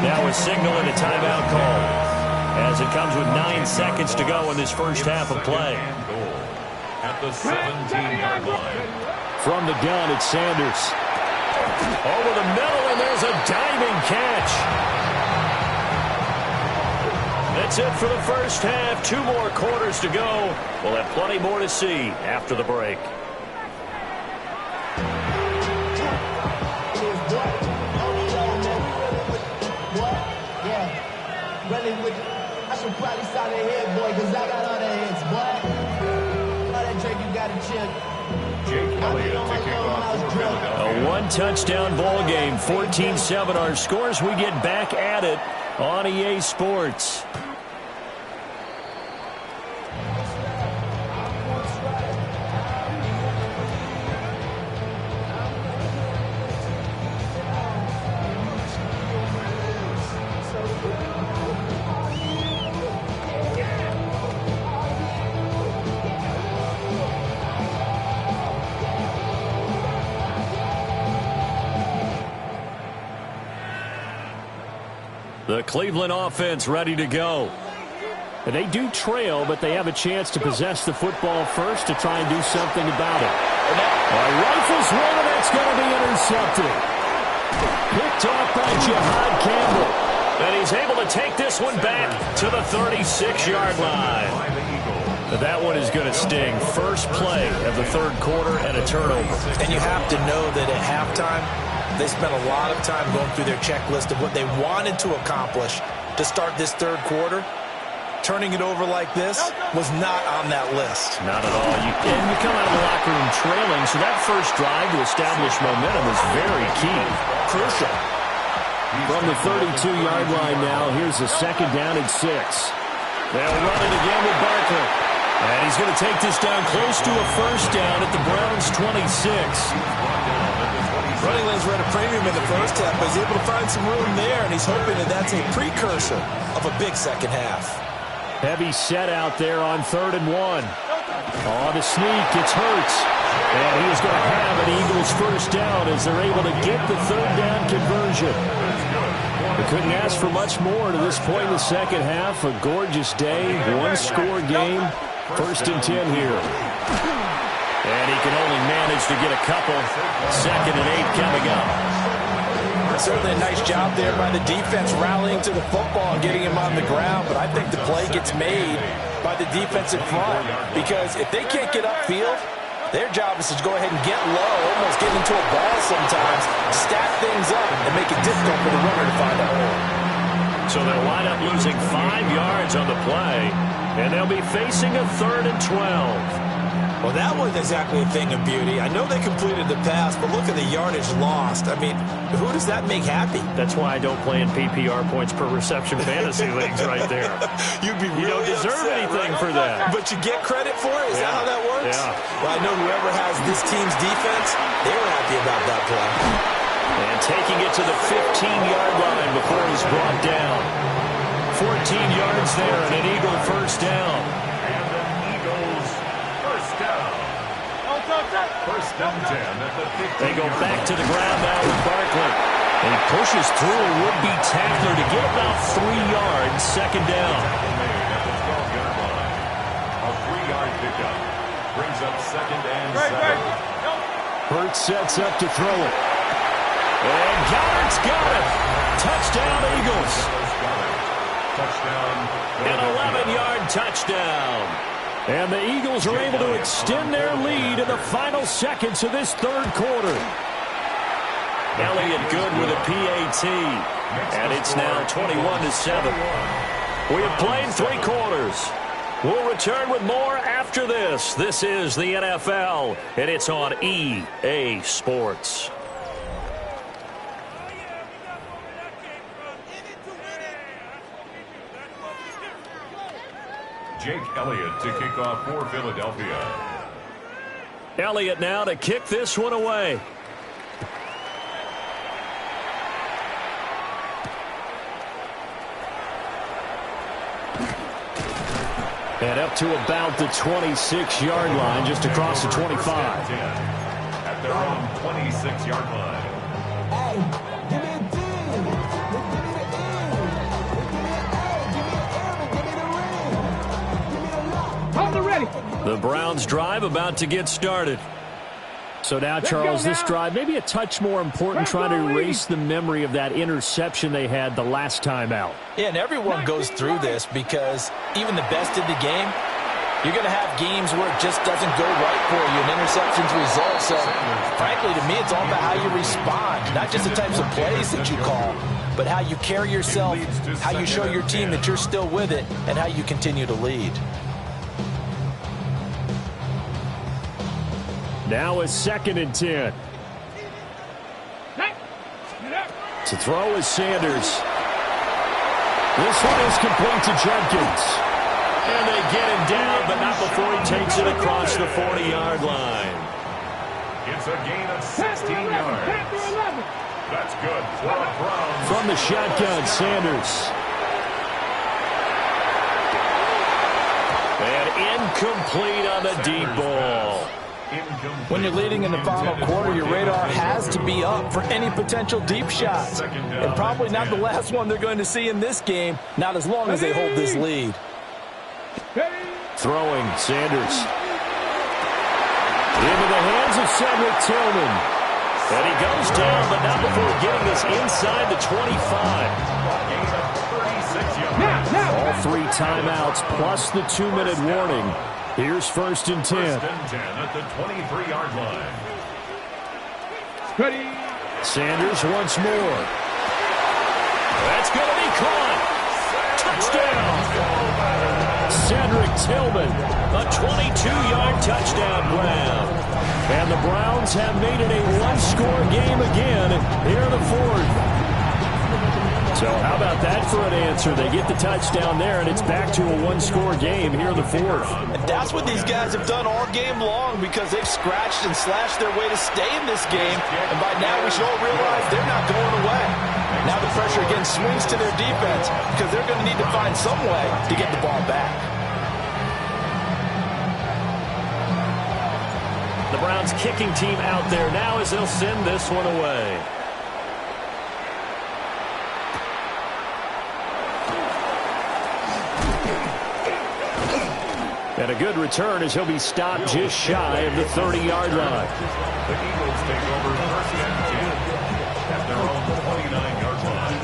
Now a signal and a timeout call, as it comes with 9 seconds to go in this first half of play. At the 17-yard line. From the gun, it's Sanders. Over the middle, and there's a diving catch. That's it for the first half. 2 more quarters to go. We'll have plenty more to see after the break. I should probably start a head, boy, because I got all the heads, boy. All that Drake, you got to chill. Jake Elliott to kick off for Philadelphia. A 1-touchdown ball game, 14-7 our scores. We get back at it on EA Sports. The Cleveland offense ready to go. And they do trail, but they have a chance to possess the football first to try and do something about it. Rifles one, and that's going to be intercepted. Picked off by Jihad Campbell. And he's able to take this one back to the 36-yard line. That one is going to sting. First play of the 3rd quarter and a turnover. And you have to know that at halftime, they spent a lot of time going through their checklist of what they wanted to accomplish to start this 3rd quarter. Turning it over like this was not on that list. Not at all. You come out of the locker room trailing, so that first drive to establish momentum is very key. Crucial. From the 32-yard line now, here's a 2nd down and 6. They'll run it again with Barkley. And he's going to take this down close to a first down at the Browns' 26. Running lanes were at a premium in the first half, but he's able to find some room there, and he's hoping that that's a precursor of a big second half. Heavy set out there on 3rd and 1. On the sneak, it's Hurts. And he is going to have an Eagles first down as they're able to get the 3rd down conversion. They couldn't ask for much more to this point in the second half. A gorgeous day, 1-score game. 1st and 10 here. And he can only manage to get a couple. 2nd and 8 coming up. Certainly a nice job there by the defense rallying to the football and getting him on the ground. But I think the play gets made by the defensive front, because if they can't get upfield, their job is to go ahead and get low, almost get into a ball sometimes, stack things up, and make it difficult for the runner to find a hole. So they'll wind up losing 5 yards on the play, and they'll be facing a 3rd and 12. Well, that wasn't exactly a thing of beauty. I know they completed the pass, but look at the yardage lost. I mean, who does that make happy? That's why I don't play in PPR points per reception fantasy leagues right there. You'd be really You don't deserve upset, anything right? for that. But you get credit for it? Is that how that works? Yeah. Well, I know whoever has this team's defense, they were happy about that play. And taking it to the 15-yard line before he's brought down. 14 yards there and an Eagle first down. And an Eagles first down. First and 10 at the 15. They go back to the ground now with Barkley. And he pushes through a would-be tackler to get about 3 yards. 2nd down. Made at the 12-yard line. A 3-yard pickup brings up 2nd and 7. Hurts sets up to throw it. And Goddard's got it. Touchdown, Eagles. An 11-yard touchdown. And the Eagles are able to extend their lead in the final seconds of this third quarter. Elliott good with a PAT. And it's now 21-7. We have played 3 quarters. We'll return with more after this. This is the NFL, and it's on EA Sports. Jake Elliott to kick off for Philadelphia. Elliott now to kick this one away. And up to about the 26-yard line, just across the 25. At their own 26-yard line. The Browns drive about to get started. So now, Charles, this drive maybe a touch more important, trying to erase the memory of that interception they had the last time out. Yeah, and everyone goes through this because even the best in the game, you're going to have games where it just doesn't go right for you, and interceptions result. So, frankly, to me, it's all about how you respond, not just the types of plays that you call, but how you carry yourself, how you show your team that you're still with it, and how you continue to lead. Now a 2nd and 10. To throw is Sanders. This one is complete to Jenkins. And they get him down, but not before he takes it across the 40-yard line. It's a gain of 16 yards. That's good for the Browns. From the shotgun, Sanders. And incomplete on the deep ball. When you're leading in the final quarter, your radar has to be up for any potential deep shots. And probably not the last one they're going to see in this game, not as long as they hold this lead. Throwing, Sanders. Into the hands of Cedric Tillman. And he goes down, but not before getting this inside the 25. All 3 timeouts plus the 2-minute warning. Here's 1st and 10. 1st and 10 at the 23-yard line. Ready. Sanders once more. That's going to be caught. Touchdown. Cedric Tillman, a 22-yard touchdown grab. And the Browns have made it a 1-score game again here in the 4th. So how about that for an answer? They get the touchdown there, and it's back to a 1-score game here in the 4th. And that's what these guys have done all game long because they've scratched and slashed their way to stay in this game. And by now we should all realize they're not going away. Now the pressure again swings to their defense because they're going to need to find some way to get the ball back. The Browns kicking team out there now as they'll send this one away. And a good return as he'll be stopped just shy of the 30-yard line. The Eagles take over 1st and 10 at their own 29-yard line.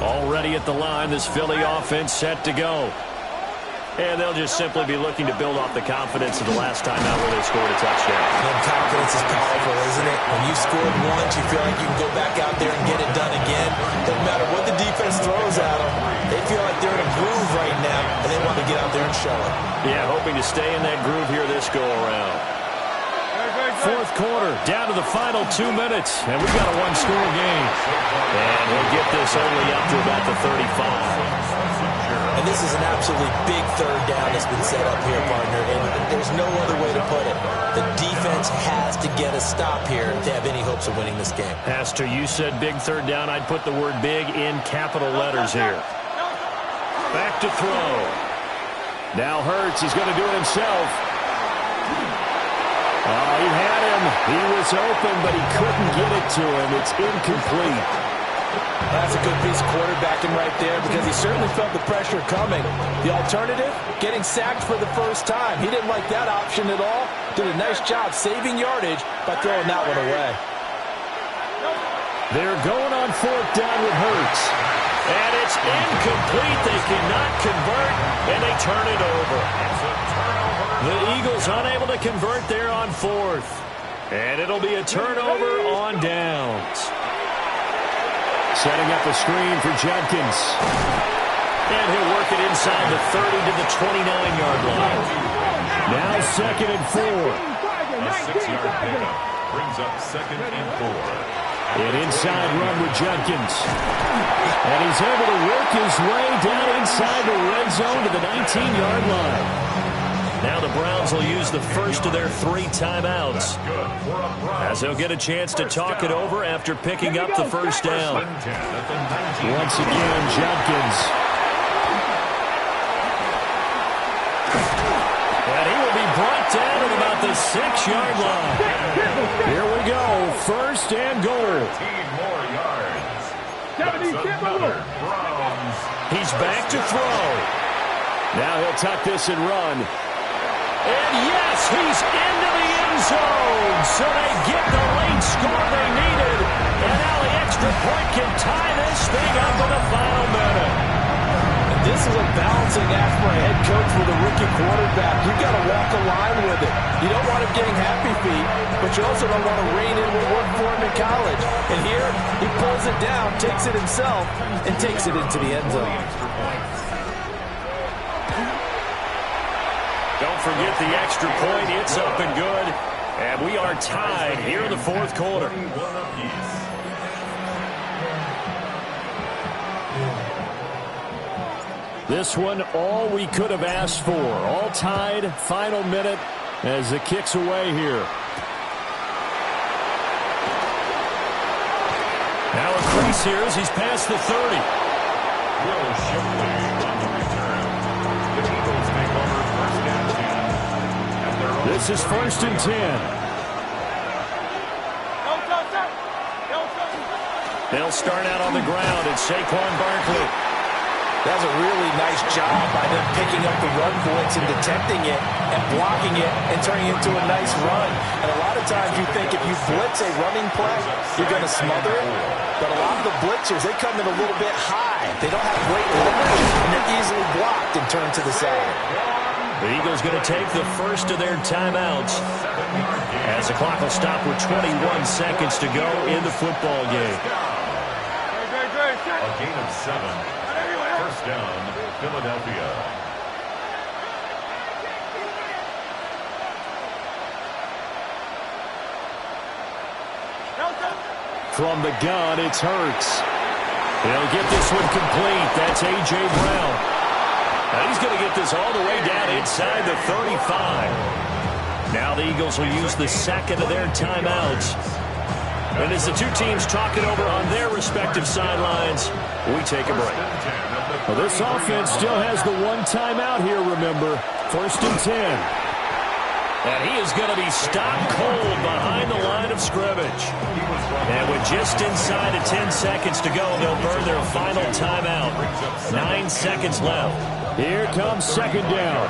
Already at the line, this Philly offense set to go. And they'll just simply be looking to build off the confidence of the last time out where they scored a touchdown. And confidence is powerful, isn't it? When you scored once, you feel like you can go back out there and get it done again. Doesn't matter what the defense throws at them. They feel like they're in a groove right now, and they want to get out there and show it. Yeah, hoping to stay in that groove here this go-around. 4th quarter, down to the final 2 minutes, and we've got a 1-score game. And he'll get this only up to about the 35. And this is an absolutely big 3rd down that's been set up here, partner, and there's no other way to put it. The defense has to get a stop here to have any hopes of winning this game. Pastor, you said big 3rd down. I'd put the word big in capital letters here. Back to throw. Now Hurts is going to do it himself. He had him. He was open, but he couldn't get it to him. It's incomplete. That's a good piece of quarterbacking right there because he certainly felt the pressure coming. The alternative, getting sacked for the first time. He didn't like that option at all. Did a nice job saving yardage by throwing that one away. They're going on 4th down with Hurts. And it's incomplete. They cannot convert, and they turn it over. The Eagles unable to convert there on 4th. And it'll be a turnover on downs. Setting up a screen for Judkins. And he'll work it inside the 30 to the 29-yard line. Now 2nd and 4. A 6-yard pickup brings up 2nd and 4. An inside run with Judkins. And he's able to work his way down inside the red zone to the 19-yard line. Now the Browns will use the first of their 3 timeouts, as they'll get a chance to talk it over after picking up the first down. Once again, Judkins. And he will be brought down at about the 6-yard line. Here we go, 1st and goal. 13 more yards. That's another Browns. He's back to throw. Now he'll tuck this and run. And yes, he's into the end zone. So they get the late score they needed. And now the extra point can tie this thing up in the final minute. This is a balancing act for a head coach with a rookie quarterback. You've got to walk a line with it. You don't want him getting happy feet, but you also don't want to rein in what worked for him in college. And here, he pulls it down, takes it himself, and takes it into the end zone. Don't forget the extra point. It's up and good. And we are tied here in the 4th quarter. This one, all we could have asked for. All tied, final minute as it kicks away here. Now a crease here as he's past the 30. Will Shipley on the return. The Eagles take over 1st and 10. At their own This is 1st and 10. They'll start out on the ground. It's Saquon Barkley. That was a really nice job by them picking up the run blitz and detecting it and blocking it and turning it into a nice run. And a lot of times you think if you blitz a running play, you're going to smother it. But a lot of the blitzers, they come in a little bit high. They don't have great leverage, and they're easily blocked and turned to the side. The Eagles going to take the first of their timeouts as the clock will stop with 21 seconds to go in the football game. A gain of 7. 1st down, Philadelphia. From the gun, it's Hurts. They'll get this one complete. That's A.J. Brown. Now he's going to get this all the way down inside the 35. Now the Eagles will use the 2nd of their timeouts. And as the 2 teams talk it over on their respective sidelines, we take a break. Well, this offense still has the 1 timeout here, remember. 1st and 10. And he is going to be stopped cold behind the line of scrimmage. And with just inside of 10 seconds to go, they'll burn their final timeout. 9 seconds left. Here comes 2nd down.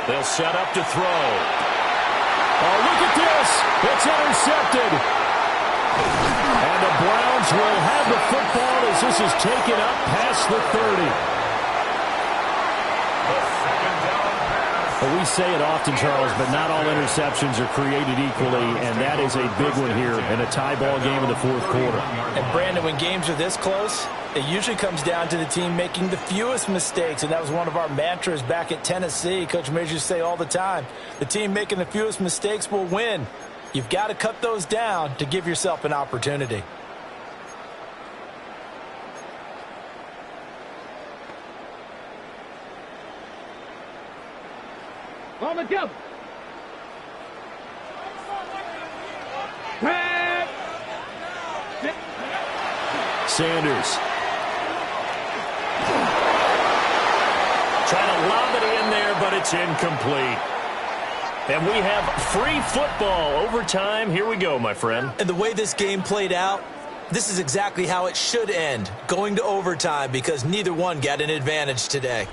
They'll set up to throw. Oh, look at this. It's intercepted. And the Browns will have the football as this is taken up past the 30. Well, we say it often, Charles, but not all interceptions are created equally, and that is a big one here in a tie ball game in the 4th quarter. And, Brandon, when games are this close, it usually comes down to the team making the fewest mistakes, and that was one of our mantras back at Tennessee. Coach Majors used to say all the time, the team making the fewest mistakes will win. You've got to cut those down to give yourself an opportunity. All together. Sanders. Trying to lob it in there, but it's incomplete. And we have free football overtime. Here we go, my friend. And the way this game played out, This is exactly how it should end, going to overtime, because neither one got an advantage today.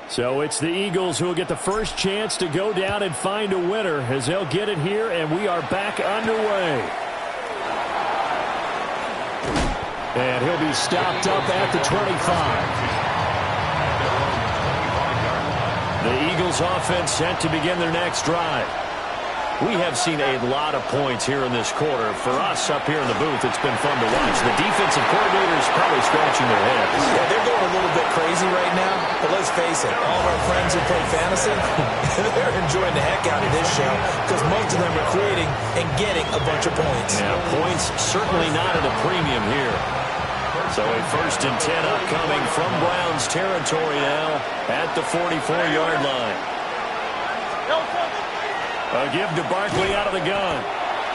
So it's the Eagles who will get the first chance to go down and find a winner as they'll get it here, and we are back underway. And he'll be stopped up at the 25. The Eagles offense set to begin their next drive. We have seen a lot of points here in this quarter. For us up here in the booth, it's been fun to watch. The defensive coordinators probably scratching their heads. Yeah, they're going a little bit crazy right now, but let's face it, all of our friends who play fantasy, they're enjoying the heck out of this show because most of them are creating and getting a bunch of points. Yeah, points certainly not at a premium here. So a 1st and 10 upcoming from Browns territory now at the 44-yard line. A give to Barkley out of the gun.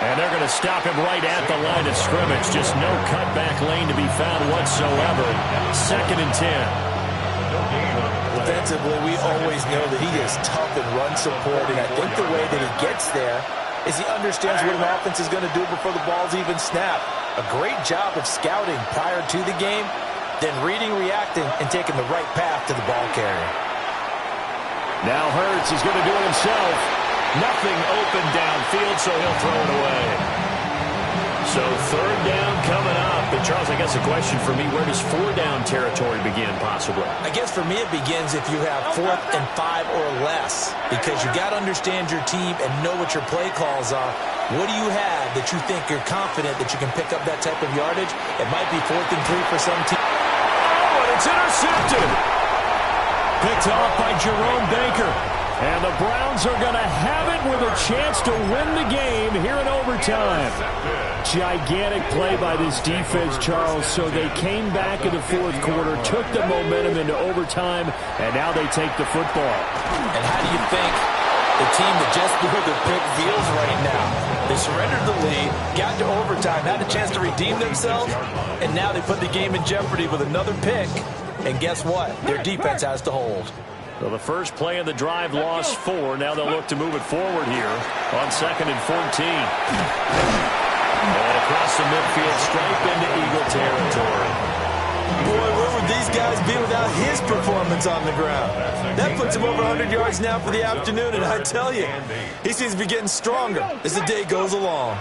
And they're going to stop him right at the line of scrimmage. Just no cutback lane to be found whatsoever. 2nd and 10. Defensively, we always know that he is tough in run support, and I think the way that he gets there is he understands what an offense is going to do before the ball's even snapped. A great job of scouting prior to the game, then reading, reacting, and taking the right path to the ball carrier. Now Hurts is going to do it himself. Nothing open downfield, so he'll throw it away. So 3rd down coming up. And Charles, I guess a question for me, where does 4 down territory begin possibly? I guess for me it begins if you have 4th and 5 or less, because you got to understand your team and know what your play calls are. What do you have that you think you're confident that you can pick up that type of yardage? It might be 4th and 3 for some team. Oh, and it's intercepted. Picked off by Jerome Baker. And the Browns are going to have it with a chance to win the game here in overtime. Gigantic play by this defense, Charles. So they came back in the 4th quarter, took the momentum into overtime, and now they take the football. And how do you think the team that just blew the pick feels right now? They surrendered the lead, got to overtime, had a chance to redeem themselves, and now they put the game in jeopardy with another pick. And guess what? Their defense has to hold. So the first play of the drive lost 4. Now they'll look to move it forward here on 2nd and 14. And across the midfield stripe into Eagle territory. Boy, where would these guys be without his performance on the ground? That puts him over 100 yards now for the afternoon, and I tell you, he seems to be getting stronger as the day goes along.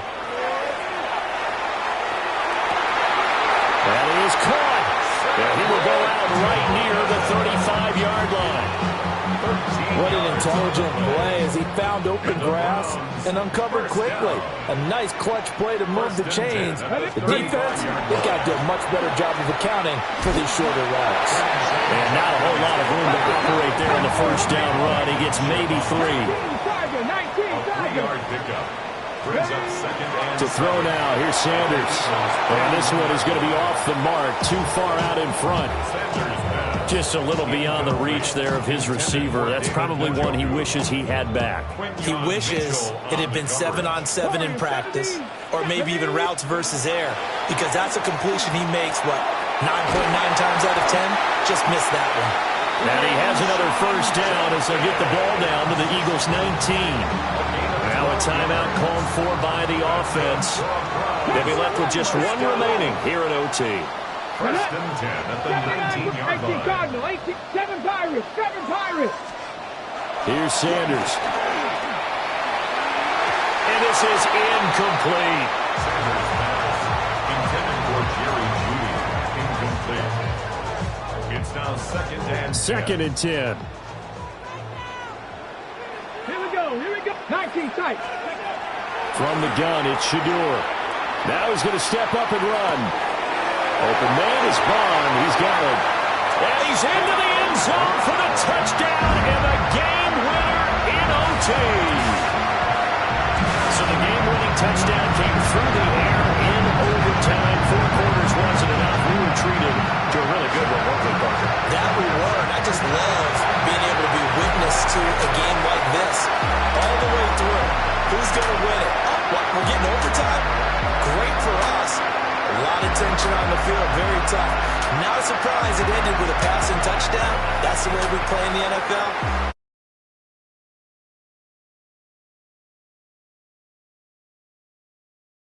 And he is caught. And he will go out right near the 35-yard line. What an intelligent play as he found open grass and uncovered quickly. A nice clutch play to move the chains. The defense, they've got to do a much better job of accounting for these shorter routes. And not a whole lot of room to operate there on the 1st down run. He gets maybe 3. To throw now, here's Sanders. And this one is going to be off the mark, too far out in front. Just a little beyond the reach there of his receiver. That's probably one he wishes he had back. He wishes it had been 7-on-7 in practice, or maybe even routes versus air, because that's a completion he makes, 9.9 times out of 10? Just missed that one. And he has another 1st down as they get the ball down to the Eagles' 19. Now a timeout called for by the offense. They'll be left with just 1 remaining here at OT. 1st and 10 at the 19-yard line. 18 Cardinal, 7 Pirates, 7 Pirates. Here's Sanders. And this is incomplete. Sanders pass intended for Jerry Jeudy. Incomplete. It's now 2nd and 10. 2nd and 10. Here we go, 19 tight. From the gun, it's Shedeur. Now he's going to step up and run. Open man is Bond. He's got it. And he's into the end zone for the touchdown and the game winner in OT. So the game-winning touchdown came through the air in overtime. 4 quarters wasn't enough. We were treated to a really good one, weren't we, Parker? That we were, and I just love being able to be witness to a game like this. All the way through. Who's going to win it? Oh, what? We're getting overtime? Great for us. A lot of tension on the field. Very tough. Not a surprise it ended with a passing touchdown. That's the way we play in the NFL.